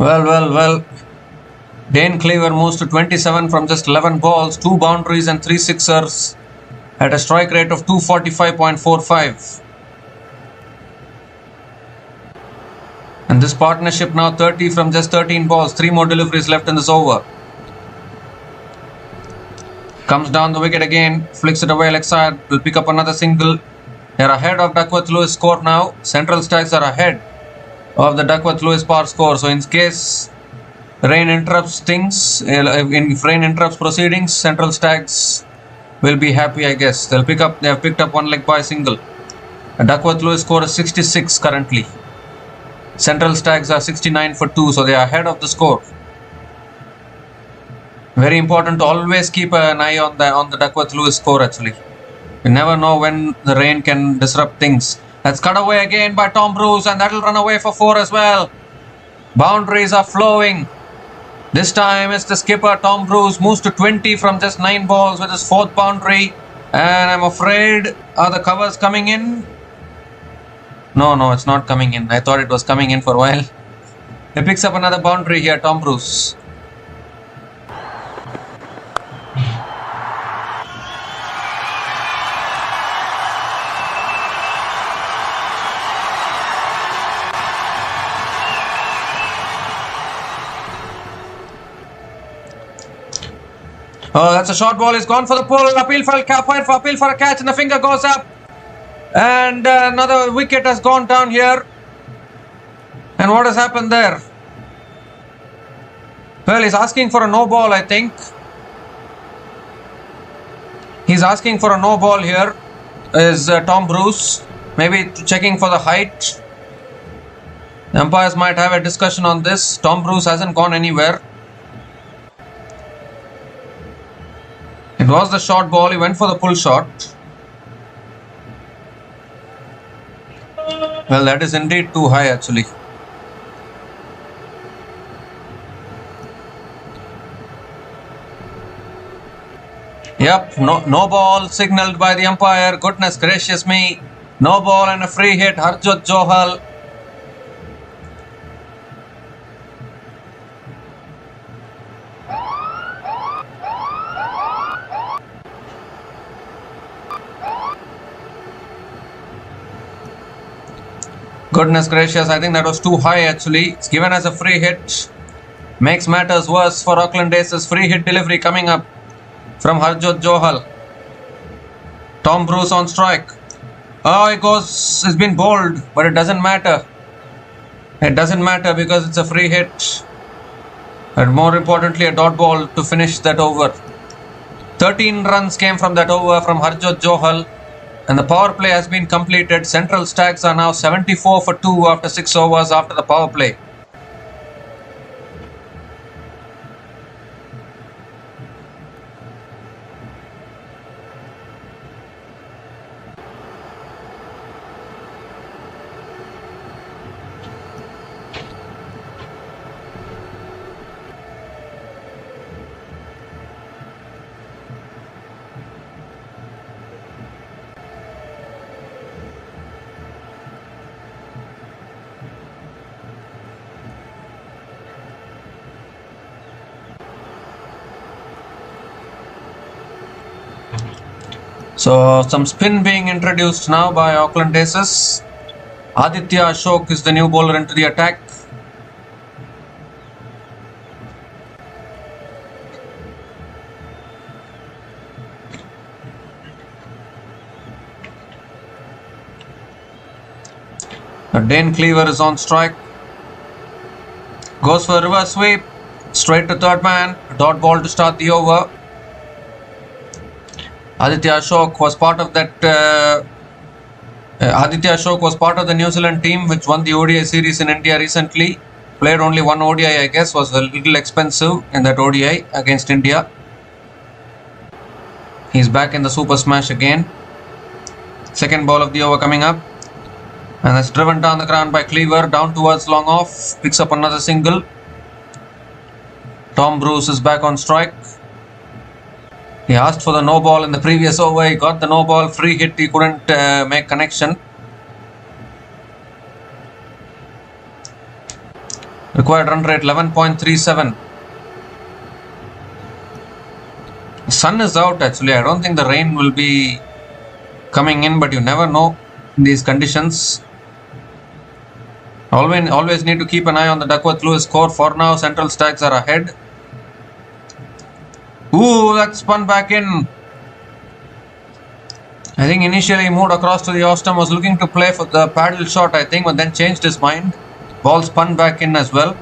Well. Dane Cleaver moves to 27 from just 11 balls, 2 boundaries and 3 sixers at a strike rate of 245.45. And this partnership now 30 from just 13 balls, 3 more deliveries left in this over. Comes down the wicket again, flicks it away leg side, will pick up another single. They're ahead of Duckworth-Lewis score now. Central Stags are ahead of the Duckworth-Lewis par score. So in case rain interrupts things, if rain interrupts proceedings, Central Stags will be happy, I guess. They have picked up 1 leg by single. The Duckworth-Lewis score is 66 currently. Central Stags are 69 for 2, so they are ahead of the score. Very important to always keep an eye on the Duckworth-Lewis score actually. You never know when the rain can disrupt things. That's cut away again by Tom Bruce, and that'll run away for 4 as well. Boundaries are flowing. This time it's the skipper, Tom Bruce, moves to 20 from just 9 balls with his 4th boundary. And I'm afraid, are the covers coming in? No, it's not coming in. I thought it was coming in for a while. He picks up another boundary here, Tom Bruce. Oh, that's a short ball. He's gone for the pull. Appeal for a catch, and the finger goes up. And another wicket has gone down here. And what has happened there? Well, he's asking for a no ball, I think. He's asking for a no ball here. Is Tom Bruce. Maybe checking for the height. The umpires might have a discussion on this. Tom Bruce hasn't gone anywhere. It was the short ball. He went for the pull shot. Well, that is indeed too high actually. Yep, no ball signalled by the umpire. Goodness gracious me. No ball and a free hit. Harjot Johal. Goodness gracious, I think that was too high actually. It's given as a free hit. Makes matters worse for Auckland Aces. Free hit delivery coming up from Harjot Johal. Tom Bruce on strike. Oh, it's been bowled, but it doesn't matter. It doesn't matter because it's a free hit. And more importantly, a dot ball to finish that over. 13 runs came from that over from Harjot Johal. And the power play has been completed. Central Stags are now 74 for 2 after 6 overs after the power play. So some spin being introduced now by Auckland Aces. Aditya Ashok is the new bowler into the attack. Dane Cleaver is on strike. Goes for a reverse sweep. Straight to third man. Dot ball to start the over. Aditya Ashok was part of that. Aditya Ashok was part of the New Zealand team which won the ODI series in India recently. Played only one ODI, I guess. Was a little expensive in that ODI against India. He's back in the Super Smash again. Second ball of the over coming up. And that's driven down the ground by Cleaver. Down towards long off. Picks up another single. Tom Bruce is back on strike. He asked for the no ball in the previous over. He got the no ball. Free hit. He couldn't make connection. Required run rate 11.37. The sun is out actually. I don't think the rain will be coming in, but you never know in these conditions. Always need to keep an eye on the Duckworth-Lewis score. For now, Central Stags are ahead. Ooh, that spun back in. I think initially he moved across to the off-stump, was looking to play for the paddle shot, I think, but then changed his mind. Ball spun back in as well.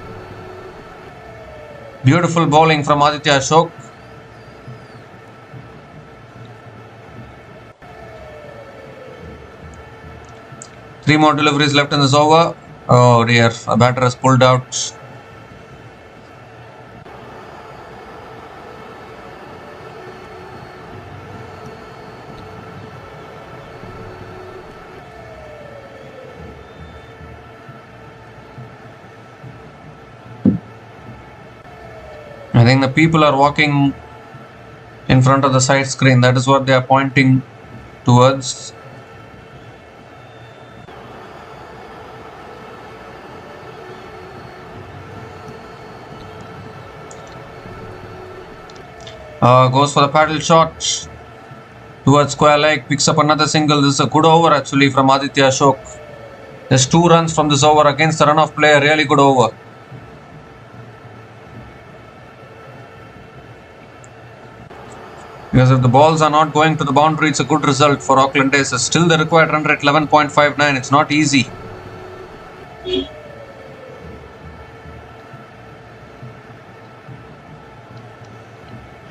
Beautiful bowling from Aditya Ashok. Three more deliveries left in this over. Oh dear, a batter has pulled out. I think the people are walking in front of the side screen. That is what they are pointing towards. Goes for the paddle shot towards square leg. Picks up another single. This is a good over actually from Aditya Ashok. There's 2 runs from this over against the run-off play. A really good over. Because if the balls are not going to the boundary, it's a good result for Auckland Aces. Still the required run rate 11.59. It's not easy.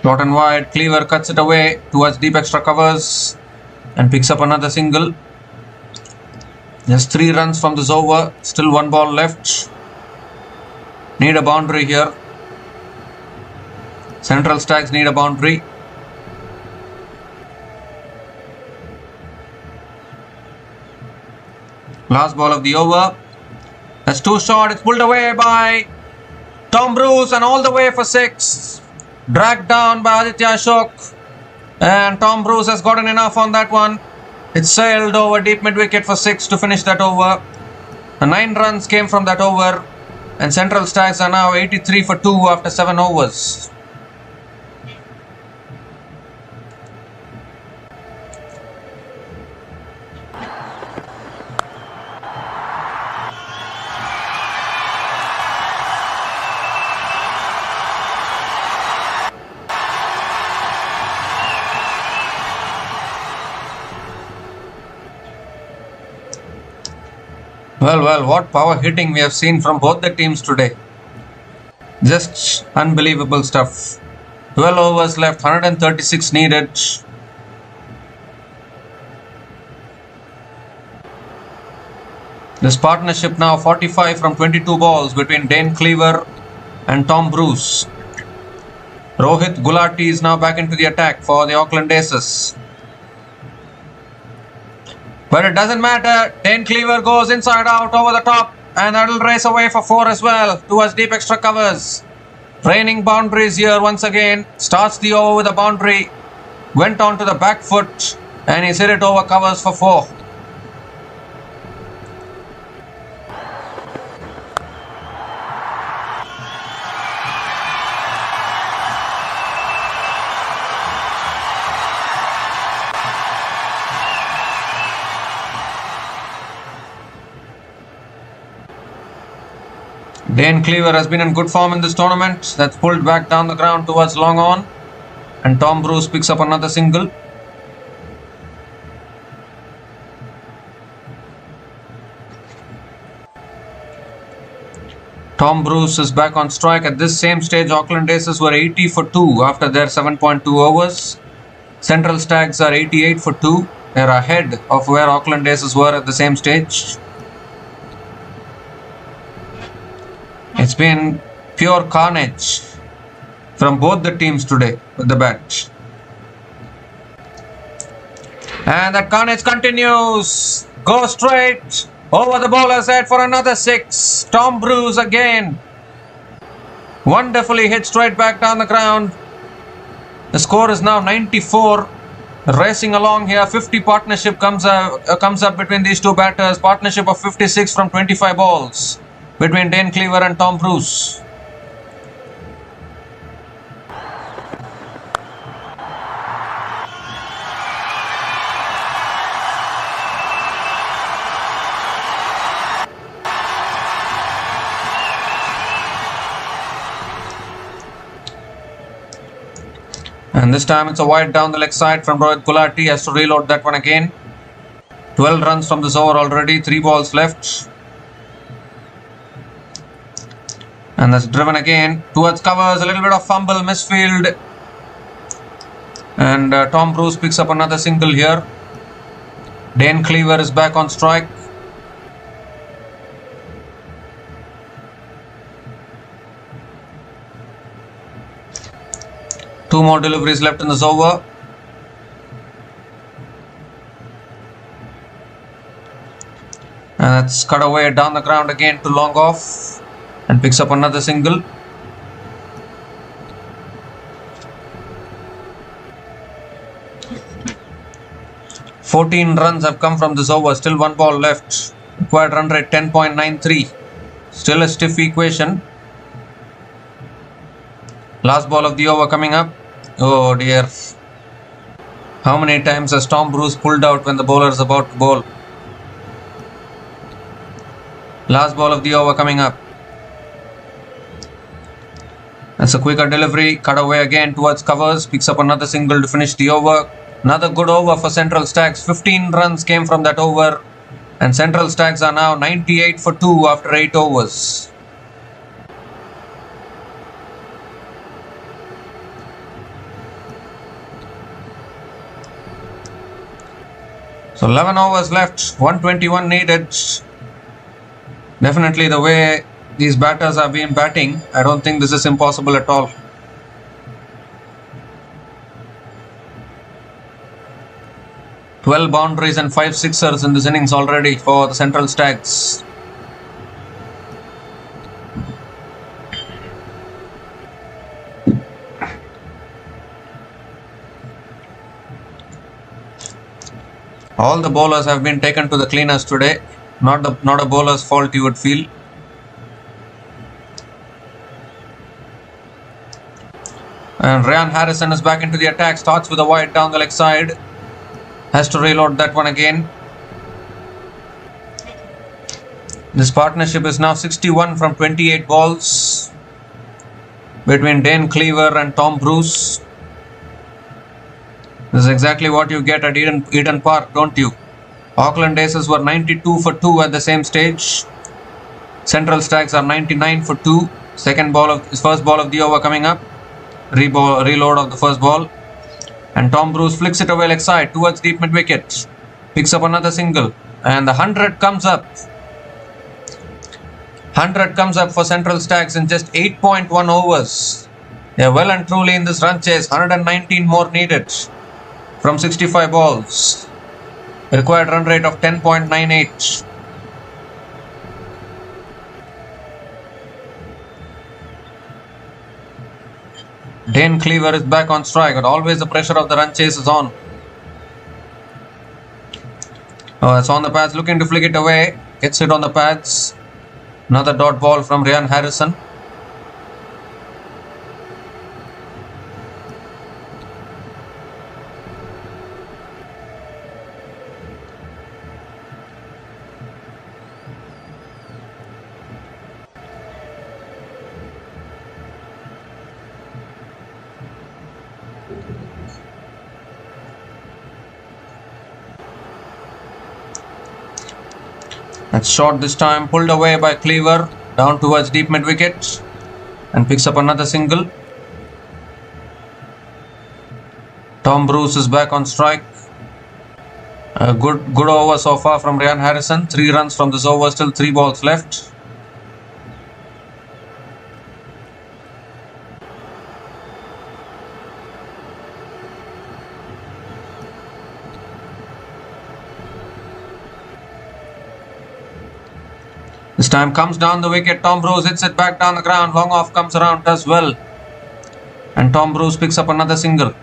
Short and wide. Cleaver cuts it away towards deep extra covers and picks up another single. Just 3 runs from this over. Still 1 ball left. Need a boundary here. Central Stags need a boundary. Last ball of the over. That's too short. It's pulled away by Tom Bruce and all the way for 6. Dragged down by Aditya Ashok. And Tom Bruce has gotten enough on that one. It sailed over deep mid-wicket for 6 to finish that over. 9 runs came from that over. And Central Stags are now 83 for 2 after 7 overs. Well, what power hitting we have seen from both the teams today. Just unbelievable stuff. 12 overs left, 136 needed. This partnership now 45 from 22 balls between Dane Cleaver and Tom Bruce. Rohit Gulati is now back into the attack for the Auckland Aces. But it doesn't matter. Dane Cleaver goes inside out over the top. And that will race away for 4 as well. Towards deep extra covers. Raining boundaries here once again. Starts the over with a boundary. Went on to the back foot. And he's hit it over covers for 4. Dane Cleaver has been in good form in this tournament. That's pulled back down the ground towards long on. And Tom Bruce picks up another single. Tom Bruce is back on strike. At this same stage, Auckland Aces were 80 for 2 after their 7.2 overs. Central Stags are 88 for 2. They're ahead of where Auckland Aces were at the same stage. It's been pure carnage from both the teams today with the bat. And that carnage continues. Go straight over the bowler's head for another 6. Tom Bruce again. Wonderfully hit straight back down the ground. The score is now 94. Racing along here. 50 partnership comes up between these two batters. Partnership of 56 from 25 balls. Between Dane Cleaver and Tom Bruce. And this time it's a wide down the leg side from Rohit Gulati. Has to reload that one again. 12 runs from this over already. 3 balls left. And that's driven again towards covers. A little bit of fumble, misfield. And Tom Bruce picks up another single here. Dane Cleaver is back on strike. Two more deliveries left in this over. And that's cut away down the ground again to long off. And picks up another single. "14 runs have come from this over. Still 1 ball left. Required run rate 10.93. Still a stiff equation. Last ball of the over coming up. Oh dear. How many times has Tom Bruce pulled out when the bowler is about to bowl? Last ball of the over coming up. That's a quicker delivery, cut away again towards covers, picks up another single to finish the over. Another good over for Central Stags. 15 runs came from that over, and Central Stags are now 98 for 2 after 8 overs. So 11 overs left, 121 needed. Definitely the way these batters have been batting, I don't think this is impossible at all. "12 boundaries and 5 sixers in this innings already for the Central Stags. All the bowlers have been taken to the cleaners today. Not a bowler's fault, you would feel. And Ryan Harrison is back into the attack. Starts with a wide down the leg side. Has to reload that one again. This partnership is now 61 from 28 balls between Dane Cleaver and Tom Bruce. This is exactly what you get at Eden Park, don't you? Aucklandaces were 92 for 2 at the same stage. Central Stags are 99 for 2. First ball of the over coming up. Reload of the first ball. And Tom Bruce flicks it away leg side towards deep mid wicket. Picks up another single. And the 100 comes up. 100 comes up for Central Stags in just 8.1 overs. They are well and truly in this run chase. 119 more needed from 65 balls. Required run rate of 10.98. Dane Cleaver is back on strike, but always the pressure of the run chase is on. Oh, it's on the pads, looking to flick it away. Gets it on the pads. Another dot ball from Ryan Harrison. That's short this time, pulled away by Cleaver, down towards deep mid wicket, and picks up another single. Tom Bruce is back on strike. A good over so far from Ryan Harrison. 3 runs from this over, still 3 balls left. This time comes down the wicket. Tom Bruce hits it back down the ground. Long off comes around, does well. And Tom Bruce picks up another single.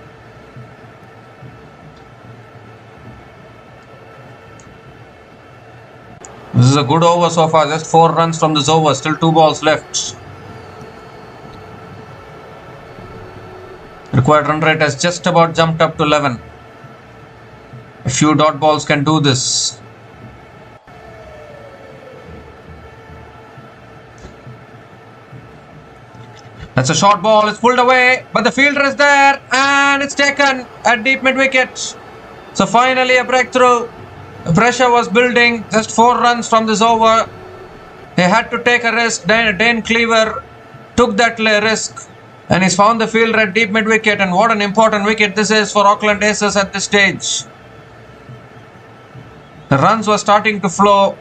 This is a good over so far. Just 4 runs from this over. Still 2 balls left. Required run rate has just about jumped up to 11. A few dot balls can do this. That's a short ball, it's pulled away, but the fielder is there and it's taken at deep mid wicket. So finally a breakthrough. The pressure was building, just 4 runs from this over. They had to take a risk. Dane Cleaver took that risk and he's found the fielder at deep mid wicket, and what an important wicket this is for Aucklandaces at this stage. The runs were starting to flow.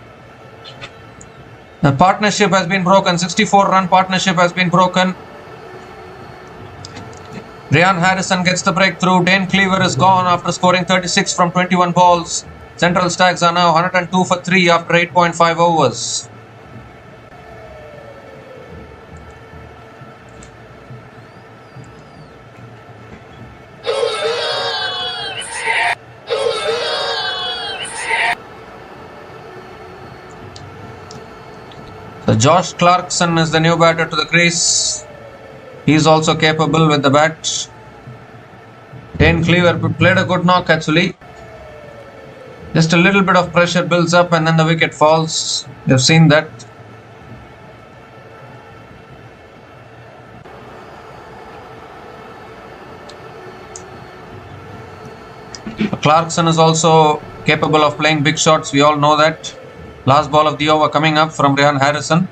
The partnership has been broken, 64 run partnership has been broken. Ryan Harrison gets the breakthrough. Dane Cleaver is gone after scoring 36 from 21 balls. Central Stags are now 102 for 3 after 8.5 overs. So Josh Clarkson is the new batter to the crease. He is also capable with the bat. Dane Cleaver played a good knock actually. Just a little bit of pressure builds up and then the wicket falls. You've seen that. Clarkson is also capable of playing big shots. We all know that. Last ball of the over coming up from Ryan Harrison.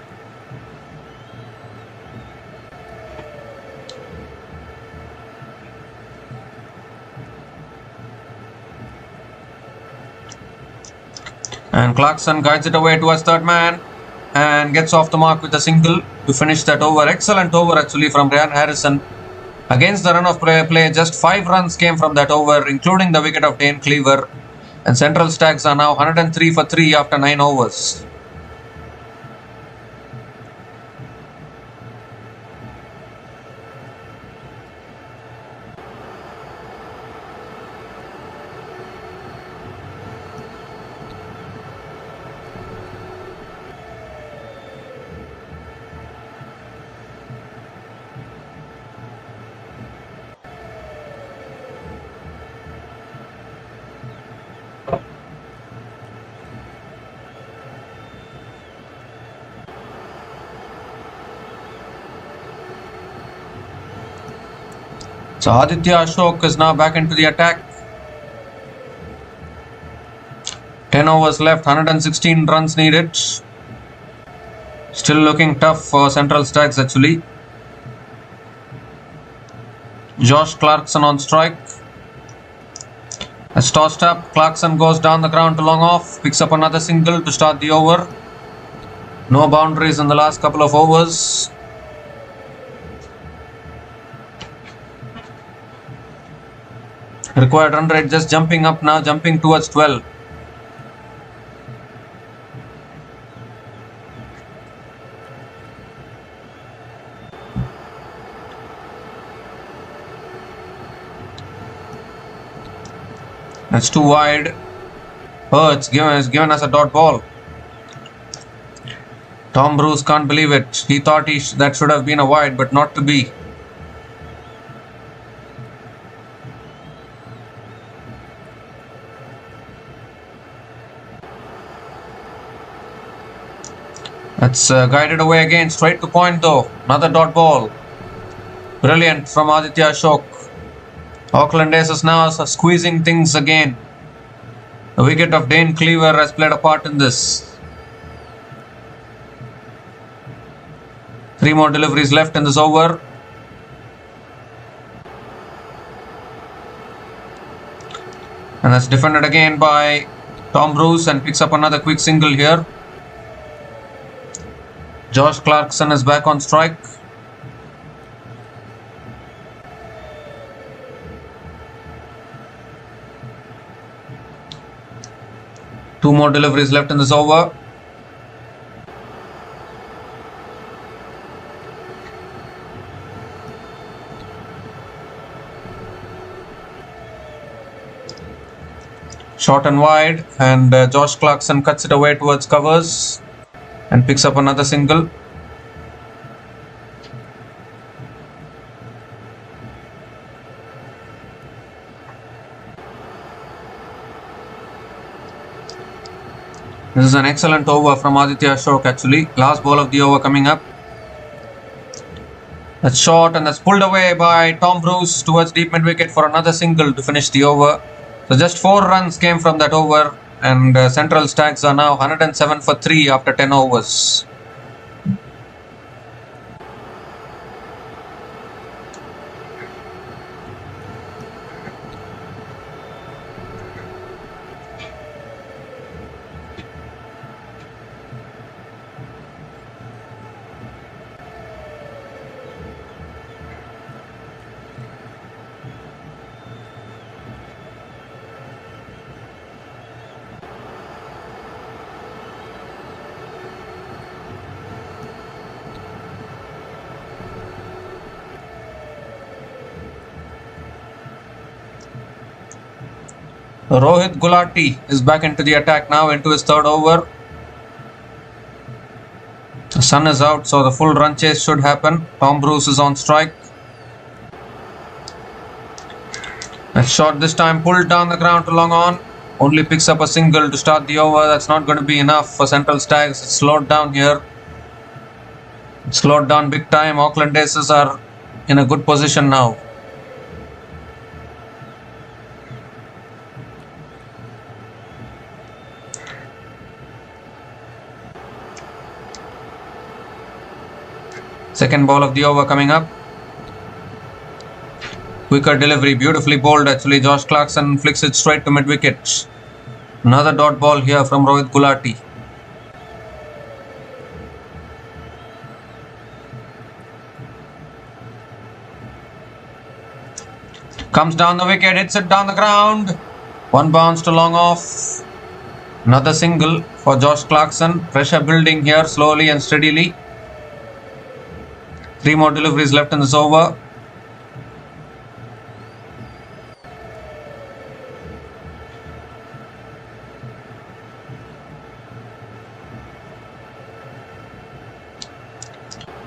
And Clarkson guides it away towards third man and gets off the mark with a single to finish that over. Excellent over actually from Ryan Harrison. Against the run of play, just 5 runs came from that over, including the wicket of Dane Cleaver. And Central Stags are now 103 for 3 after 9 overs. So Aditya Ashok is now back into the attack. 10 overs left, 116 runs needed. Still looking tough for Central Stags actually. Josh Clarkson on strike. As tossed up, Clarkson goes down the ground to long off, picks up another single to start the over. No boundaries in the last couple of overs. Required run rate just jumping up now, jumping towards 12. That's too wide. Oh, it's given us a dot ball. Tom Bruce can't believe it. He thought that should have been a wide, but not to be. That's guided away again, straight to point though. Another dot ball. Brilliant from Aditya Ashok. Aucklandaces now are squeezing things again. The wicket of Dane Cleaver has played a part in this. 3 more deliveries left in this over. And that's defended again by Tom Bruce and picks up another quick single here. Josh Clarkson is back on strike. Two more deliveries left in this over. Short and wide, and Josh Clarkson cuts it away towards covers and picks up another single. This is an excellent over from Aditya Ashok actually. Last ball of the over coming up. That's short and that's pulled away by Tom Bruce towards deep mid wicket for another single to finish the over. So just 4 runs came from that over, and Central Stags are now 107 for 3 after 10 overs. Rohit Gulati is back into the attack now, into his 3rd over. The sun is out, so the full run chase should happen. Tom Bruce is on strike. That shot this time pulled down the ground to long on. Only picks up a single to start the over. That's not going to be enough for Central Stags. It's slowed down here. It's slowed down big time. Aucklandaces are in a good position now. Second ball of the over coming up. Quicker delivery, beautifully bowled actually. Josh Clarkson flicks it straight to mid-wicket. Another dot ball here from Rohit Gulati. Comes down the wicket, hits it down the ground. One bounce to long off. Another single for Josh Clarkson. Pressure building here slowly and steadily. 3 more deliveries left in this over.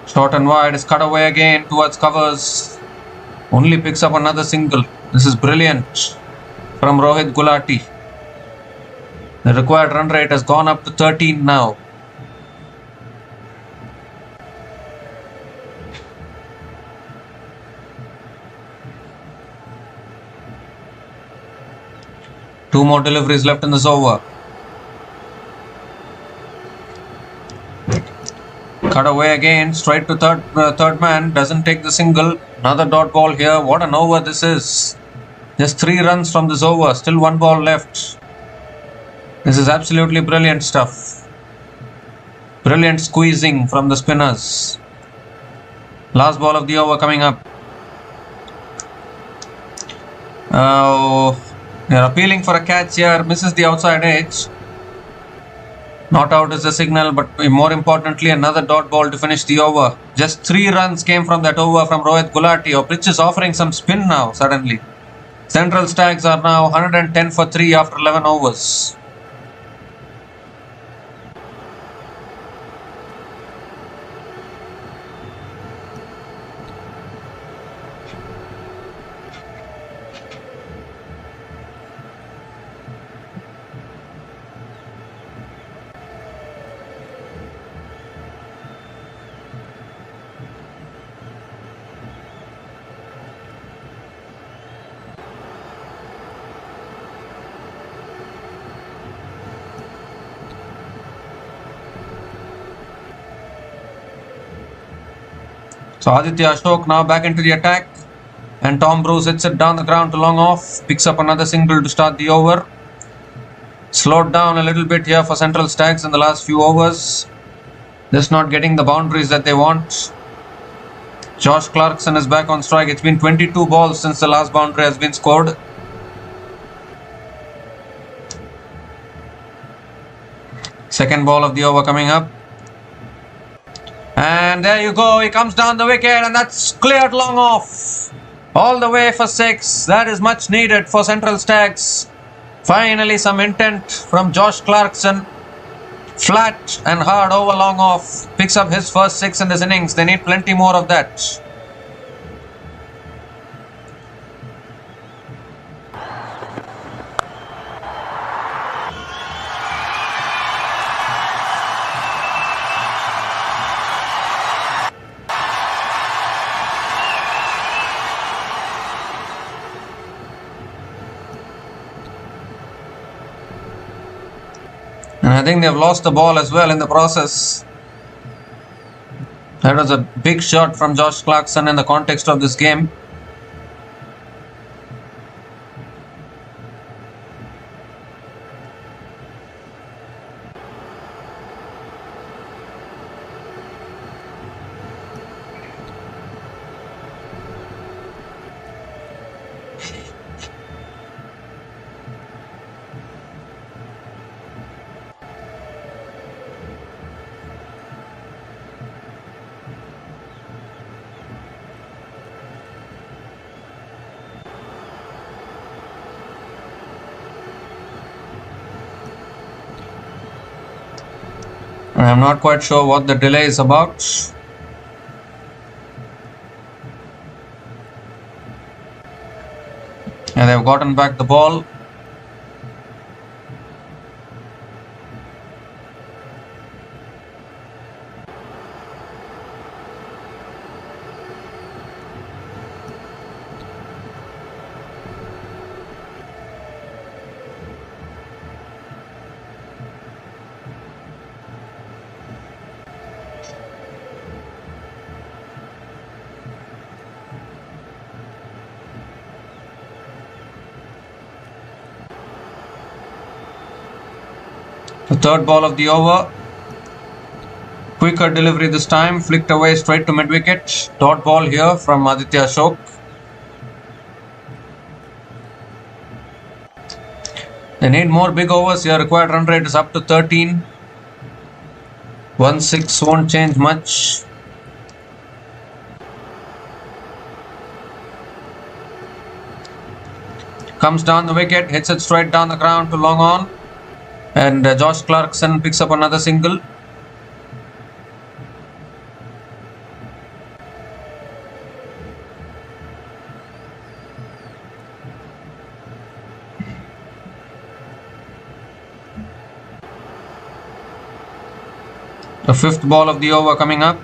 Short and wide is cut away again towards covers. Only picks up another single. This is brilliant from Rohit Gulati. The required run rate has gone up to 13 now. Two more deliveries left in this over. Cut away again, straight to third man, doesn't take the single. Another dot ball here. What an over this is. Just 3 runs from this over, still 1 ball left. This is absolutely brilliant stuff. Brilliant squeezing from the spinners. Last ball of the over coming up. They're appealing for a catch here, misses the outside edge. Not out is the signal, but more importantly, another dot ball to finish the over. Just 3 runs came from that over from Rohit Gulati. Our pitch is offering some spin now, suddenly. Central Stags are now 110 for 3 after 11 overs. So Aditya Ashok now back into the attack, and Tom Bruce hits it down the ground to long off, picks up another single to start the over. Slowed down a little bit here for Central Stags in the last few overs, just not getting the boundaries that they want. Josh Clarkson is back on strike. It's been 22 balls since the last boundary has been scored. Second ball of the over coming up. And there you go, he comes down the wicket, and that's cleared long off. All the way for 6. That is much needed for Central Stags. Finally some intent from Josh Clarkson. Flat and hard over long off. Picks up his first 6 in this innings. They need plenty more of that. And I think they've lost the ball as well in the process. That was a big shot from Josh Clarkson in the context of this game. I'm not quite sure what the delay is about. And they've gotten back the ball. The third ball of the over. Quicker delivery this time, flicked away straight to mid-wicket. Dot ball here from Aditya Ashok. They need more big overs here. Required run rate is up to 13. 1-6 won't change much. Comes down the wicket, hits it straight down the ground to long on. And Josh Clarkson picks up another single. The fifth ball of the over coming up.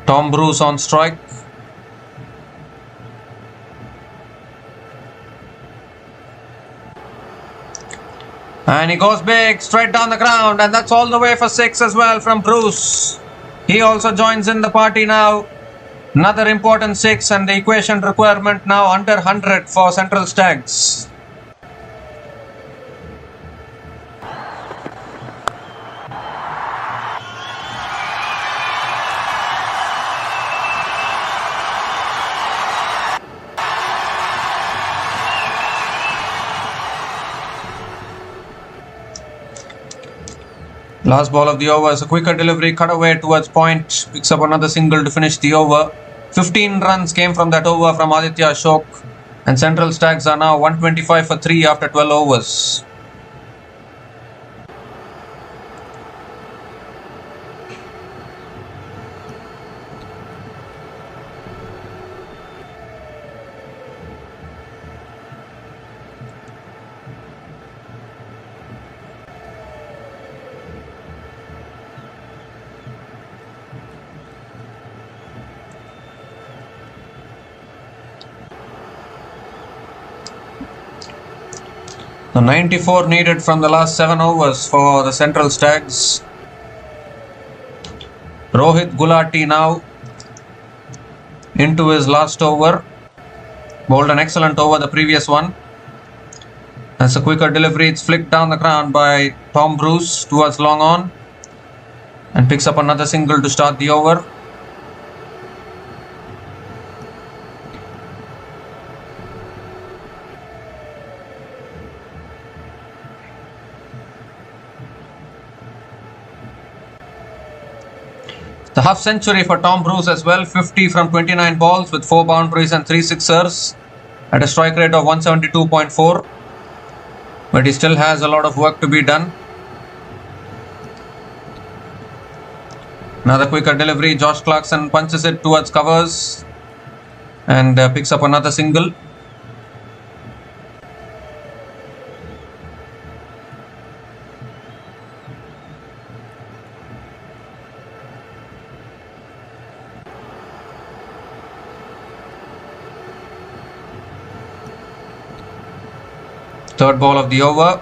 Tom Bruce on strike. And he goes big, straight down the ground, and that's all the way for 6 as well from Bruce. He also joins in the party now. Another important 6, and the equation requirement now under 100 for Central Stags. Last ball of the over is a quicker delivery, cut away towards point, picks up another single to finish the over. 15 runs came from that over from Aditya Ashok, and Central Stags are now 125 for 3 after 12 overs. The 94 needed from the last 7 overs for the Central Stags. Rohit Gulati now into his last over. Bowled an excellent over the previous one. That's a quicker delivery. It's flicked down the ground by Tom Bruce towards long on. And picks up another single to start the over. The half century for Tom Bruce as well, 50 from 29 balls with 4 boundaries and 3 sixers at a strike rate of 172.4. But he still has a lot of work to be done. Another quicker delivery, Josh Clarkson punches it towards covers and picks up another single. Third ball of the over.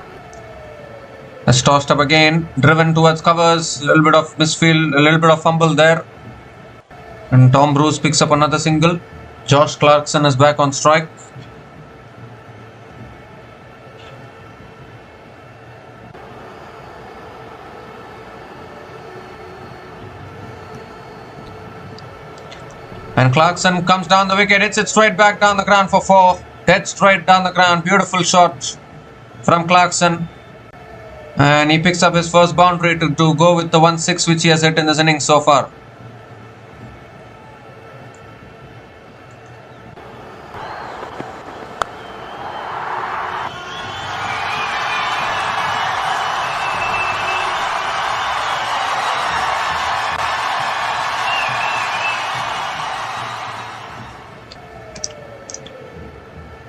That's tossed up again, driven towards covers, a little bit of misfield, a little bit of fumble there. And Tom Bruce picks up another single. Josh Clarkson is back on strike. And Clarkson comes down the wicket, hits it straight back down the ground for 4. Dead straight down the ground, beautiful shot from Clarkson. And he picks up his first boundary to go with the 1-6 which he has hit in this innings so far.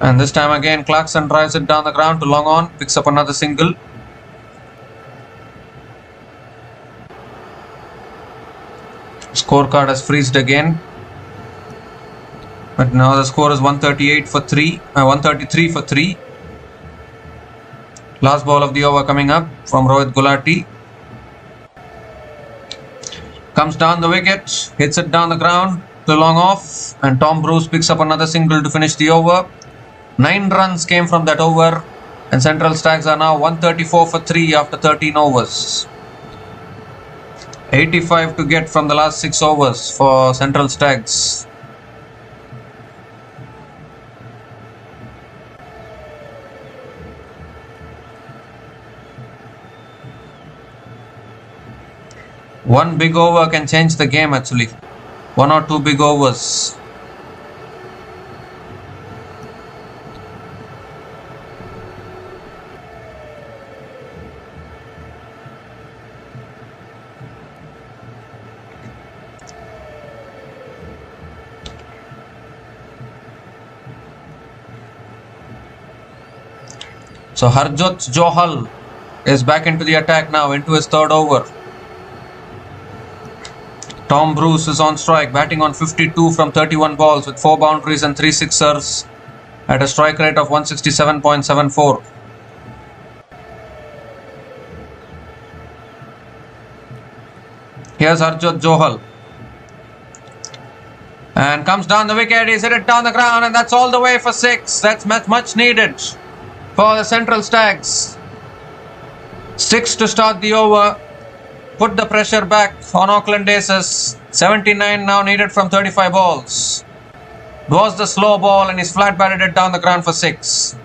And this time again Clarkson drives it down the ground to long on, picks up another single. Scorecard has freezed again. But now the score is 138 for 3, 133 for 3. Last ball of the over coming up from Rohit Gulati. Comes down the wicket, hits it down the ground to long off, and Tom Bruce picks up another single to finish the over. 9 runs came from that over, and Central Stags are now 134 for 3 after 13 overs. 85 to get from the last 6 overs for Central Stags. One big over can change the game actually. 1 or 2 big overs. So Harjot Johal is back into the attack now, into his 3rd over. Tom Bruce is on strike, batting on 52 from 31 balls with 4 boundaries and 3 sixers at a strike rate of 167.74. Here's Harjot Johal. And comes down the wicket, he's hit it down the ground, and that's all the way for 6. That's much needed for the Central Stags. 6 to start the over. Put the pressure back on Aucklandaces. 79 now needed from 35 balls. It was the slow ball and he's flat batted it down the ground for 6.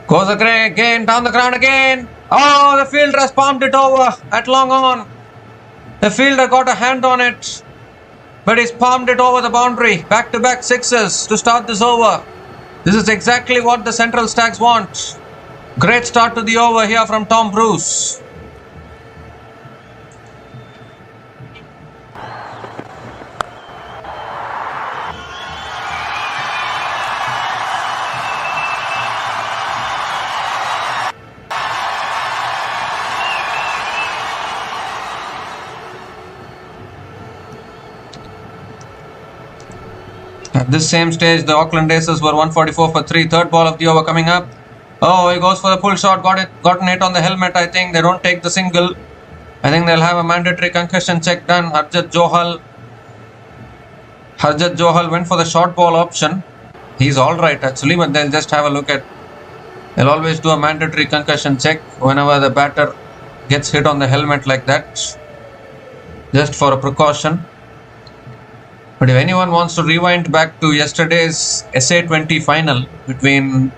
Goes again, down the ground again. Oh, the fielder has palmed it over at long on. The fielder got a hand on it, but he's palmed it over the boundary. Back-to-back sixes to start this over. This is exactly what the Central Stags want. Great start to the over here from Tom Bruce. At this same stage, the Aucklandaces were 144 for 3. 3rd ball of the over coming up. Oh, he goes for the pull shot. Gotten it on the helmet, I think. They don't take the single. I think they'll have a mandatory concussion check done. Harjot Johal went for the short ball option. He's alright actually, but they'll just have a look at. They'll always do a mandatory concussion check whenever the batter gets hit on the helmet like that. Just for a precaution. But if anyone wants to rewind back to yesterday's SA20 final between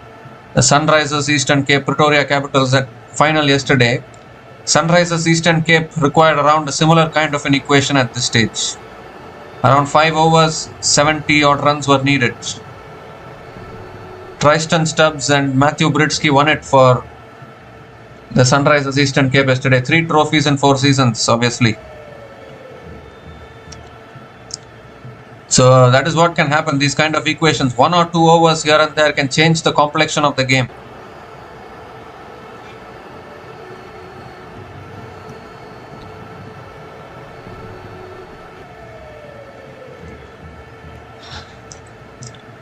the Sunrisers Eastern Cape Pretoria Capitals, that final yesterday, Sunrisers Eastern Cape required around a similar kind of an equation at this stage. Around 5 overs, 70 odd runs were needed. Tristan Stubbs and Matthew Britsky won it for the Sunrisers Eastern Cape yesterday. 3 trophies in 4 seasons, obviously. So that is what can happen, these kind of equations. 1 or 2 overs here and there can change the complexion of the game.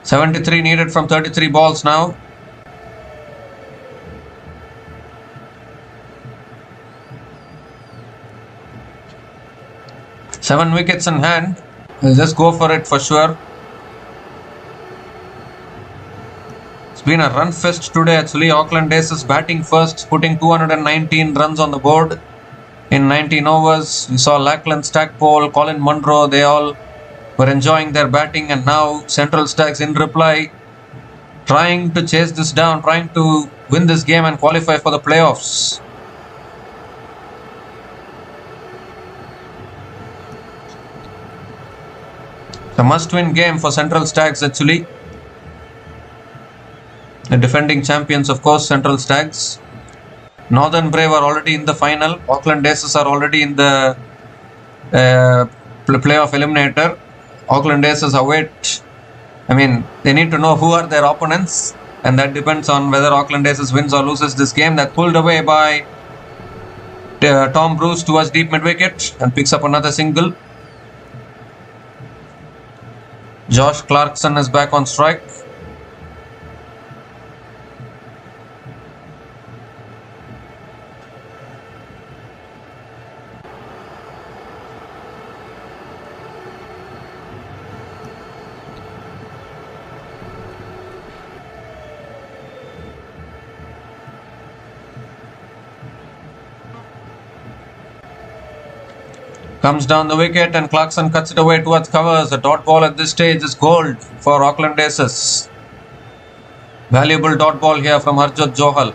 .73 needed from 33 balls now. Seven wickets in hand. We'll just go for it for sure. It's been a run fest today actually. Aucklandaces batting first, putting 219 runs on the board in 19 overs. We saw Auckland, Stackpole, Colin Monroe, they all were enjoying their batting, and now Central Stags in reply trying to chase this down, trying to win this game and qualify for the playoffs. A must-win game for Central Stags actually. The defending champions, of course, Central Stags. Northern Brave are already in the final. Aucklandaces are already in the playoff eliminator. Aucklandaces await. I mean, they need to know who are their opponents. and that depends on whether Auckland Aces wins or loses this game. That pulled away by Tom Bruce towards deep mid-wicket and picks up another single. Josh Clarkson is back on strike. Comes down the wicket and Clarkson cuts it away towards covers. A dot ball at this stage is gold for Auckland Aces. Valuable dot ball here from Harjot Johal.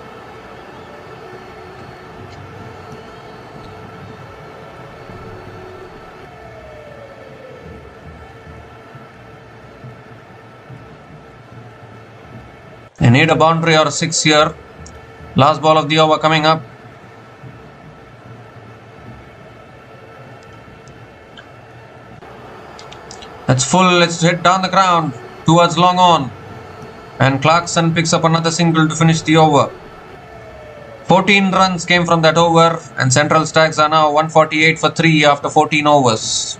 They need a boundary or a six here. Last ball of the over coming up. That's full, it's hit down the ground towards long on. And Clarkson picks up another single to finish the over. 14 runs came from that over and Central Stags are now 148 for 3 after 14 overs.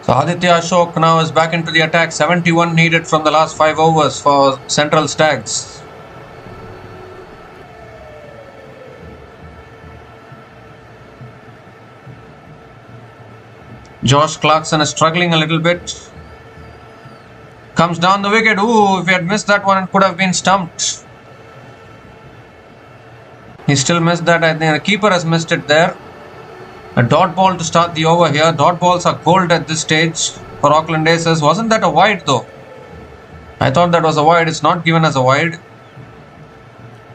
So Aditya Ashok now is back into the attack. 71 needed from the last 5 overs for Central Stags. Josh Clarkson is struggling a little bit. Comes down the wicket. Ooh, if he had missed that one, it could have been stumped. He still missed that. I think the keeper has missed it there. A dot ball to start the over here. Dot balls are gold at this stage for Auckland Aces. Wasn't that a wide though? I thought that was a wide. It's not given as a wide.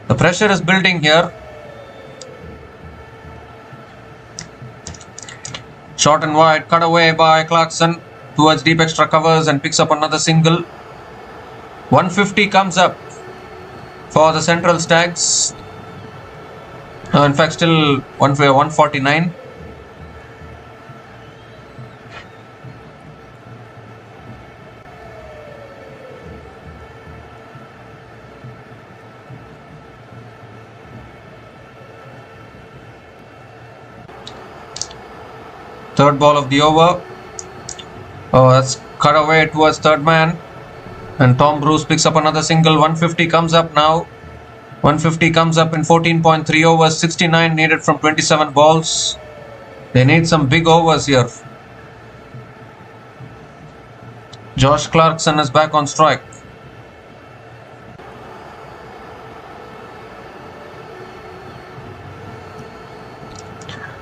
The pressure is building here. Short and wide. Cut away by Clarkson towards deep extra covers and picks up another single. 150 comes up for the Central Stags. In fact, still 149. Third ball of the over. Oh, that's cut away towards third man. And Tom Bruce picks up another single. 150 comes up now. 150 comes up in 14.3 overs. 69 needed from 27 balls. They need some big overs here. Josh Clarkson is back on strike.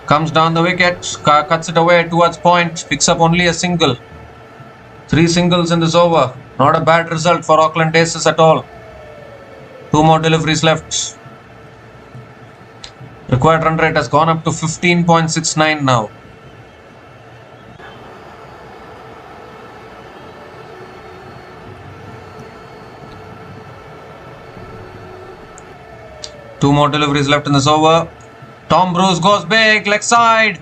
Comes down the wicket, cuts it away towards point, picks up only a single. 3 singles in this over. Not a bad result for Auckland Aces at all. 2 more deliveries left. Required run rate has gone up to 15.69 now. Two more deliveries left in this over. Tom Bruce goes big, leg side.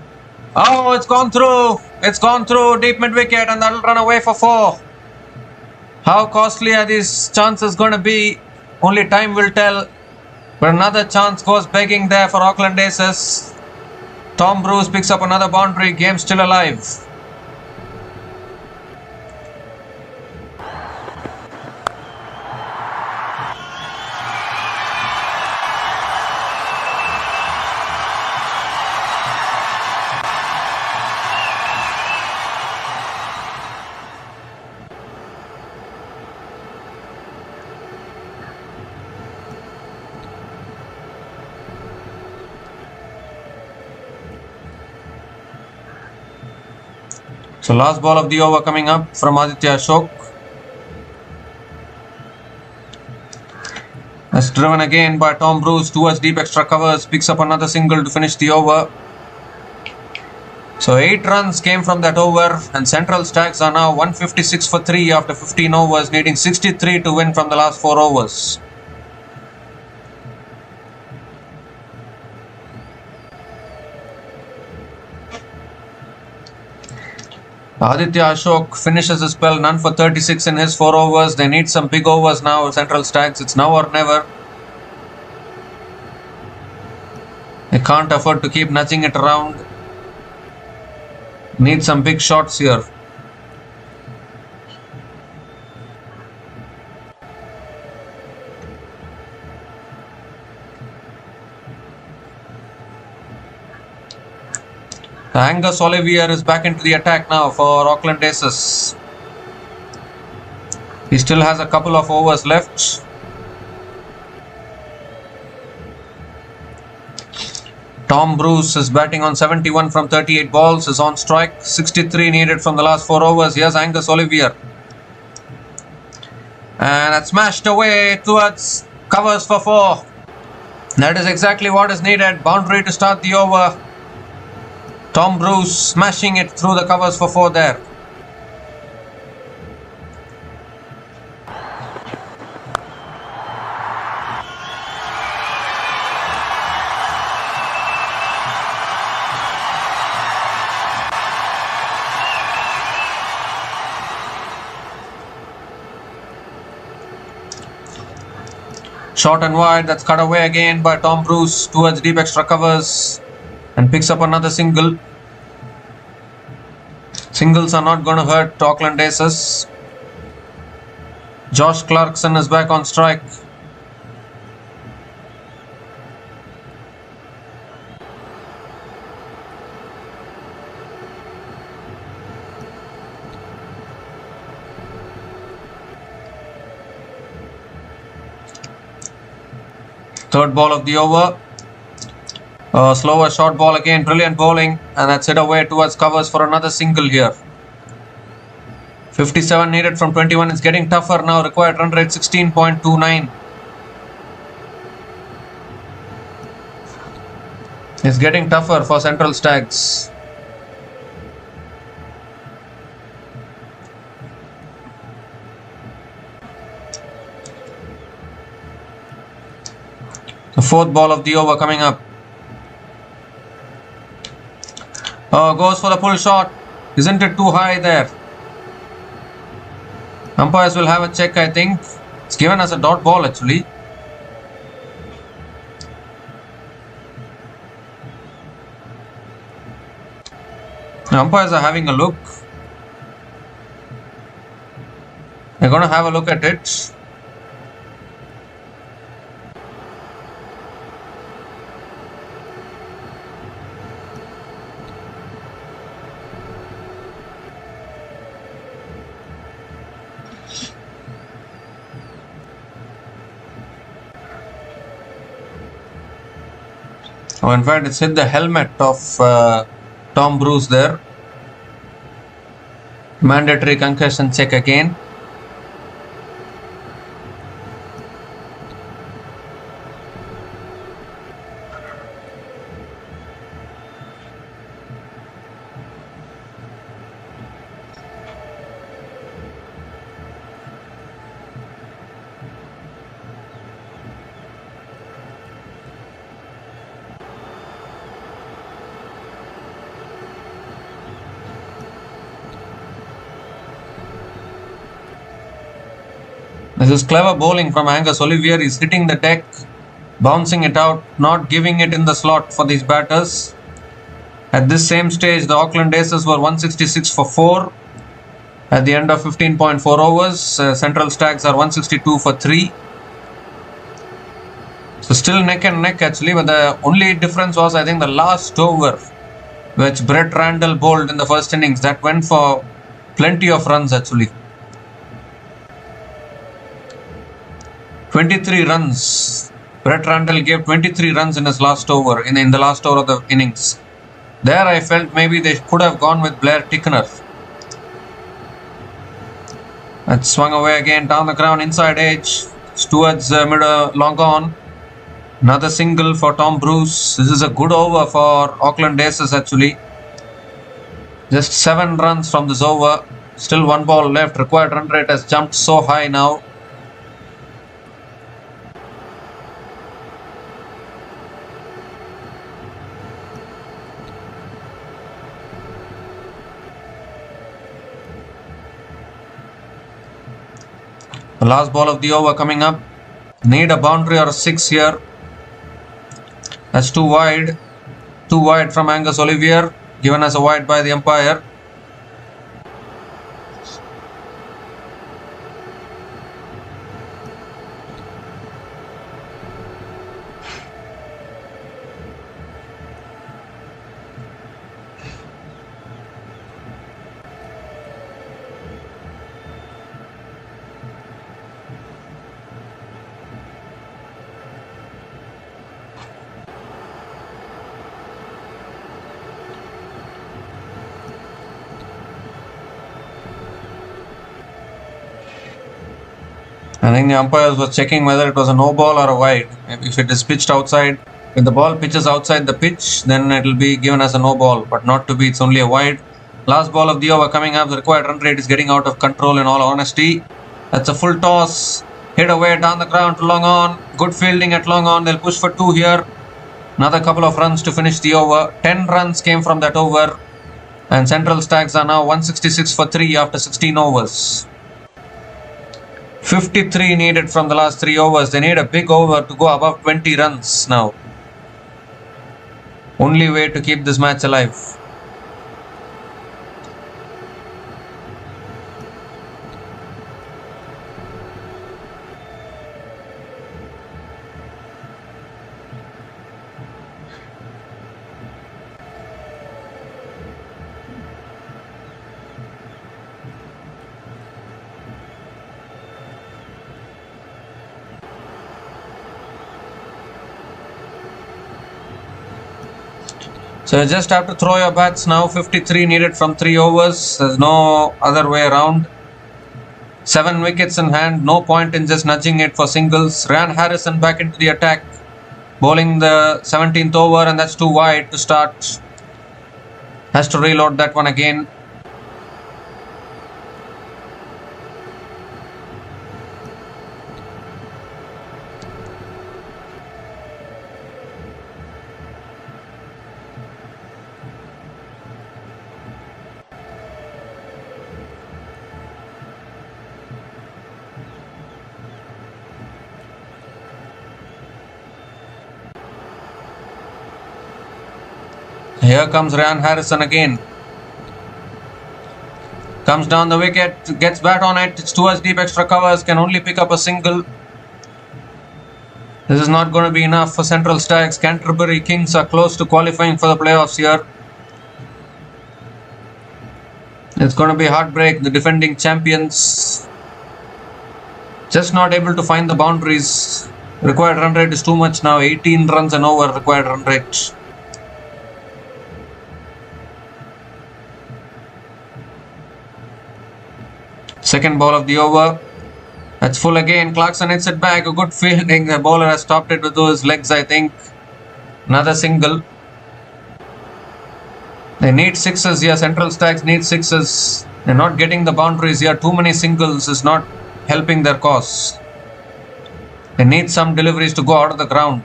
Oh, it's gone through. It's gone through deep mid-wicket and that'll run away for 4. How costly are these chances going to be? Only time will tell. But another chance goes begging there for Auckland Aces. Tom Bruce picks up another boundary. Game still alive. So last ball of the over coming up from Aditya Ashok. That's driven again by Tom Bruce towards deep extra covers. Picks up another single to finish the over. So 8 runs came from that over, and Central Stags are now 156 for 3 after 15 overs, needing 63 to win from the last 4 overs. Aditya Ashok finishes his spell, none for 36 in his 4 overs. They need some big overs now, Central Stags. It's now or never. They can't afford to keep nudging it around. Need some big shots here. Angus Olivier is back into the attack now for Aucklandaces. He still has a couple of overs left. Tom Bruce is batting on 71 from 38 balls, is on strike. 63 needed from the last 4 overs. Here's Angus Olivier. And that's smashed away towards covers for 4. That is exactly what is needed. Boundary to start the over. Tom Bruce smashing it through the covers for 4 there. Short and wide, that's cut away again by Tom Bruce towards deep extra covers and picks up another single. Singles are not going to hurt Aucklandaces. Josh Clarkson is back on strike. Third ball of the over. Slower short ball again. Brilliant bowling. And that's hit away towards covers for another single here. 57 needed from 21. It's getting tougher now. Required run rate 16.29. It's getting tougher for Central Stags. The fourth ball of the over coming up. Goes for the pull shot. Isn't it too high there? Umpires will have a check, I think. It's given as a dot ball actually. The umpires are having a look. They're going to have a look at it. Oh, in fact, it's hit the helmet of Tom Bruce there. Mandatory concussion check again. This is clever bowling from Angus Olivier. He's hitting the deck, bouncing it out, not giving it in the slot for these batters. At this same stage, the Aucklandaces were 166 for 4 at the end of 15.4 overs. Central Stags are 162 for 3. So still neck and neck actually, but the only difference was I think the last over, which Brett Randall bowled in the first innings. That went for plenty of runs actually. 23 runs. Brett Randall gave 23 runs in his last over, in the last over of the innings. There I felt maybe they could have gone with Blair Tickner. That swung away again down the ground, inside edge. towards mid long on. Another single for Tom Bruce. This is a good over for Auckland Aces actually. Just 7 runs from this over. Still 1 ball left. Required run rate has jumped so high now. The last ball of the over coming up. Need a boundary or a 6 here. That's too wide. Too wide from Angus Olivier. Given as a wide by the umpire. I think the umpires were checking whether it was a no ball or a wide. If it is pitched outside, if the ball pitches outside the pitch, then it will be given as a no ball, but not to be, it's only a wide. Last ball of the over coming up. The required run rate is getting out of control in all honesty. That's a full toss. Hit away down the ground to long on. Good fielding at long on. They'll push for 2 here. Another couple of runs to finish the over. 10 runs came from that over. And Central Stags are now 166 for 3 after 16 overs. 53 needed from the last 3 overs. They need a big over to go above 20 runs now. Only way to keep this match alive. So you just have to throw your bats now. 53 needed from 3 overs. There's no other way around. 7 wickets in hand. No point in just nudging it for singles. Ryan Harrison back into the attack. Bowling the 17th over, and that's too wide to start. Has to reload that one again. Here comes Ryan Harrison again. Comes down the wicket, gets bat on it. It's towards deep extra covers, can only pick up a single. This is not going to be enough for Central Stags. Canterbury Kings are close to qualifying for the playoffs here. It's going to be heartbreak. The defending champions just not able to find the boundaries. Required run rate is too much now. 18 runs and over required run rate. Second ball of the over. That's full again. Clarkson hits it back. A good fielding. The bowler has stopped it with those legs, I think. Another single. They need 6s here. Central Stags need 6s. They're not getting the boundaries here. Too many singles is not helping their cause. They need some deliveries to go out of the ground.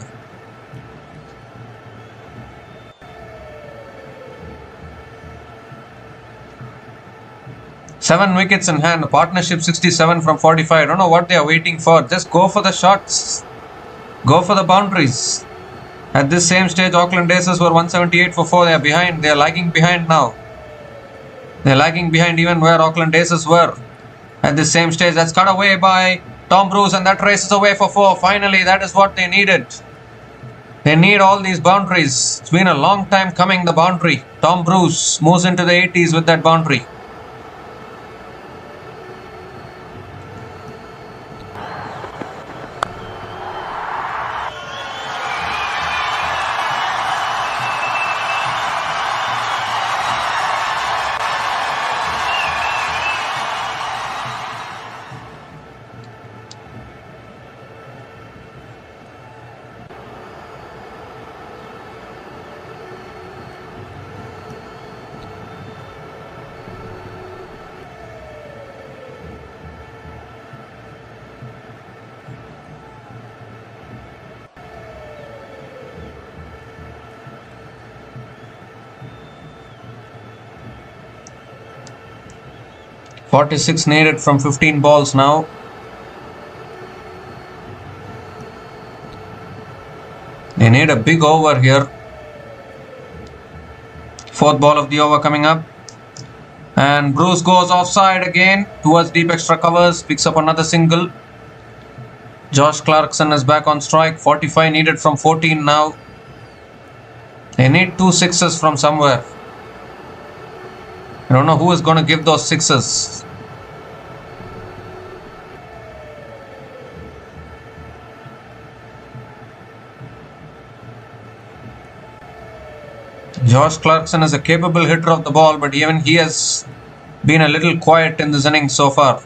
Seven wickets in hand. Partnership 67 from 45. I don't know what they are waiting for. Just go for the shots. Go for the boundaries. At this same stage, Auckland Aces were 178 for 4. They are behind. They are lagging behind now. They are lagging behind even where Auckland Aces were. At this same stage, that's cut away by Tom Bruce, and that races away for 4. Finally, that is what they needed. They need all these boundaries. It's been a long time coming, the boundary. Tom Bruce moves into the 80s with that boundary. 46 needed from 15 balls now. They need a big over here. Fourth ball of the over coming up. And Bruce goes offside again towards deep extra covers. Picks up another single. Josh Clarkson is back on strike. 45 needed from 14 now. They need 2 sixes from somewhere. I don't know who is going to give those sixes. Josh Clarkson is a capable hitter of the ball, but even he has been a little quiet in this inning so far.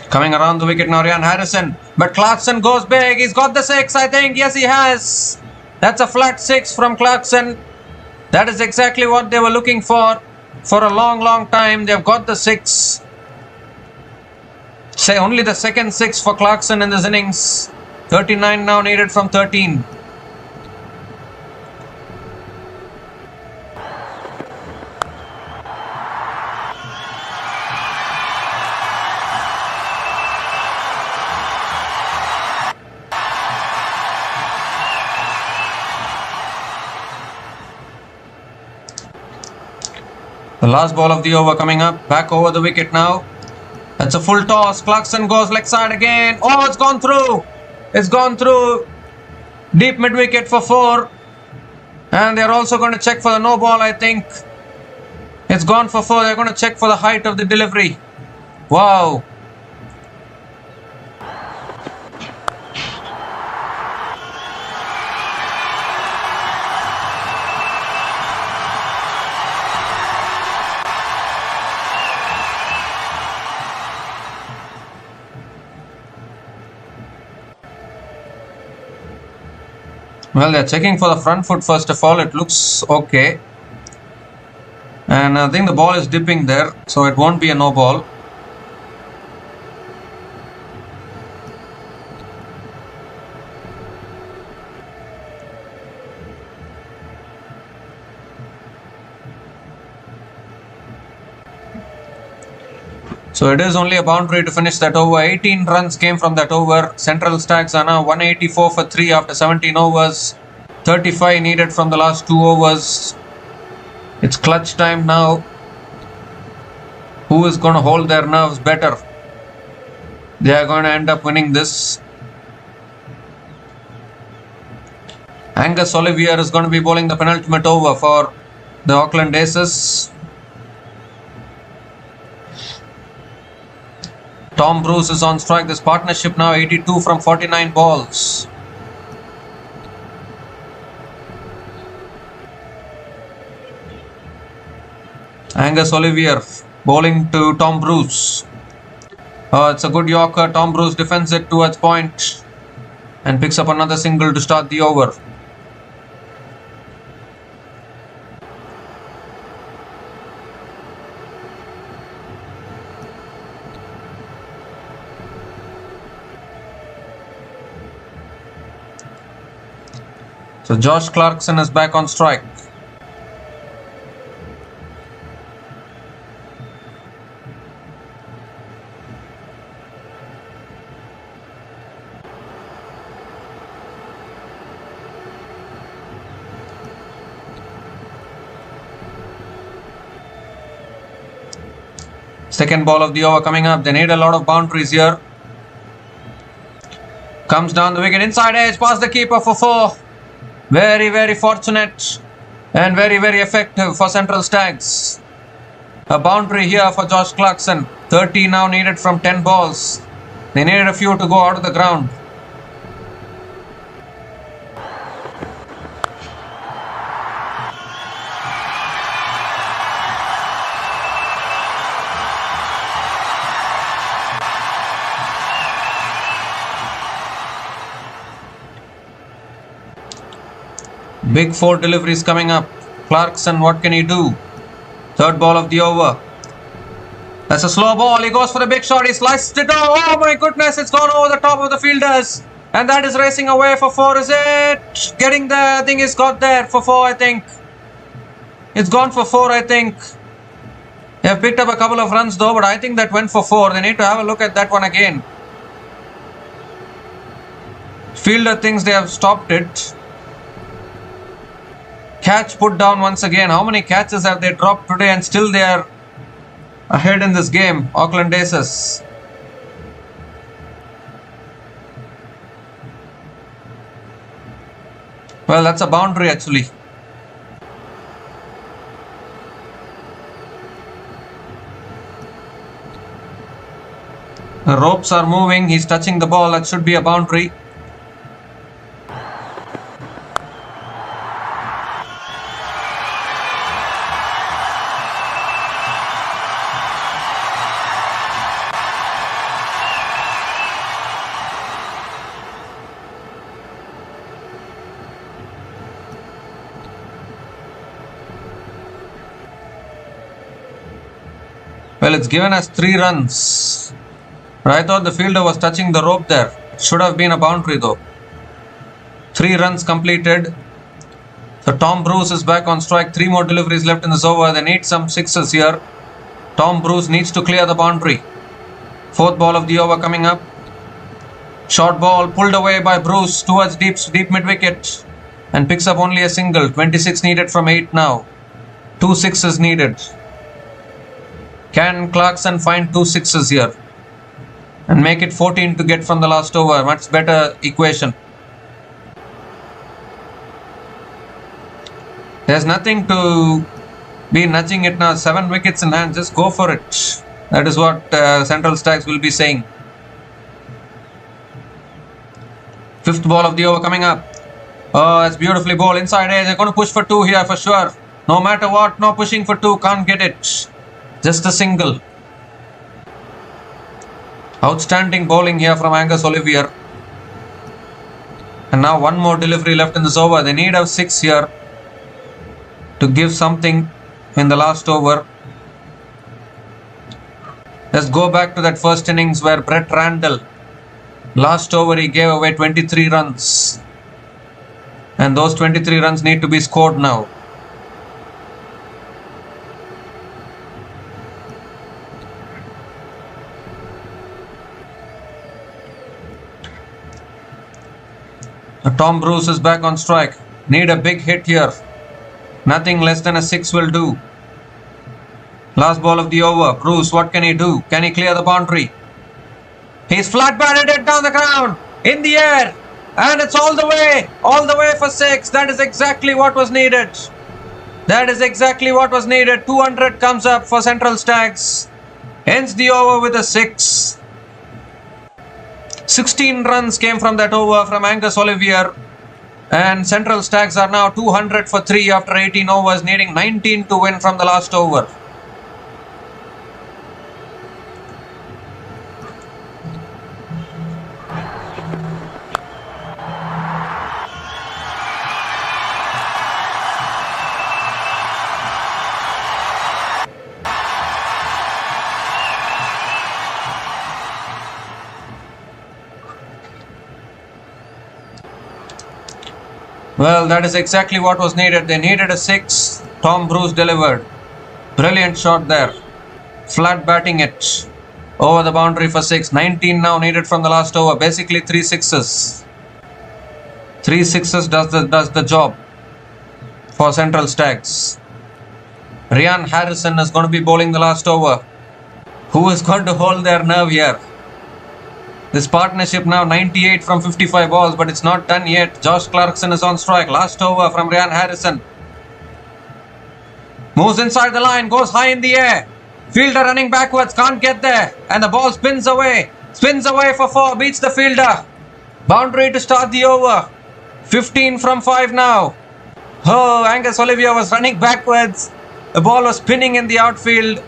Coming around the wicket now, Ryan Harrison. But Clarkson goes big. He's got the 6, I think. Yes, he has. That's a flat 6 from Clarkson. That is exactly what they were looking for a long time. They've got the 6. Say only the second 6 for Clarkson in this innings. 39 now needed from 13. The last ball of the over coming up. Back over the wicket now. That's a full toss. Clarkson goes leg side again. Oh, it's gone through. It's gone through. Deep mid wicket for 4. And they're also going to check for the no ball, I think. It's gone for 4. They're going to check for the height of the delivery. Wow. Well, they're checking for the front foot first of all. It looks okay. And I think the ball is dipping there, so it won't be a no ball. So it is only a boundary to finish that over. 18 runs came from that over. Central Stags are now 184 for 3 after 17 overs. 35 needed from the last 2 overs. It's clutch time now. Who is going to hold their nerves better? They are going to end up winning this. Angus Olivier is going to be bowling the penultimate over for the Auckland Aces. Tom Bruce is on strike. This partnership now 82 from 49 balls. Angus Olivier bowling to Tom Bruce. It's a good Yorker. Tom Bruce defends it towards point and picks up another single to start the over. So Josh Clarkson is back on strike. Second ball of the over coming up. They need a lot of boundaries here. Comes down the wicket, inside edge, past the keeper for 4. Very fortunate and very effective for Central Stags. A boundary here for Josh Clarkson. 30 now needed from 10 balls. They needed a few to go out of the ground. Big 4 deliveries coming up. Clarkson, what can he do? Third ball of the over. That's a slow ball. He goes for the big shot. He sliced it. Oh my goodness, it's gone over the top of the fielders. And that is racing away for 4, is it? Getting there, I think it's got there for 4, I think. It's gone for 4, I think. They have picked up a couple of runs though, but I think that went for 4. They need to have a look at that one again. Fielder thinks they have stopped it. Catch put down once again. How many catches have they dropped today and still they are ahead in this game? Aucklandaces. Well, that's a boundary actually. The ropes are moving. He's touching the ball. That should be a boundary. Well, it's given us 3 runs. But I thought the fielder was touching the rope there. Should have been a boundary though. 3 runs completed. So Tom Bruce is back on strike. 3 more deliveries left in this over. They need some 6s here. Tom Bruce needs to clear the boundary. 4th ball of the over coming up. Short ball pulled away by Bruce towards deep mid-wicket. And picks up only a single. 26 needed from 8 now. 2 6s needed. Can Clarkson find 2 6s here? And make it 14 to get from the last over. Much better equation. There's nothing to be nudging it now. 7 wickets in hand. Just go for it. That is what Central Stags will be saying. 5th ball of the over coming up. Oh, that's beautifully bowled. Inside edge. They're going to push for 2 here for sure. No matter what. No pushing for 2. Can't get it. Just a single. Outstanding bowling here from Angus Olivier. And now 1 more delivery left in this over. They need a 6 here to give something in the last over. Let's go back to that first innings where Brett Randall, last over he gave away 23 runs. And those 23 runs need to be scored now. Tom Bruce is back on strike. Need a big hit here. Nothing less than a 6 will do. Last ball of the over. Bruce, what can he do? Can he clear the boundary? He's flat batted it down the ground. In the air. And it's all the way for 6. That is exactly what was needed. That is exactly what was needed. 200 comes up for Central Stags. Ends the over with a 6. 16 runs came from that over from Angus Olivier. And Central Stags are now 200 for 3 after 18 overs, needing 19 to win from the last over. Well, that is exactly what was needed. They needed a 6. Tom Bruce delivered. Brilliant shot there. Flat batting it. Over the boundary for 6. 19 now needed from the last over. Basically 3 6s. 3 6s does the job for Central Stags. Ryan Harrison is going to be bowling the last over. Who is going to hold their nerve here? This partnership now 98 from 55 balls, but it's not done yet. Josh Clarkson is on strike. Last over from Ryan Harrison. Moves inside the line, goes high in the air. Fielder running backwards, can't get there. And the ball spins away. Spins away for 4, beats the fielder. Boundary to start the over. 15 from 5 now. Oh, Angus Olivier was running backwards. The ball was spinning in the outfield.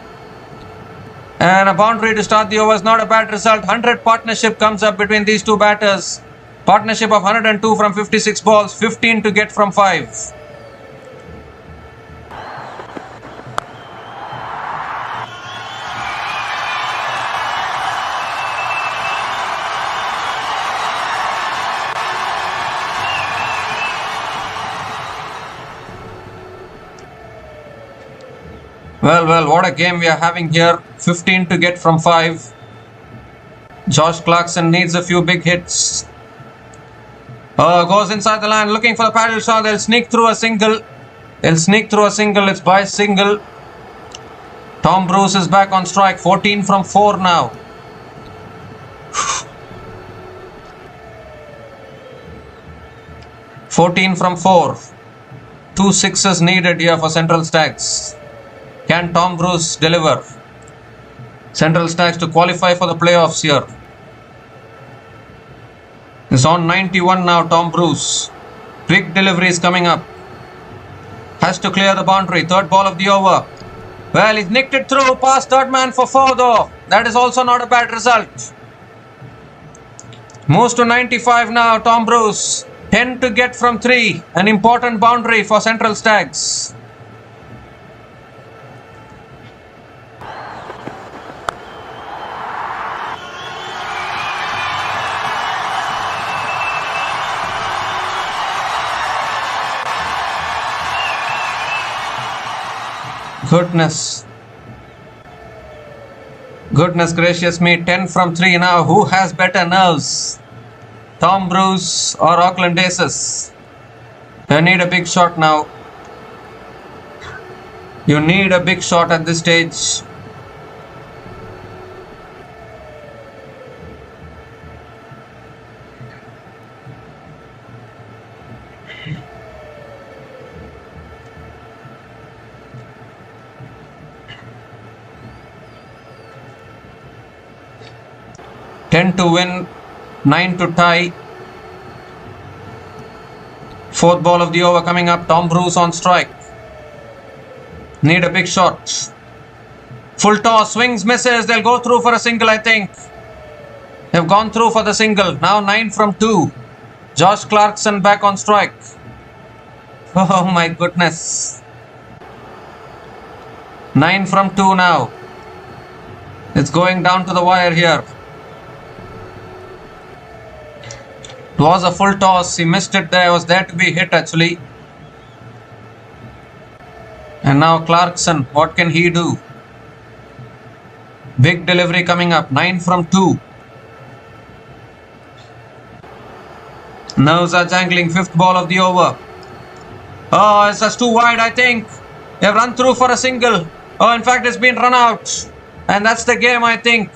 And a boundary to start the over is not a bad result. 100 partnership comes up between these two batters. Partnership of 102 from 56 balls. 15 to get from 5. Well, what a game we are having here. 15 to get from 5. Josh Clarkson needs a few big hits. Goes inside the line, looking for the paddle shot. They'll sneak through a single. It's by single. Tom Bruce is back on strike. 14 from 4 now. from 4. 2 sixes needed here for Central Stags. Can Tom Bruce deliver? Central Stags to qualify for the playoffs here. It's on 91 now, Tom Bruce. Quick delivery is coming up. Has to clear the boundary. Third ball of the over. Well, he's nicked it through. Past third man for 4 though. That is also not a bad result. Moves to 95 now, Tom Bruce. 10 to get from 3. An important boundary for Central Stags. Goodness gracious me, 10 from 3 now. Who has better nerves? Tom Bruce or Aucklandaces? You need a big shot now. You need a big shot at this stage. Ten to win, 9 to tie. Fourth ball of the over coming up. Tom Bruce on strike. Need a big shot. Full toss, swings, misses. They'll go through for a single, I think. They've gone through for the single. Now 9 from 2. Josh Clarkson back on strike. Oh my goodness. 9 from 2 now. It's going down to the wire here. It was a full toss. He missed it there. It was there to be hit actually. And now Clarkson. What can he do? Big delivery coming up. 9 from 2. Nerves are jangling. Fifth ball of the over. Oh, it's just too wide, I think. They've run through for a single. Oh, in fact, it's been run out. And that's the game, I think.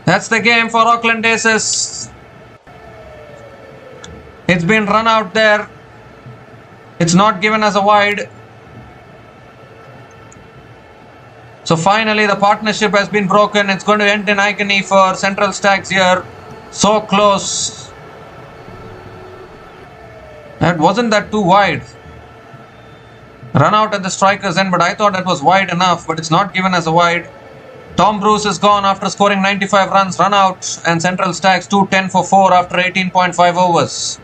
That's the game for Aucklandaces. It's been run out there. It's not given as a wide. So finally the partnership has been broken. It's going to end in agony for Central Stags here. So close. Wasn't that too wide? Run out at the striker's end, but I thought that was wide enough, but it's not given as a wide. Tom Bruce is gone after scoring 95 runs, run out, and Central Stags 2-10 for 4 after 18.5 overs.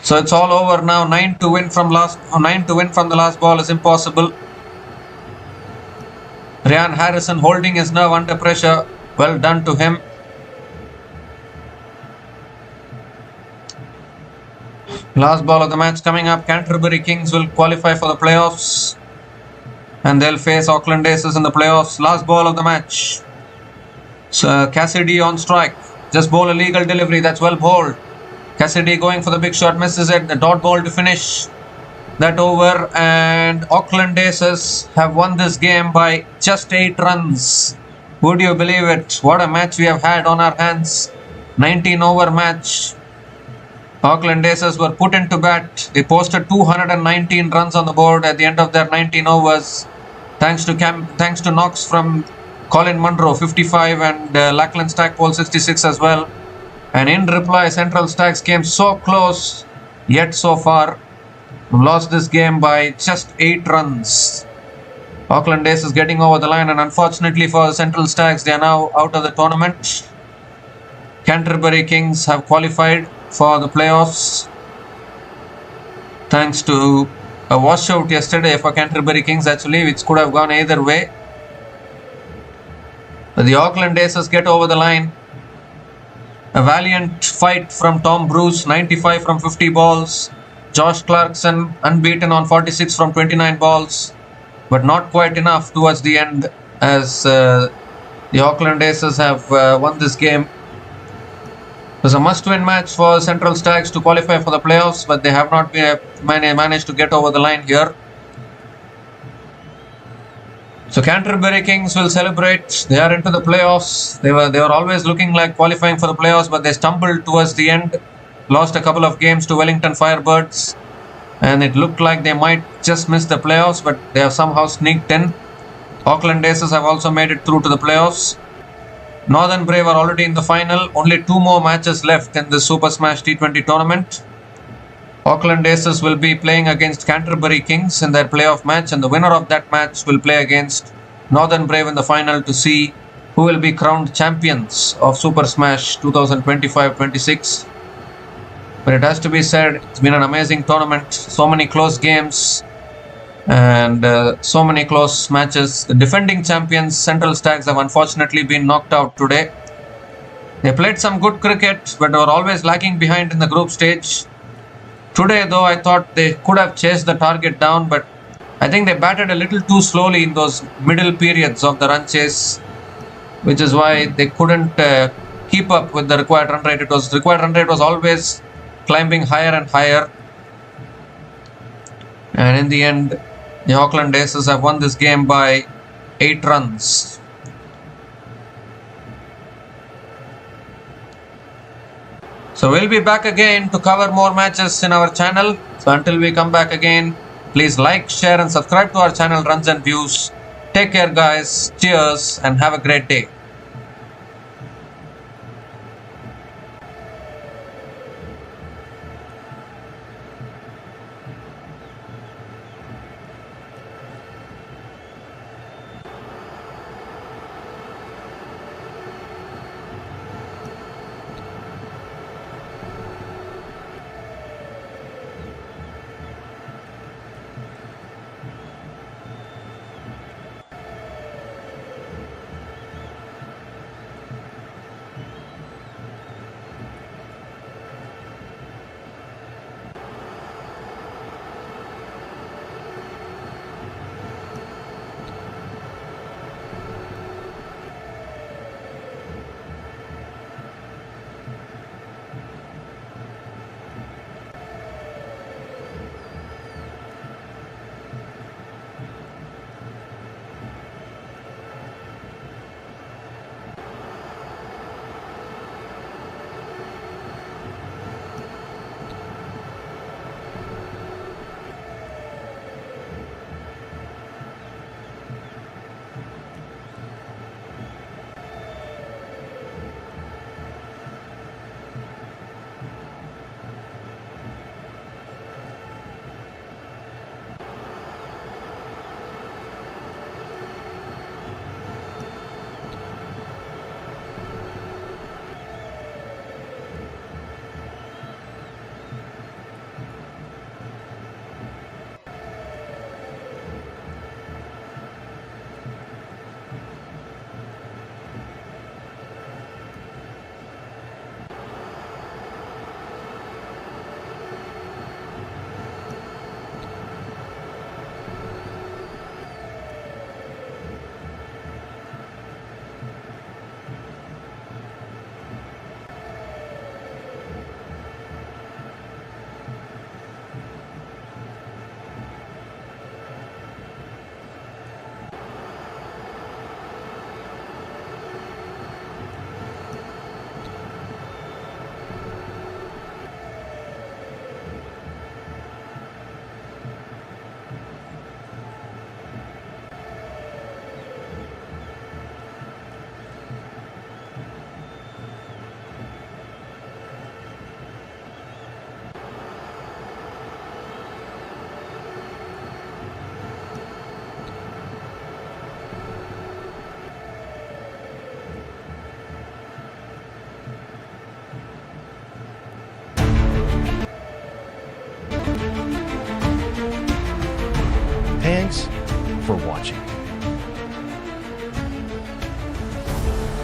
So it's all over now. 9 to win from the last ball is impossible. Ryan Harrison holding his nerve under pressure. Well done to him. Last ball of the match coming up. Canterbury Kings will qualify for the playoffs. And they'll face Aucklandaces in the playoffs. Last ball of the match. So Cassidy on strike. Just bowl a legal delivery. That's well bowled. Cassidy going for the big shot, misses it. The dot ball to finish that over, and Aucklandaces have won this game by just 8 runs. Would you believe it? What a match we have had on our hands. 19 over match. Aucklandaces were put into bat. They posted 219 runs on the board at the end of their 19 overs. Thanks to knocks from Colin Monroe 55 and Lachlan Stackpole 66 as well. And in reply, Central Stags came so close, yet so far lost this game by just 8 runs. Aucklandaces getting over the line, and unfortunately for Central Stags, they are now out of the tournament. Canterbury Kings have qualified for the playoffs thanks to a washout yesterday for Canterbury Kings actually, which could have gone either way. But the Aucklandaces get over the line. A valiant fight from Tom Bruce, 95 from 50 balls. Josh Clarkson unbeaten on 46 from 29 balls, but not quite enough towards the end as the Aucklandaces have won this game. It was a must-win match for Central Stags to qualify for the playoffs, but they have not managed to get over the line here. So Canterbury Kings will celebrate. They are into the playoffs. They were always looking like qualifying for the playoffs, but they stumbled towards the end. Lost a couple of games to Wellington Firebirds, and it looked like they might just miss the playoffs, but they have somehow sneaked in. Aucklandaces have also made it through to the playoffs. Northern Brave are already in the final. Only 2 more matches left in the Super Smash T20 tournament. Aucklandaces will be playing against Canterbury Kings in their playoff match, and the winner of that match will play against Northern Brave in the final to see who will be crowned champions of Super Smash 2025-26. But it has to be said, it's been an amazing tournament. So many close games and so many close matches. The defending champions Central Stags have unfortunately been knocked out today. They played some good cricket, but were always lagging behind in the group stage. Today though, I thought they could have chased the target down, but I think they batted a little too slowly in those middle periods of the run chase, which is why they couldn't keep up with the required run rate. Required run rate was always climbing higher and higher, and in the end the Aucklandaces have won this game by 8 runs. So we'll be back again to cover more matches in our channel. So until we come back again, please like, share and subscribe to our channel Runs and Views. Take care guys, cheers and have a great day.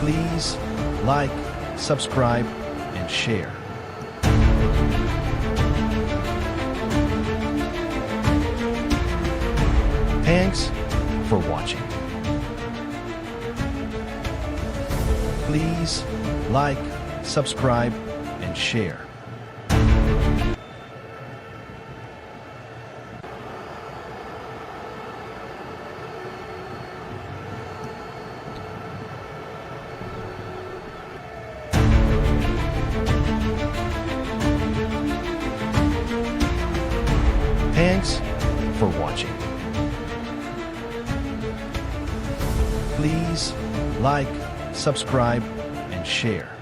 Please like, subscribe, and share. Thanks for watching. Please like, subscribe, and share. Thanks for watching. Please like, subscribe, and share.